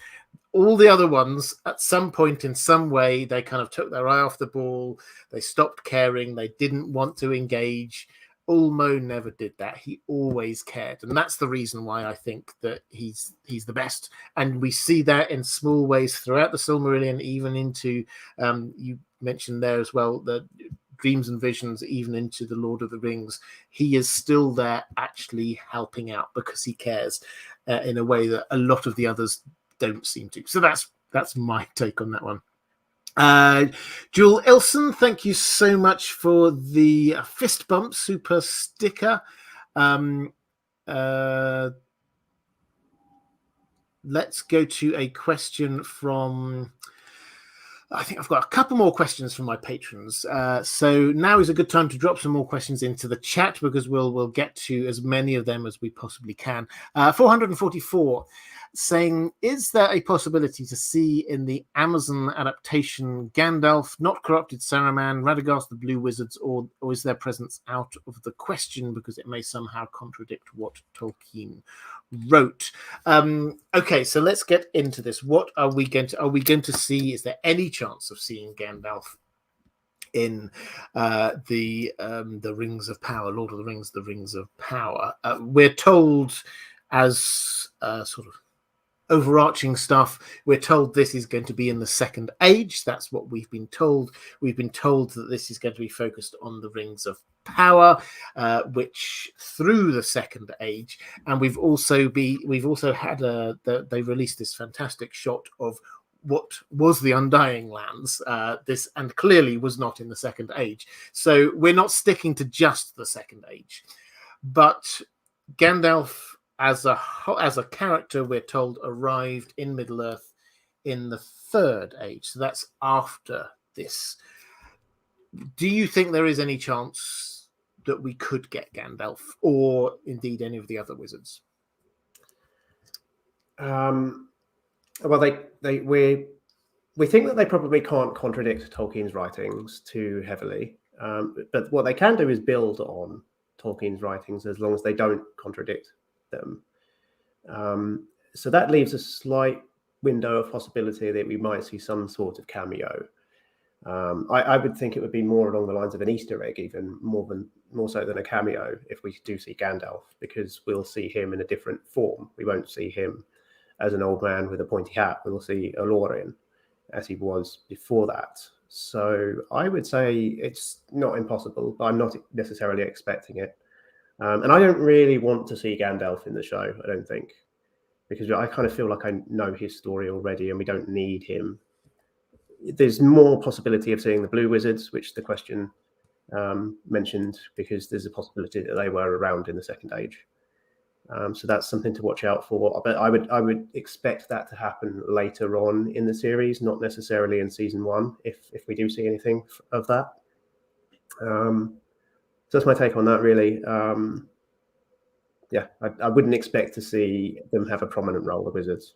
All the other ones, at some point in some way, they kind of took their eye off the ball. They stopped caring. They didn't want to engage. Ulmo never did that. He always cared. And that's the reason why I think that he's the best. And we see that in small ways throughout the Silmarillion, even into, you mentioned there as well, the dreams and visions, even into the Lord of the Rings. He is still there actually helping out because he cares in a way that a lot of the others don't seem to. So that's my take on that one. Jewel Ilson, thank you so much for the fist bump super sticker. Let's go to a question from... I think I've got a couple more questions from my patrons. So now is a good time to drop some more questions into the chat, because we'll get to as many of them as we possibly can. 444 saying, is there a possibility to see in the Amazon adaptation Gandalf, not corrupted Saruman, Radagast the Blue Wizards, or is their presence out of the question because it may somehow contradict what Tolkien wrote? Okay, so let's get into this. What are we going to see? Is there any chance of seeing Gandalf in the Rings of Power, Lord of the Rings, the Rings of Power? We're told, as sort of overarching stuff, we're told this is going to be in the Second Age. That's what we've been told. We've been told that this is going to be focused on the Rings of Power, which through the Second Age. And we've also had they released this fantastic shot of what was the Undying Lands, this, and clearly was not in the Second Age. So we're not sticking to just the Second Age, but Gandalf as a character, we're told, arrived in Middle-earth in the Third Age. So that's after this. Do you think there is any chance that we could get Gandalf, or indeed any of the other wizards? Well, we think that they probably can't contradict Tolkien's writings too heavily, but what they can do is build on Tolkien's writings as long as they don't contradict them. So that leaves a slight window of possibility that we might see some sort of cameo. I would think it would be more along the lines of an Easter egg, even more so than a cameo, if we do see Gandalf, because we'll see him in a different form. We won't see him as an old man with a pointy hat. We'll see Elorinn as he was before that. So I would say it's not impossible, but I'm not necessarily expecting it. And I don't really want to see Gandalf in the show, I don't think, because I kind of feel like I know his story already and we don't need him. There's more possibility of seeing the Blue Wizards, which the question mentioned, because there's a possibility that they were around in the Second Age. So that's something to watch out for. But I would expect that to happen later on in the series, not necessarily in season 1, if we do see anything of that. So that's my take on that, really. Yeah, I wouldn't expect to see them have a prominent role, the wizards.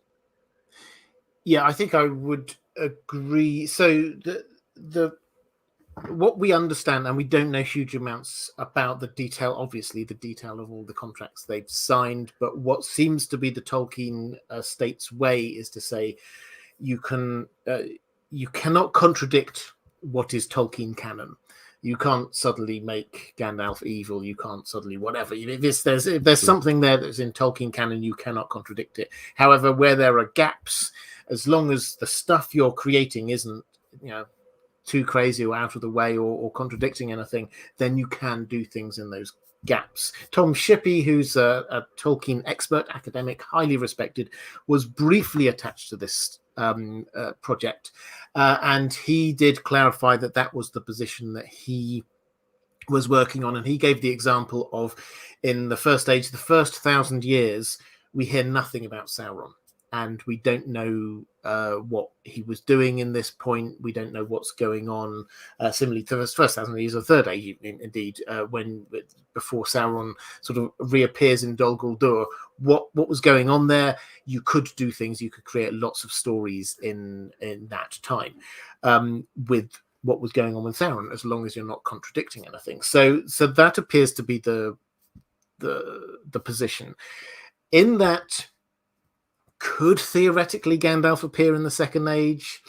Yeah, I think I would agree. So the what we understand, and we don't know huge amounts about the detail, obviously the detail of all the contracts they've signed, but what seems to be the Tolkien state's way is to say you cannot contradict what is Tolkien canon. You can't suddenly make Gandalf evil. You can't suddenly whatever. If there's something there that's in Tolkien canon, you cannot contradict it. However, where there are gaps, as long as the stuff you're creating isn't, too crazy or out of the way or contradicting anything, then you can do things in those gaps. Tom Shippey, who's a Tolkien expert, academic, highly respected, was briefly attached to this project, and he did clarify that was the position that he was working on, and he gave the example of, in the first age, the first 1,000 years, we hear nothing about Sauron, and we don't know what he was doing in this point. We don't know what's going on. Similarly to the first 1,000 years of Third Age, indeed, before Sauron sort of reappears in Dol Guldur, what was going on there? You could do things. You could create lots of stories in that time with what was going on with Sauron, as long as you're not contradicting anything. So that appears to be the position. In that, could theoretically Gandalf appear in the Second Age?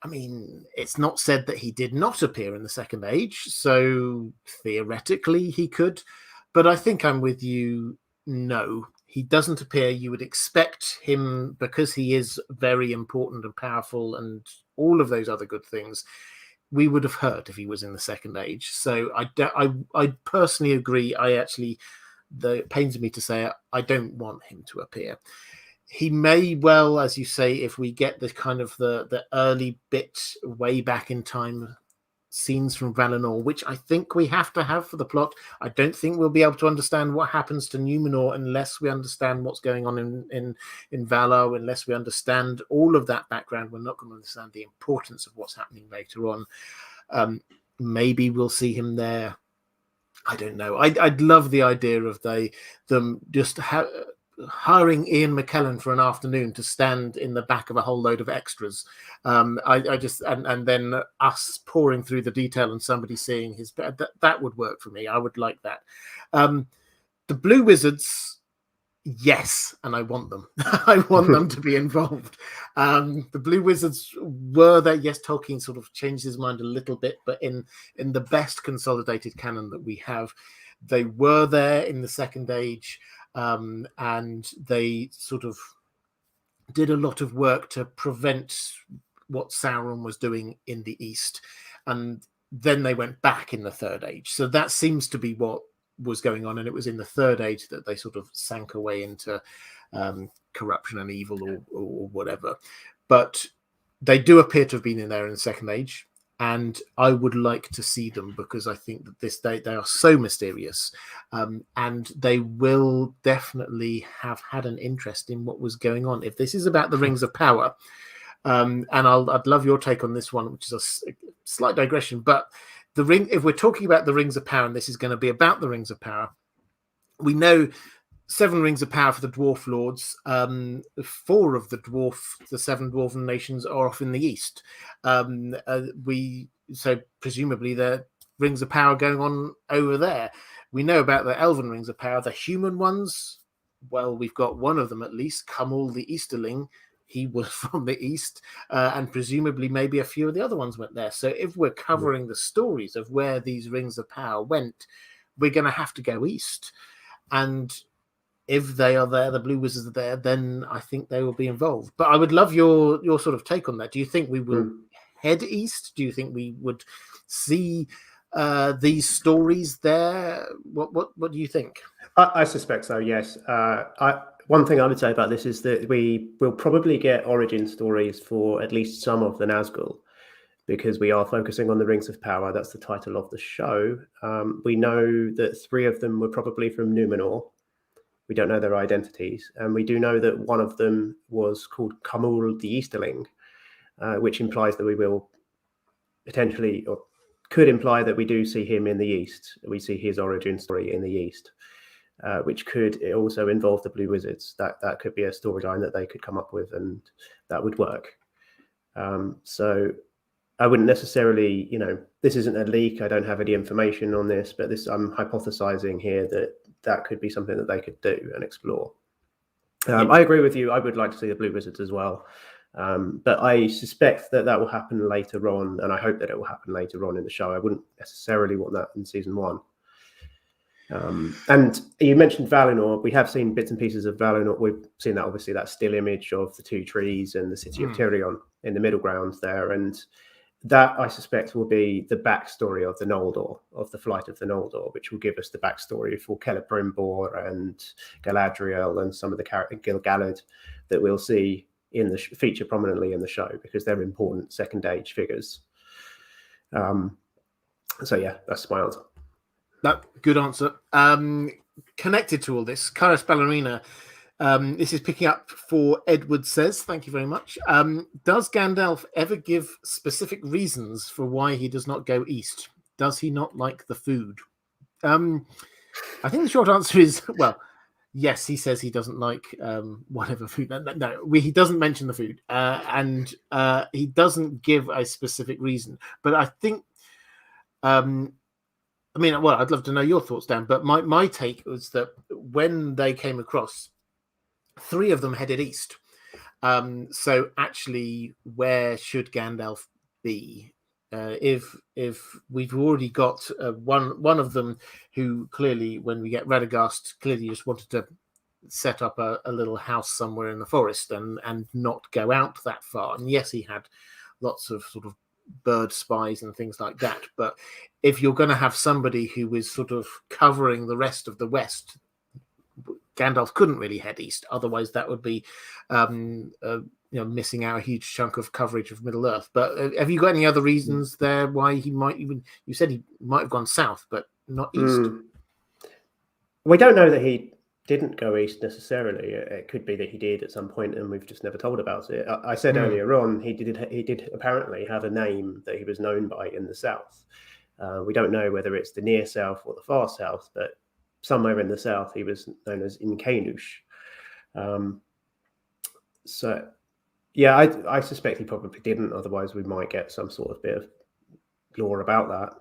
I mean, it's not said that he did not appear in the Second Age, so theoretically he could. But I think I'm with you. No, he doesn't appear. You would expect him, because he is very important and powerful and all of those other good things, we would have heard if he was in the Second Age. So I personally agree. It pains me to say it, I don't want him to appear. He may well, as you say, if we get the kind of the early bit way back in time scenes from Valinor, which I think we have to have for the plot. I don't think we'll be able to understand what happens to Numenor unless we understand what's going on in Valar, unless we understand all of that background. We're not going to understand the importance of what's happening later on. Maybe we'll see him there. I don't know. I'd love the idea of them just hiring Ian McKellen for an afternoon to stand in the back of a whole load of extras. And then us pouring through the detail and somebody seeing his that would work for me. I would like that. The Blue Wizards, yes, and I want them. I want them to be involved. The Blue Wizards were there. Yes, Tolkien sort of changed his mind a little bit, but in the best consolidated canon that we have, they were there in the Second Age. And they sort of did a lot of work to prevent what Sauron was doing in the East. And then they went back in the Third Age. So that seems to be what was going on. And it was in the Third Age that they sort of sank away into corruption and evil or whatever. But they do appear to have been in there in the Second Age. And I would like to see them, because I think that they are so mysterious, and they will definitely have had an interest in what was going on. If this is about the Rings of Power, and I'd love your take on this one, which is a slight digression, but if we're talking about the Rings of Power, and this is going to be about the Rings of Power, we know 7 rings of power for the dwarf lords. 4 of the 7 dwarven nations are off in the east. So presumably the rings of power going on over there. We know about the elven rings of power, the human ones. Well, we've got one of them at least, Cumul the Easterling. He was from the east, and presumably maybe a few of the other ones went there. So if we're covering the stories of where these rings of power went, we're going to have to go east. And if they are there, the Blue Wizards are there, then I think they will be involved. But I would love your sort of take on that. Do you think we will head east? Do you think we would see these stories there? What do you think? I suspect so, yes. One thing I would say about this is that we will probably get origin stories for at least some of the Nazgul, because we are focusing on the Rings of Power. That's the title of the show. We know that 3 of them were probably from Numenor. We don't know their identities, and we do know that one of them was called Kamul the Easterling, which implies that we will potentially, or could imply that we do see him in the East. We see his origin story in the East, which could also involve the Blue Wizards. That could be a storyline that they could come up with, and that would work. So I wouldn't necessarily, this isn't a leak. I don't have any information on this, but I'm hypothesizing here that could be something that they could do and explore. I agree with you. I would like to see the Blue Wizards as well. But I suspect that will happen later on, and I hope that it will happen later on in the show. I wouldn't necessarily want that in season 1. And you mentioned Valinor. We have seen bits and pieces of Valinor. We've seen that, obviously, that still image of the 2 trees and the city of Tyrion in the middle grounds there. And that, I suspect, will be the backstory of the Noldor, of the flight of the Noldor, which will give us the backstory for Celebrimbor and Galadriel and some of the characters, Gil-galad, that we'll see in the feature prominently in the show, because they're important second age figures. So yeah, that's my answer. Good answer. Connected to all this, Karis Ballerina, this is picking up for Edward Says, thank you very much. Does Gandalf ever give specific reasons for why he does not go east? Does he not like the food? I think the short answer is, well, yes, he says he doesn't like whatever food. No, he doesn't mention the food, and he doesn't give a specific reason. But I think, I'd love to know your thoughts, Dan. But my take was that when they came across, 3 of them headed east. So actually, where should Gandalf be? If we've already got one of them who clearly, when we get Radagast, clearly just wanted to set up a little house somewhere in the forest and not go out that far. And yes, he had lots of sort of bird spies and things like that. But if you're going to have somebody who is sort of covering the rest of the West, Gandalf couldn't really head east. Otherwise, that would be missing out a huge chunk of coverage of Middle Earth. But have you got any other reasons there why he might even? You said he might have gone south, but not east. We don't know that he didn't go east necessarily. It could be that he did at some point, and we've just never told about it. I said earlier on he did apparently have a name that he was known by in the south. We don't know whether it's the near south or the far south, but somewhere in the south he was known as Incanush. So yeah, I suspect he probably didn't. Otherwise, we might get some sort of bit of lore about that.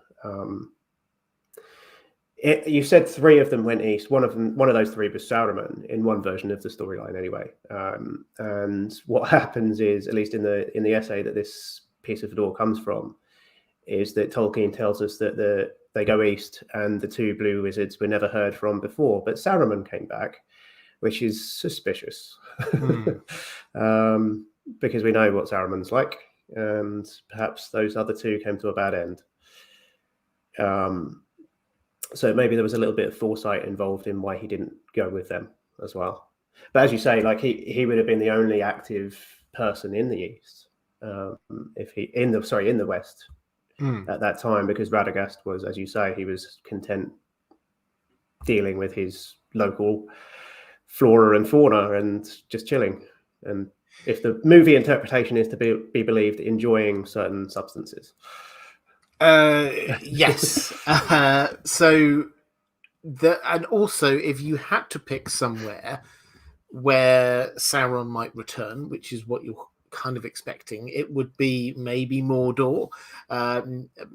You said 3 of them went east. One of those 3 was Sauron in one version of the storyline, anyway. And what happens is, at least in the essay that this piece of lore comes from, is that Tolkien tells us that they go east, and the 2 blue wizards were never heard from before. But Saruman came back, which is suspicious, because we know what Saruman's like, and perhaps those other 2 came to a bad end. So maybe there was a little bit of foresight involved in why he didn't go with them as well. But as you say, like he would have been the only active person in the East, in the West at that time, because Radagast was, as you say, he was content dealing with his local flora and fauna and just chilling. And if the movie interpretation is to be believed, enjoying certain substances. Yes. And also, if you had to pick somewhere where Sauron might return, which is what you're kind of expecting, it would be maybe Mordor.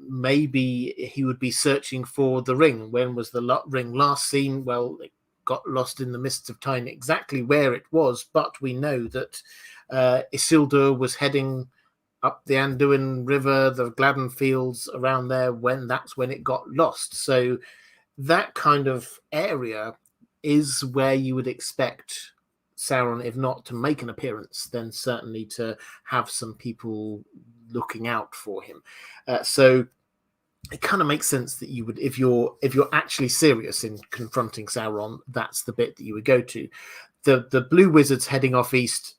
Maybe he would be searching for the ring. When was the ring last seen? Well, it got lost in the mists of time, exactly where it was, but we know that Isildur was heading up the Anduin River, the Gladden Fields around there, that's when it got lost. So that kind of area is where you would expect Sauron, if not to make an appearance, then certainly to have some people looking out for him. So it kind of makes sense that you would, if you're actually serious in confronting Sauron, that's the bit that you would go to. The blue wizards heading off east,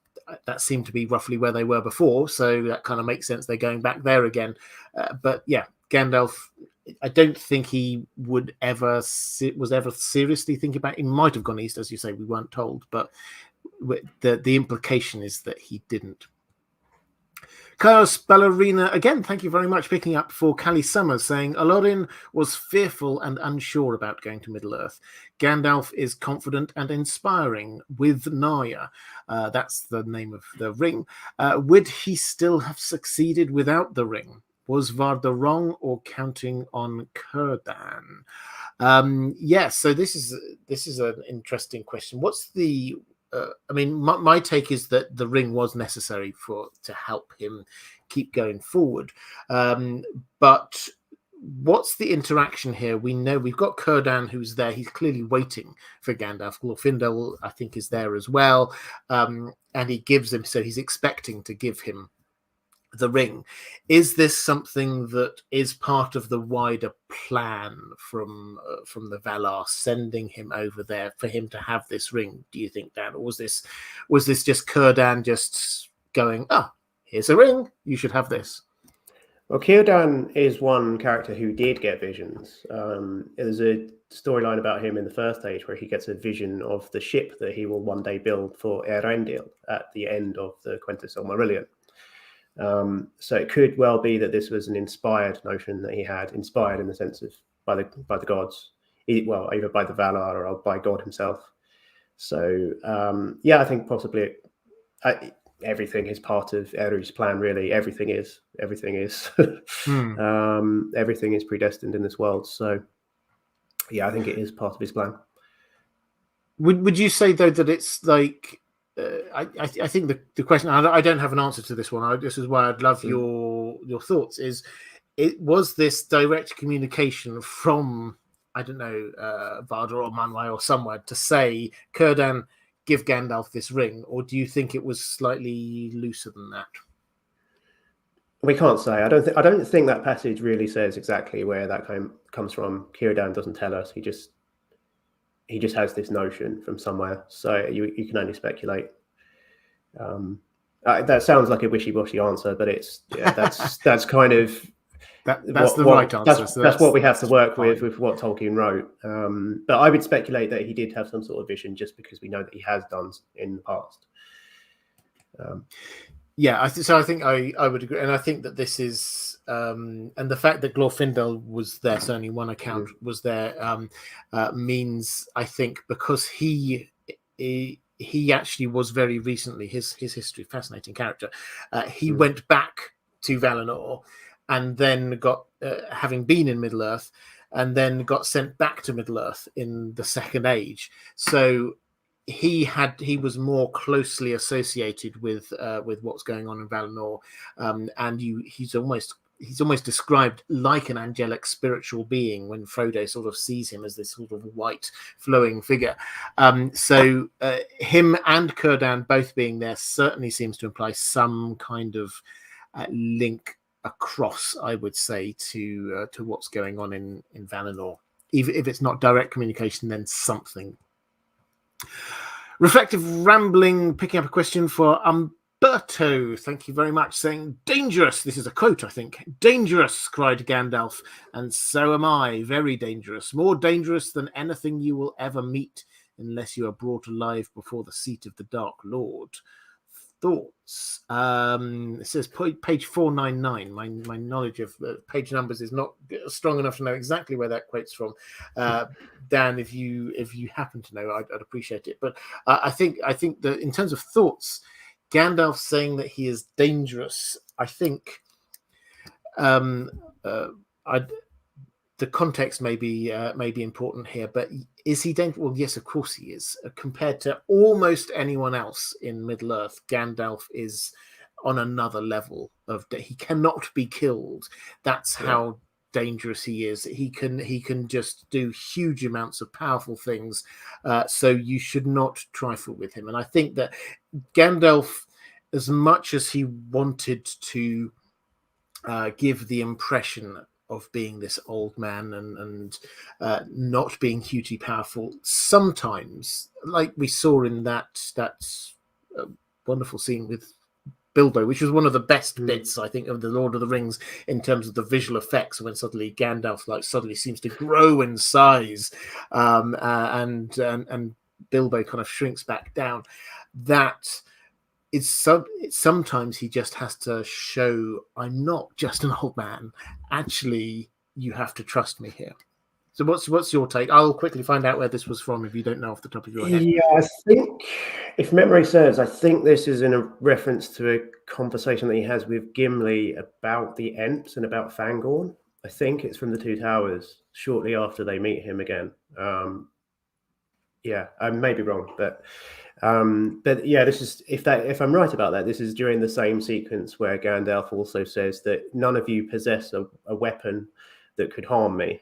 that seemed to be roughly where they were before, so that kind of makes sense. They're going back there again. But yeah, Gandalf, I don't think he was ever seriously thinking about it. He might have gone east, as you say, we weren't told, but the implication is that he didn't. Chaos Ballerina, again, thank you very much, picking up for Callie Summers, saying Alorin was fearful and unsure about going to Middle-earth. Gandalf is confident and inspiring with Naya. That's the name of the ring. Would he still have succeeded without the ring? Was Varda wrong or counting on Círdan? Yes, so this is an interesting question. What's the I mean, my take is that the ring was necessary to help him keep going forward. But what's the interaction here? We know we've got Círdan who's there. He's clearly waiting for Gandalf. Glorfindel, I think, is there as well. And he gives him, so he's expecting to give him the ring. Is this something that is part of the wider plan from the Valar sending him over there for him to have this ring, do you think, Dan? Or was this just Círdan just going, oh, here's a ring, you should have this? Well, Círdan is one character who did get visions. There's a storyline about him in the first age where he gets a vision of the ship that he will one day build for Eärendil at the end of the Quentis Silmarillion. So it could well be that this was an inspired notion that he had, inspired in the sense of by the gods, either by the Valar or by God himself. So I think possibly everything is part of Eru's plan. Really, everything is everything is predestined in this world. So yeah, I think it is part of his plan. Would you say though that it's like? I think the question, I don't have an answer to this one. This is why I'd love your thoughts. Was this direct communication from, I don't know, Varda or Manwë or somewhere to say, Círdan, give Gandalf this ring, or do you think it was slightly looser than that? We can't say. I don't think that passage really says exactly where that comes from. Círdan doesn't tell us. He just has this notion from somewhere, so you can only speculate. That sounds like a wishy-washy answer, but that's kind of that's the right answer. That's what we have to work with what Tolkien wrote. But I would speculate that he did have some sort of vision, just because we know that he has done in the past. So I think I would agree, and I think that this is, and the fact that Glorfindel was there, certainly one account was there, means, I think, because he actually was very recently, his history, fascinating character. He went back to Valinor, and then got, having been in Middle Earth, and then got sent back to Middle Earth in the Second Age. So he was more closely associated with what's going on in Valinor, and he's almost described like an angelic spiritual being when Frodo sort of sees him as this sort of white flowing figure. So him and Círdan both being there certainly seems to imply some kind of link across, I would say, to what's going on in Valinor. Even if it's not direct communication, then something. Reflective Rambling, picking up a question for Umberto. Thank you very much, saying, dangerous. This is a quote, I think. Dangerous, cried Gandalf, and so am I. Very dangerous. More dangerous than anything you will ever meet, unless you are brought alive before the seat of the Dark Lord. Thoughts? It says page 499. My knowledge of page numbers is not strong enough to know exactly where that quote's from. Dan, if you happen to know, I'd appreciate it. But I think that in terms of thoughts, Gandalf saying that he is dangerous, I think the context may be important here, but is he dangerous? Well, yes, of course he is. Compared to almost anyone else in Middle-earth, Gandalf is on another level of he cannot be killed. That's how dangerous he is. He can just do huge amounts of powerful things. So you should not trifle with him. And I think that Gandalf, as much as he wanted to give the impression of being this old man and not being hugely powerful, sometimes, like we saw in that wonderful scene with Bilbo, which was one of the best bits, I think, of the Lord of the Rings in terms of the visual effects, when suddenly Gandalf suddenly seems to grow in size, and Bilbo kind of shrinks back down. That is sometimes he just has to show, I'm not just an old man. Actually, you have to trust me here. So what's your take? I'll quickly find out where this was from if you don't know off the top of your head. Yeah, I think, if memory serves, I think this is in a reference to a conversation that he has with Gimli about the Ents and about Fangorn. I think it's from the Two Towers, shortly after they meet him again. Yeah, I may be wrong, but yeah, this is, if I'm right about that, this is during the same sequence where Gandalf also says that none of you possess a weapon that could harm me,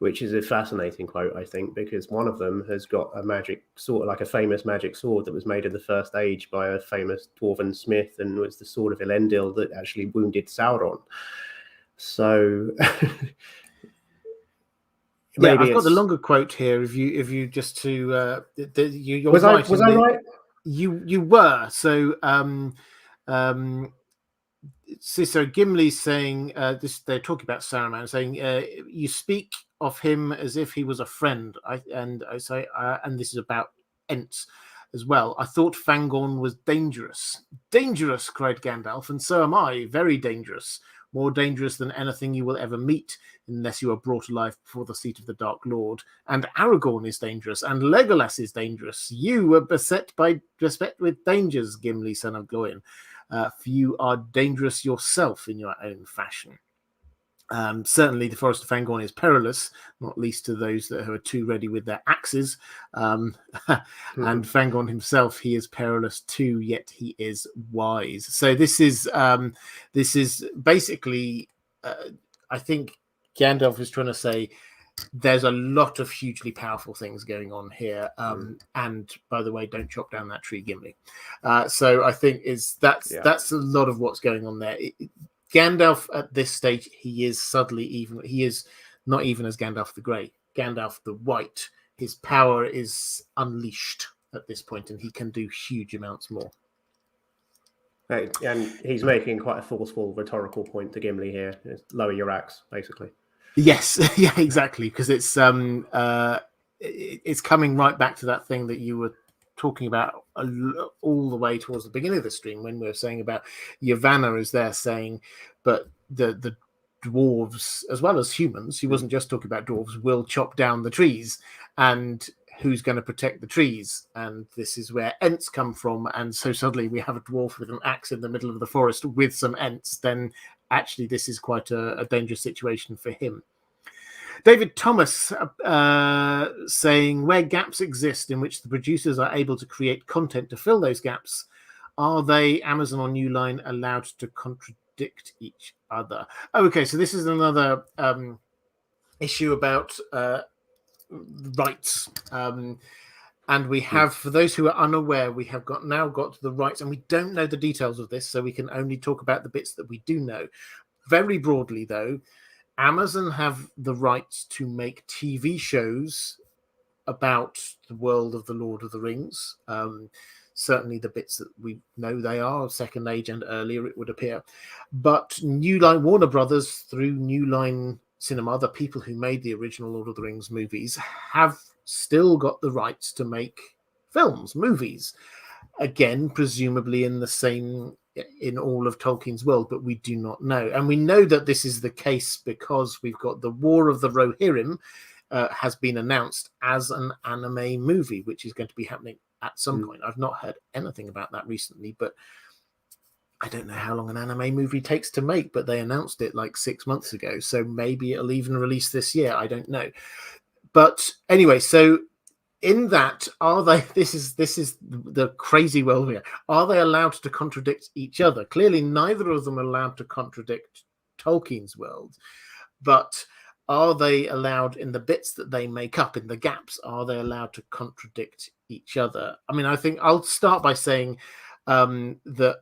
which is a fascinating quote, I think, because one of them has got a magic sword, like a famous magic sword that was made in the First Age by a famous dwarven smith, and was the sword of Elendil that actually wounded Sauron. So yeah, I've got the longer quote here. If you just to you're was right. I right? You were. So so Gimli's saying this. They're talking about Saruman, saying you speak of him as if he was a friend. And this is about Ents as well. I thought Fangorn was dangerous. Dangerous, cried Gandalf, and so am I. Very dangerous. More dangerous than anything you will ever meet, unless you are brought alive before the seat of the Dark Lord. And Aragorn is dangerous, and Legolas is dangerous. You were beset with dangers, Gimli, son of Gloin. For you are dangerous yourself in your own fashion. Certainly, the Forest of Fangorn is perilous, not least to those that are too ready with their axes. And Fangorn himself, he is perilous too, yet he is wise. So this is basically, I think Gandalf is trying to say, there's a lot of hugely powerful things going on here. And by the way, don't chop down that tree, Gimli. So I think that's a lot of what's going on there. Gandalf at this stage, he is not even as Gandalf the Grey. Gandalf the White, his power is unleashed at this point, and he can do huge amounts more. And he's making quite a forceful rhetorical point to Gimli here. Lower your axe, basically. Yes, yeah, exactly, because it's coming right back to that thing that you were talking about all the way towards the beginning of the stream, when we were saying about Yavanna is there saying, but the dwarves as well as humans, he wasn't just talking about dwarves, will chop down the trees, and who's going to protect the trees? And this is where Ents come from. And so suddenly we have a dwarf with an axe in the middle of the forest with some Ents. Then actually this is quite a dangerous situation for him. David Thomas saying, where gaps exist in which the producers are able to create content to fill those gaps, are they, Amazon or New Line, allowed to contradict each other? Oh, okay, so this is another issue about rights. And we have, for those who are unaware, we have now got the rights, and we don't know the details of this, so we can only talk about the bits that we do know. Very broadly, though, Amazon have the rights to make TV shows about the world of the Lord of the Rings. Certainly the bits that we know they are, Second Age and earlier, it would appear. But New Line, Warner Brothers, through New Line Cinema, the people who made the original Lord of the Rings movies, have still got the rights to make films, movies. Again, presumably in all of Tolkien's world, but we do not know. And we know that this is the case because we've got the War of the Rohirrim has been announced as an anime movie, which is going to be happening at some point. I've not heard anything about that recently, but I don't know how long an anime movie takes to make, but they announced it like 6 months ago. So maybe it'll even release this year. I don't know. But anyway, so in that, are they, this is the crazy world here. Are they allowed to contradict each other? Clearly, neither of them are allowed to contradict Tolkien's world, but are they allowed, in the bits that they make up, in the gaps, are they allowed to contradict each other? I mean, I think I'll start by saying that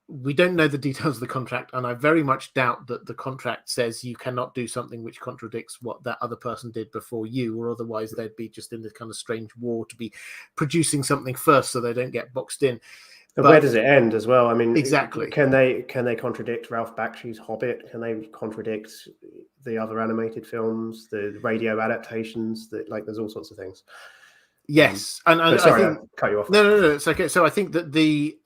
we don't know the details of the contract, and I very much doubt that the contract says you cannot do something which contradicts what that other person did before you, or otherwise they'd be just in this kind of strange war to be producing something first so they don't get boxed in. And where does it end as well? I mean, exactly. Can they contradict Ralph Bakshi's Hobbit? Can they contradict the other animated films, the radio adaptations? That there's all sorts of things. Yes, and sorry, I think I cut you off. No, it's okay. So I think that the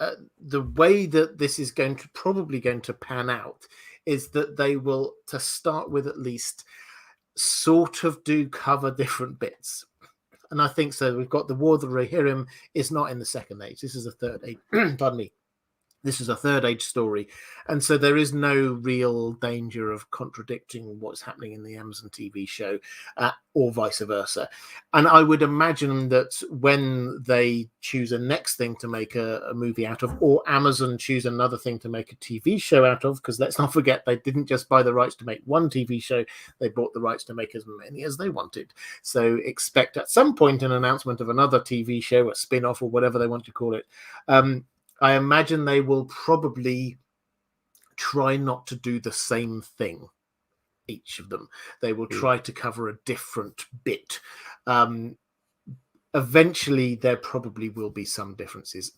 way that this is probably going to pan out is that they will, to start with at least, sort of do cover different bits. And I think so. We've got the War of the Rohirrim is not in the Second Age. This is a Third Age. Pardon me. This is a Third Age story, and so there is no real danger of contradicting what's happening in the Amazon TV show, or vice versa. And I would imagine that when they choose a next thing to make a movie out of, or Amazon choose another thing to make a TV show out of, because let's not forget they didn't just buy the rights to make one TV show, they bought the rights to make as many as they wanted. So expect at some point an announcement of another TV show, a spin-off, or whatever they want to call it. I imagine they will probably try not to do the same thing, each of them. They will try to cover a different bit. Eventually, there probably will be some differences.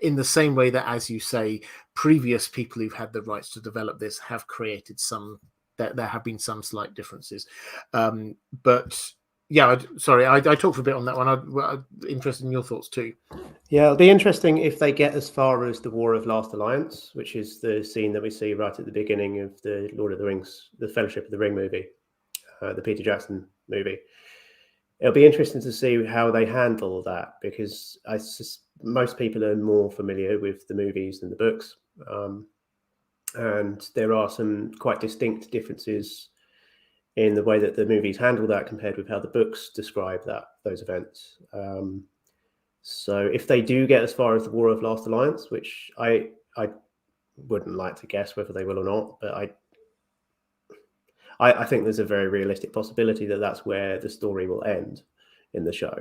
In the same way that, as you say, previous people who've had the rights to develop this have created some, there have been some slight differences. But yeah, sorry, I talked a bit on that one. I'm interested in your thoughts too. Yeah, it'll be interesting if they get as far as the War of Last Alliance, which is the scene that we see right at the beginning of the Lord of the Rings, the Fellowship of the Ring movie, the Peter Jackson movie. It'll be interesting to see how they handle that, because most people are more familiar with the movies than the books. And there are some quite distinct differences in the way that the movies handle that compared with how the books describe those events. So if they do get as far as the War of Last Alliance, which I wouldn't like to guess whether they will or not, but I think there's a very realistic possibility that that's where the story will end in the show.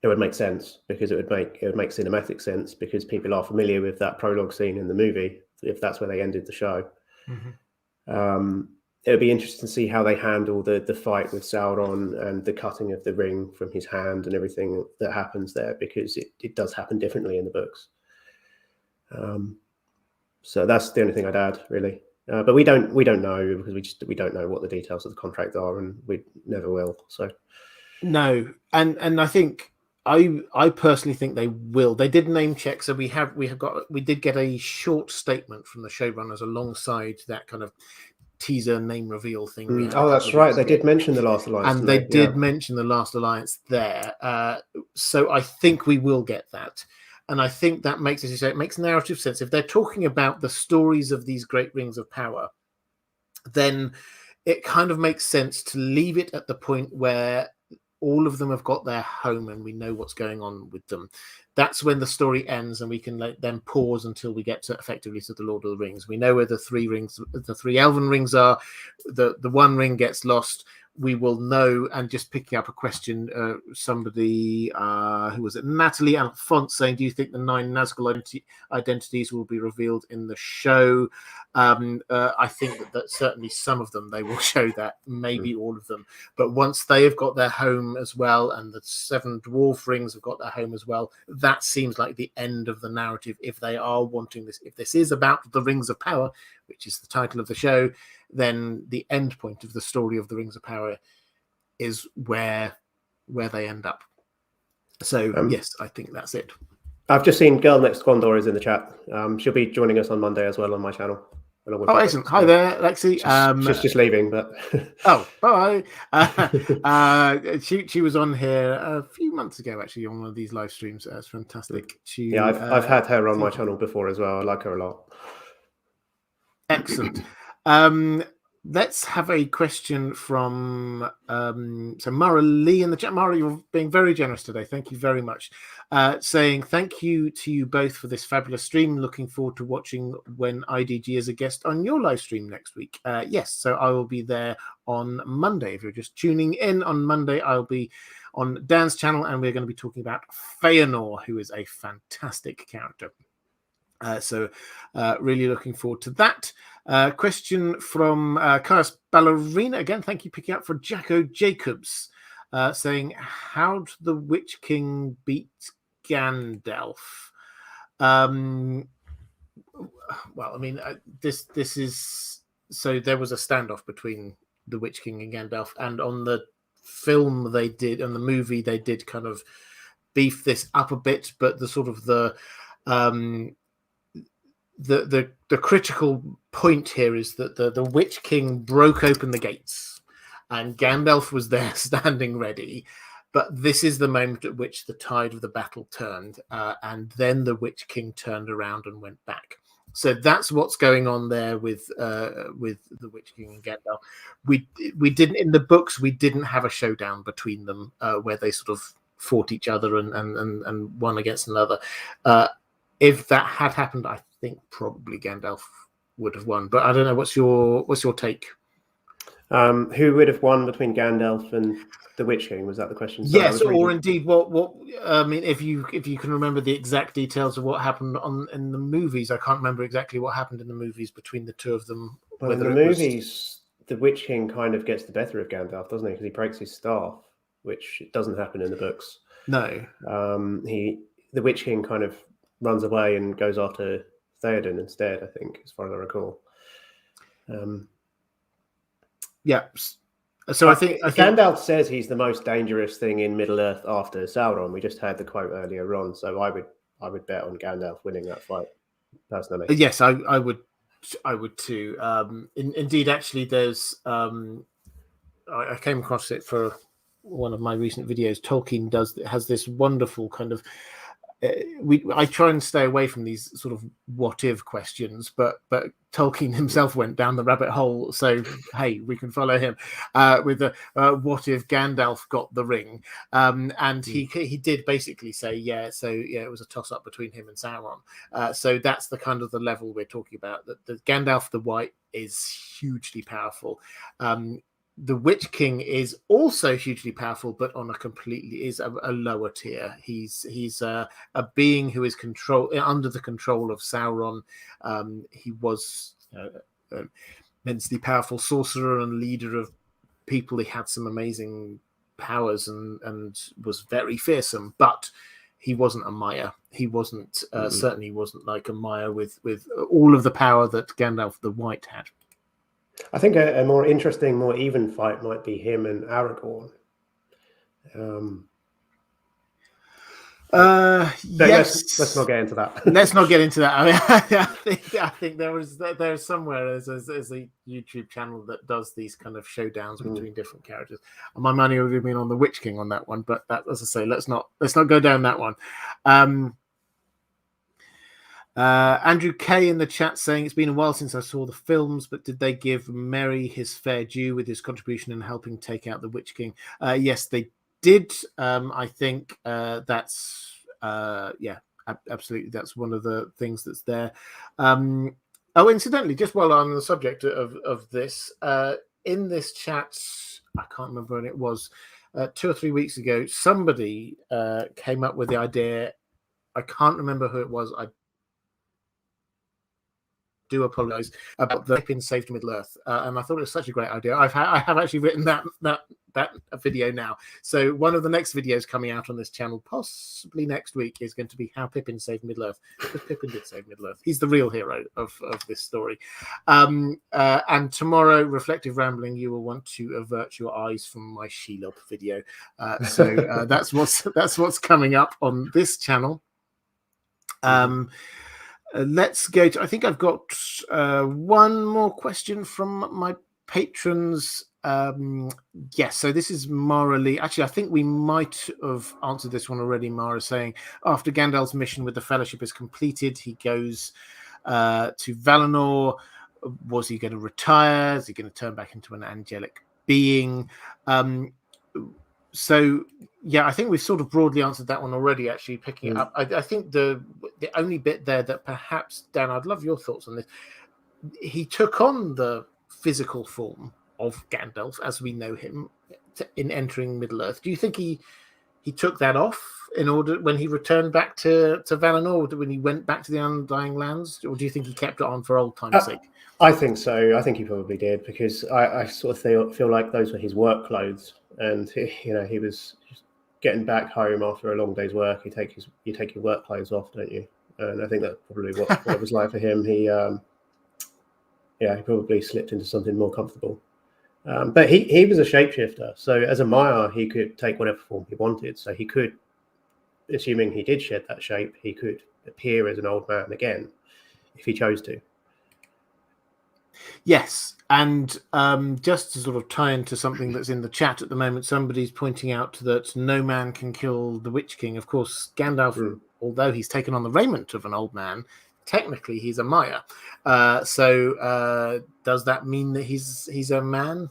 It would make sense, because it would make cinematic sense, because people are familiar with that prologue scene in the movie, if that's where they ended the show. Mm-hmm. It'll be interesting to see how they handle the fight with Sauron and the cutting of the ring from his hand and everything that happens there, because it does happen differently in the books. So that's the only thing I'd add, really. But we don't know, because we don't know what the details of the contract are, and we never will. So no, and I think I personally think they will. They did name check, so we did get a short statement from the showrunners alongside that kind of teaser name reveal thing. Oh, that's right. They did mention the Last Alliance, and they did mention the Last Alliance there. So I think we will get that. And I think that makes, as you say, it makes narrative sense. If they're talking about the stories of these great rings of power, then it kind of makes sense to leave it at the point where all of them have got their home and we know what's going on with them. That's when the story ends, and we can then pause until we get effectively to the Lord of the Rings. We know where the three Elven rings are. The one ring gets lost. We will know. And just picking up a question, somebody who was it, Natalie Alphonse, saying, do you think the 9 Nazgul identities will be revealed in the show? I think that certainly some of them they will show that, maybe all of them. But once they have got their home as well, and the 7 dwarf rings have got their home as well, that seems like the end of the narrative. If they are wanting this, if this is about the Rings of Power, which is the title of the show, then the end point of the story of the Rings of Power is where they end up. So yes, I think that's it. I've just seen Girl Next Gondor is in the chat. She'll be joining us on Monday as well on my channel. Oh, excellent. Hi there, Lexi. She's just leaving, but oh, bye. She was on here a few months ago, actually, on one of these live streams. It's fantastic. I've had her on my channel before as well. I like her a lot. Excellent. Let's have a question from Mara Lee in the chat. Mara, you're being very generous today. Thank you very much. Saying thank you to you both for this fabulous stream. Looking forward to watching when IDG is a guest on your live stream next week. Yes, so I will be there on Monday. If you're just tuning in on Monday, I'll be on Dan's channel, and we're going to be talking about Feyenoord, who is a fantastic character. So really looking forward to that. Question from Caius Ballerina. Again, thank you picking up for Jacko Jacobs, saying, how did the Witch King beat Gandalf. Well, I mean, this is so there was a standoff between the Witch King and Gandalf, and on the film they did, and the movie they did kind of beef this up a bit, but the sort of the critical point here is that the Witch King broke open the gates, and Gandalf was there standing ready. But this is the moment at which the tide of the battle turned, and then the Witch King turned around and went back. So that's what's going on there with the Witch King and Gandalf. We didn't, in the books, we didn't have a showdown between them where they sort of fought each other and one against another. If that had happened, I think probably Gandalf would have won. But I don't know. What's your take? Who would have won between Gandalf and the Witch King? Was that the question? Sorry, yes, or indeed, what? I mean, if you can remember the exact details of what happened in the movies, I can't remember exactly what happened in the movies between the two of them. Well, in the movies, the Witch King kind of gets the better of Gandalf, doesn't he? Because he breaks his staff, which doesn't happen in the books. No. The Witch King kind of runs away and goes after Theoden instead, I think, as far as I recall. Yeah. So I think Gandalf says he's the most dangerous thing in Middle-earth after Sauron. We just had the quote earlier on, so I would bet on Gandalf winning that fight, personally. Yes, I would too. Indeed, actually, there's I came across it for one of my recent videos. Tolkien has this wonderful kind of. I try and stay away from these sort of what if questions, but Tolkien himself went down the rabbit hole, so hey, we can follow him with the what if Gandalf got the ring, and he did basically say it was a toss up between him and Sauron. So that's the kind of the level we're talking about. That the Gandalf the White is hugely powerful. The Witch King is also hugely powerful, but on a lower tier. He's a being who is under the control of Sauron. He was an immensely powerful sorcerer and leader of people. He had some amazing powers and was very fearsome, but he wasn't a Maya. He wasn't certainly wasn't like a Maya with all of the power that Gandalf the White had. I think a more interesting, more even fight might be him and Aragorn. Yes. Let's not get into that. Let's not get into that. I mean, I think there's somewhere there's a YouTube channel that does these kind of showdowns between different characters. And my money would have been on the Witch King on that one, but that, as I say, let's not go down that one. Andrew K in the chat saying it's been a while since I saw the films, but did they give Merry his fair due with his contribution in helping take out the Witch King? Yes, they did. I think that's absolutely. That's one of the things that's there. Incidentally, just while I'm on the subject of this, in this chat, I can't remember when it was, 2 or 3 weeks ago, somebody came up with the idea. I can't remember who it was. I do apologize about the Pippin saved Middle-earth, and I thought it was such a great idea. I have actually written that video now. So one of the next videos coming out on this channel, possibly next week, is going to be how Pippin saved Middle-earth, because Pippin did save Middle-earth. He's the real hero of this story. And tomorrow, Reflective Rambling, you will want to avert your eyes from my Shelob video. So that's what's coming up on this channel. Let's go to, I think I've got one more question from my patrons. Yes, so this is Mara Lee. Actually, I think we might have answered this one already. Mara saying, after Gandalf's mission with the Fellowship is completed, he goes to Valinor. Was he going to retire? Is he going to turn back into an angelic being? So, yeah, I think we've sort of broadly answered that one already, actually, picking it up. I think the only bit there that perhaps, Dan, I'd love your thoughts on this. He took on the physical form of Gandalf as we know him in entering Middle-earth. Do you think he took that off in order when he returned back to Valinor, when he went back to the Undying Lands? Or do you think he kept it on for old time's sake? I think so. I think he probably did, because I sort of feel like those were his work clothes. And he was getting back home after a long day's work, you take your work clothes off, don't you? And I think that's probably what it was like for him. He probably slipped into something more comfortable. But he was a shapeshifter, so as a Maya, he could take whatever form he wanted. So he could, assuming he did shed that shape, he could appear as an old man again if he chose to. Yes, and just to sort of tie into something that's in the chat at the moment, somebody's pointing out that no man can kill the Witch King. Of course, Gandalf, although he's taken on the raiment of an old man, technically he's a Maya. So does that mean that he's a man?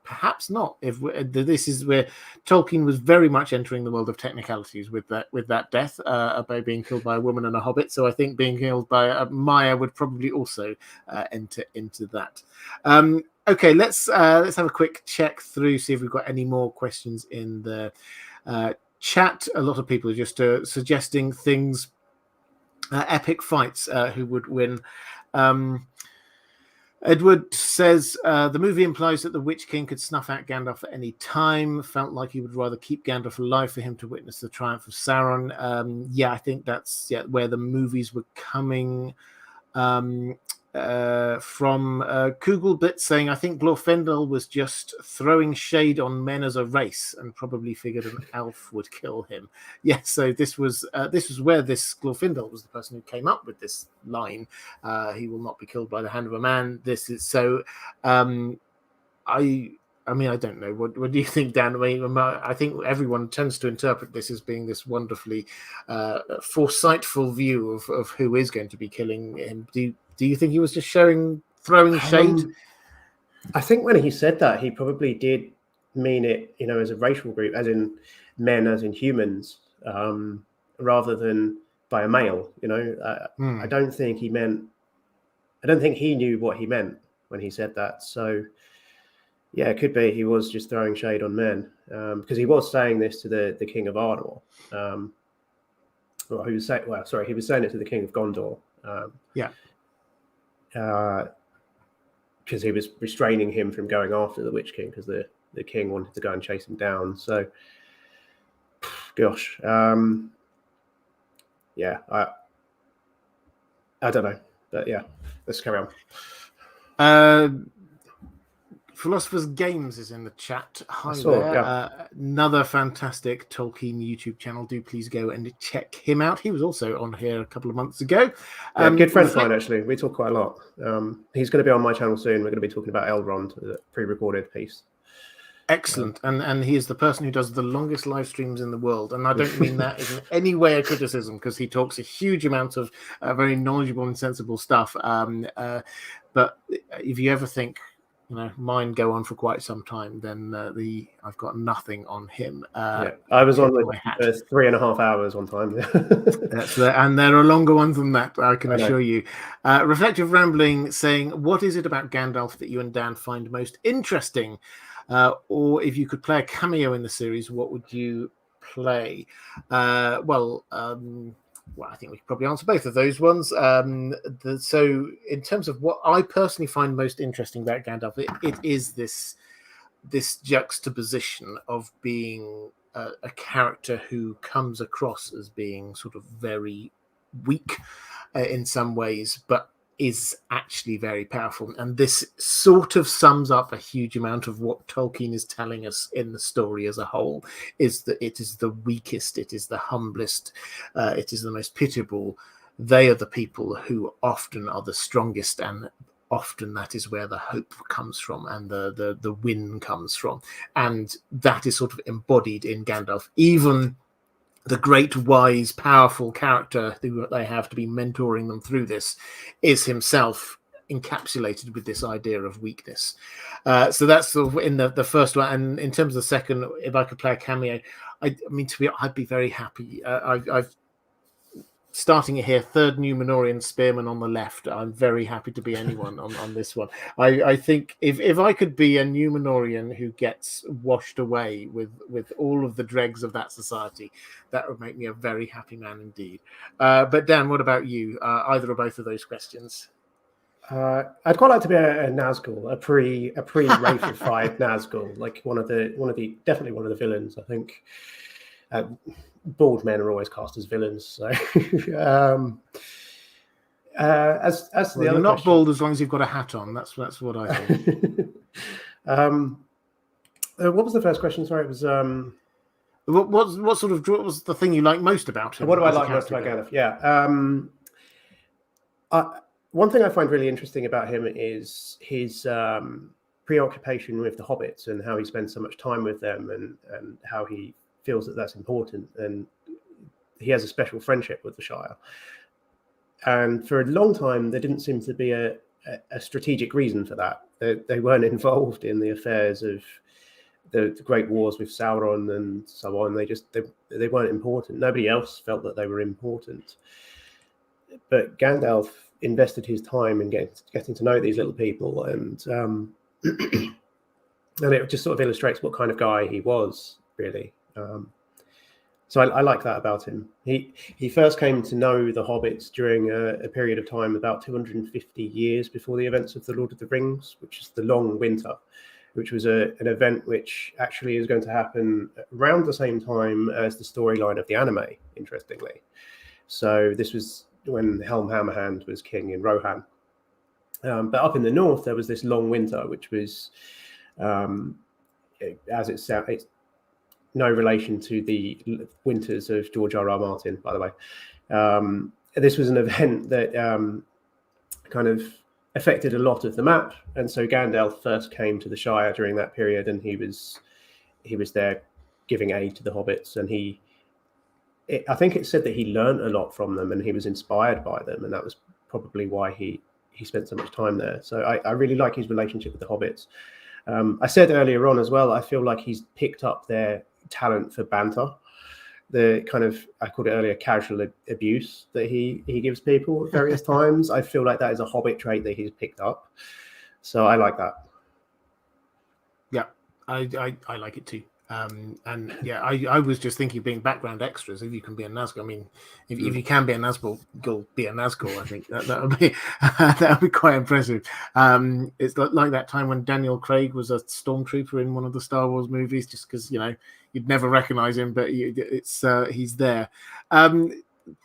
Perhaps not. If this is where Tolkien was very much entering the world of technicalities with that death by being killed by a woman and a hobbit. So I think being killed by a Maya would probably also enter into that. Okay, let's have a quick check through, see if we've got any more questions in the chat. A lot of people are just suggesting things, epic fights, who would win. Edward says the movie implies that the Witch King could snuff out Gandalf at any time. Felt like he would rather keep Gandalf alive for him to witness the triumph of Sauron. I think that's where the movies were coming from. Kugelbit saying, I think Glorfindel was just throwing shade on men as a race and probably figured an elf would kill him. Yes, so this was where this Glorfindel was the person who came up with this line. He will not be killed by the hand of a man. This is so. I mean, I don't know. What do you think, Dan? I think everyone tends to interpret this as being this wonderfully foresightful view of who is going to be killing him. Do you think he was just throwing shade? I think when he said that, he probably did mean it, as a racial group, as in men, as in humans, rather than by a male. I don't think he knew what he meant when he said that. So, yeah, it could be he was just throwing shade on men, because he was saying this to the King of Arnor. He was saying it to the King of Gondor. Because he was restraining him from going after the Witch King, because the king wanted to go and chase him down. So, gosh, I don't know, but yeah, let's carry on. Philosopher's Games is in the chat. Hi there. Yeah. Another fantastic Tolkien YouTube channel. Do please go and check him out. He was also on here a couple of months ago. Good friend of mine, actually. We talk quite a lot. He's going to be on my channel soon. We're going to be talking about Elrond, a pre-recorded piece. Excellent. And he is the person who does the longest live streams in the world. And I don't mean that in any way a criticism, because he talks a huge amount of very knowledgeable and sensible stuff. But if you ever think, mine go on for quite some time, then I've got nothing on him. I was on with for 3.5 hours one time. And there are longer ones than that, I can assure you. Reflective Rambling saying, what is it about Gandalf that you and Dan find most interesting? Or if you could play a cameo in the series, what would you play? Well, I think we could probably answer both of those ones. So in terms of what I personally find most interesting about Gandalf, it is this juxtaposition of being a character who comes across as being sort of very weak in some ways, but is actually very powerful. And this sort of sums up a huge amount of what Tolkien is telling us in the story as a whole, is that it is the weakest, it is the humblest, it is the most pitiable. They are the people who often are the strongest, and often that is where the hope comes from and the win comes from. And that is sort of embodied in Gandalf. Even the great, wise, powerful character who they have to be mentoring them through this is himself encapsulated with this idea of weakness. So that's sort of in the first one. And in terms of the second, if I could play a cameo, I'd be very happy. I've starting it here, third Numenorian spearman on the left. I'm very happy to be anyone on this one. I think if I could be a Numenorian who gets washed away with all of the dregs of that society, that would make me a very happy man indeed. But Dan, what about you? Either or both of those questions? I'd quite like to be a Nazgul, a pre-racified Nazgul, like one of the definitely one of the villains. I think bald men are always cast as villains. So, as to the you're other not question, bald as long as you've got a hat on. That's what I think. What was the first question? Sorry, it was. What was the thing you like most about him? What do I like most about Gandalf? Yeah. One thing I find really interesting about him is his preoccupation with the hobbits and how he spends so much time with them, and how he feels that that's important, and he has a special friendship with the Shire. And for a long time, there didn't seem to be a strategic reason for that. They weren't involved in the affairs of the great wars with Sauron and so on. They weren't important. Nobody else felt that they were important. But Gandalf invested his time in getting to know these little people, and and it just sort of illustrates what kind of guy he was, really. So I like that about him. He first came to know the hobbits during a period of time about 250 years before the events of the Lord of the Rings, which is the Long Winter, which was an event which actually is going to happen around the same time as the storyline of the anime, interestingly. So this was when Helm Hammerhand was king in Rohan. But up in the north, there was this long winter, which was, as it sounds, it's no relation to the winters of George R.R. Martin, by the way. This was an event that kind of affected a lot of the map, and so Gandalf first came to the Shire during that period, and he was there giving aid to the hobbits, and I think it said that he learned a lot from them, and he was inspired by them, and that was probably why he spent so much time there. So I really like his relationship with the hobbits. I said earlier on as well, I feel like he's picked up their talent for banter, the kind of, I called it earlier, casual abuse that he gives people at various times. I feel like that is a hobbit trait that he's picked up. So I like that. Yeah, I like it too. And yeah, I was just thinking, being background extras, if you can be a Nazgul, I mean, if you can be a Nazgul, be a Nazgul. I think that would be that would be quite impressive. It's like that time when Daniel Craig was a stormtrooper in one of the Star Wars movies, just because you'd never recognize him, but he's there.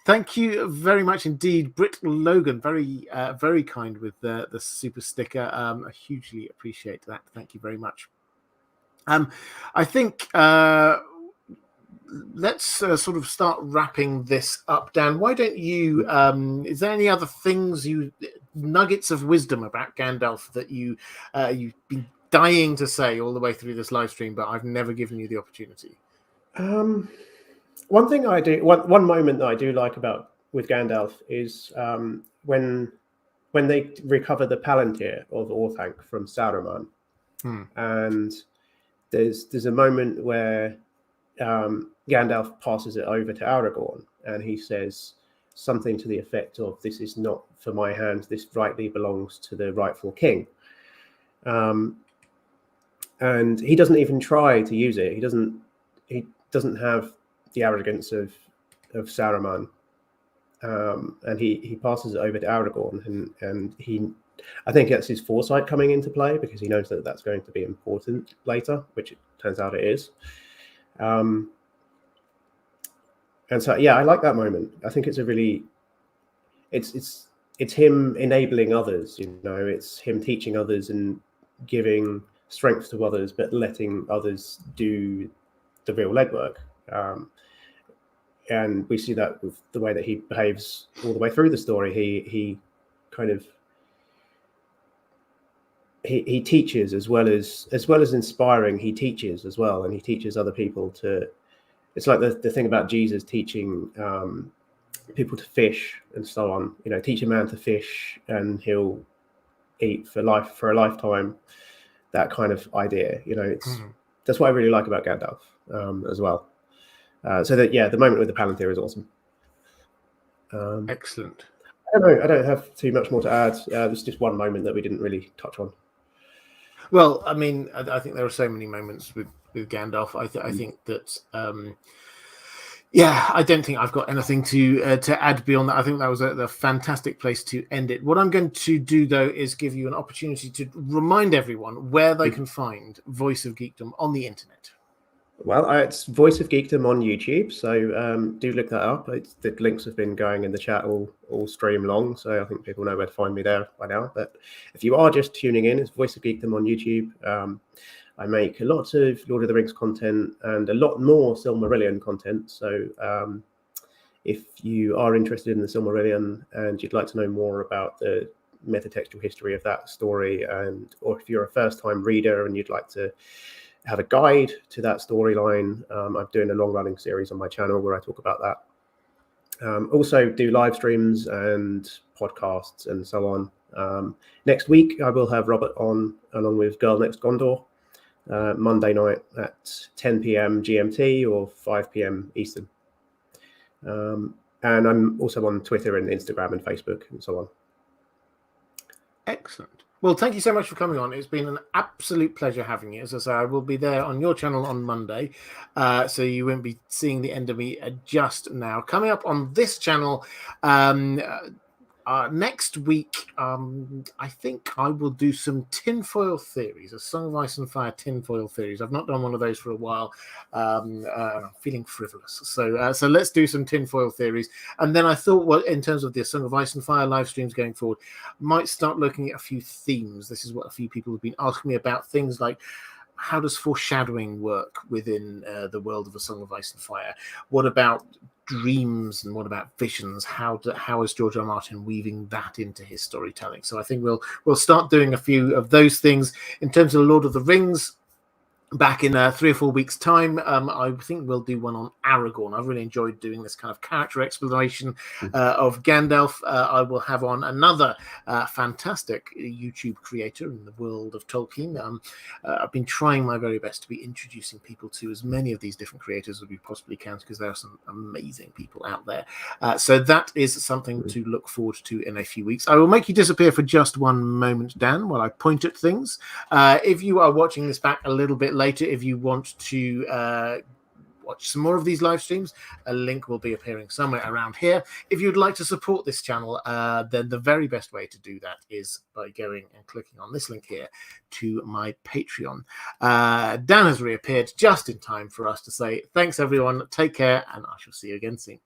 Thank you very much indeed, Britt Logan. Very very kind with the super sticker. I hugely appreciate that. Thank you very much. I think let's sort of start wrapping this up, Dan. Why don't you? Is there any other things, nuggets of wisdom about Gandalf that you've been dying to say all the way through this live stream, but I've never given you the opportunity? One thing I do, one moment that I do like with Gandalf is when they recover the Palantir of Orthanc from Sauron, and there's a moment where Gandalf passes it over to Aragorn, and he says something to the effect of, "This is not for my hand. This rightly belongs to the rightful king." And he doesn't even try to use it. He doesn't have the arrogance of Saruman, and he passes it over to Aragorn, and I think that's his foresight coming into play, because he knows that that's going to be important later, which it turns out it is. And so, yeah, I like that moment. I think it's it's him enabling others. It's him teaching others and giving strength to others, but letting others do the real legwork. And we see that with the way that he behaves all the way through the story. He kind of he teaches as well as inspiring. He teaches as well, and he teaches other people to. It's like the thing about Jesus teaching people to fish and so on. Teach a man to fish, and he'll eat for a lifetime. That kind of idea. That's what I really like about Gandalf as well. So that, yeah, the moment with the Palantir is awesome. Excellent. I don't have too much more to add. There's just one moment that we didn't really touch on. Well, I mean, I think there are so many moments with Gandalf. I think that, I don't think I've got anything to add beyond that. I think that was a fantastic place to end it. What I'm going to do, though, is give you an opportunity to remind everyone where they can find Voice of Geekdom on the internet. Well, it's Voice of Geekdom on YouTube, so do look that up. The links have been going in the chat all stream long, so I think people know where to find me there by now. But if you are just tuning in, it's Voice of Geekdom on YouTube. I make a lot of Lord of the Rings content and a lot more Silmarillion content. So if you are interested in the Silmarillion and you'd like to know more about the metatextual history of that story, or if you're a first-time reader and you'd like to have a guide to that storyline, I'm doing a long-running series on my channel where I talk about that. Also do live streams and podcasts and so on. Next week, I will have Robert on along with Girl Next Gondor, Monday night at 10 p.m. GMT or 5 p.m. Eastern. And I'm also on Twitter and Instagram and Facebook and so on. Excellent. Well, thank you so much for coming on. It's been an absolute pleasure having you. As I say, I will be there on your channel on Monday, so you won't be seeing the end of me just now. Coming up on this channel next week, I think I will do some tinfoil theories, a Song of Ice and Fire tinfoil theories. I've not done one of those for a while. I'm feeling frivolous. So let's do some tinfoil theories. And then I thought, well, in terms of the Song of Ice and Fire live streams going forward, might start looking at a few themes. This is what a few people have been asking me about, things like, how does foreshadowing work within the world of A Song of Ice and Fire? What about dreams and what about visions? How is George R. R. Martin weaving that into his storytelling? So I think we'll start doing a few of those things. In terms of Lord of the Rings, back in 3 or 4 weeks' time, I think we'll do one on Aragorn. I've really enjoyed doing this kind of character exploration of Gandalf. I will have on another fantastic YouTube creator in the world of Tolkien. I've been trying my very best to be introducing people to as many of these different creators as we possibly can, because there are some amazing people out there. So that is something to look forward to in a few weeks. I will make you disappear for just one moment, Dan, while I point at things. If you are watching this back a little bit later, if you want to watch some more of these live streams, a link will be appearing somewhere around here. If you'd like to support this channel, then the very best way to do that is by going and clicking on this link here to my Patreon. Dan has reappeared just in time for us to say thanks, everyone. Take care, and I shall see you again soon.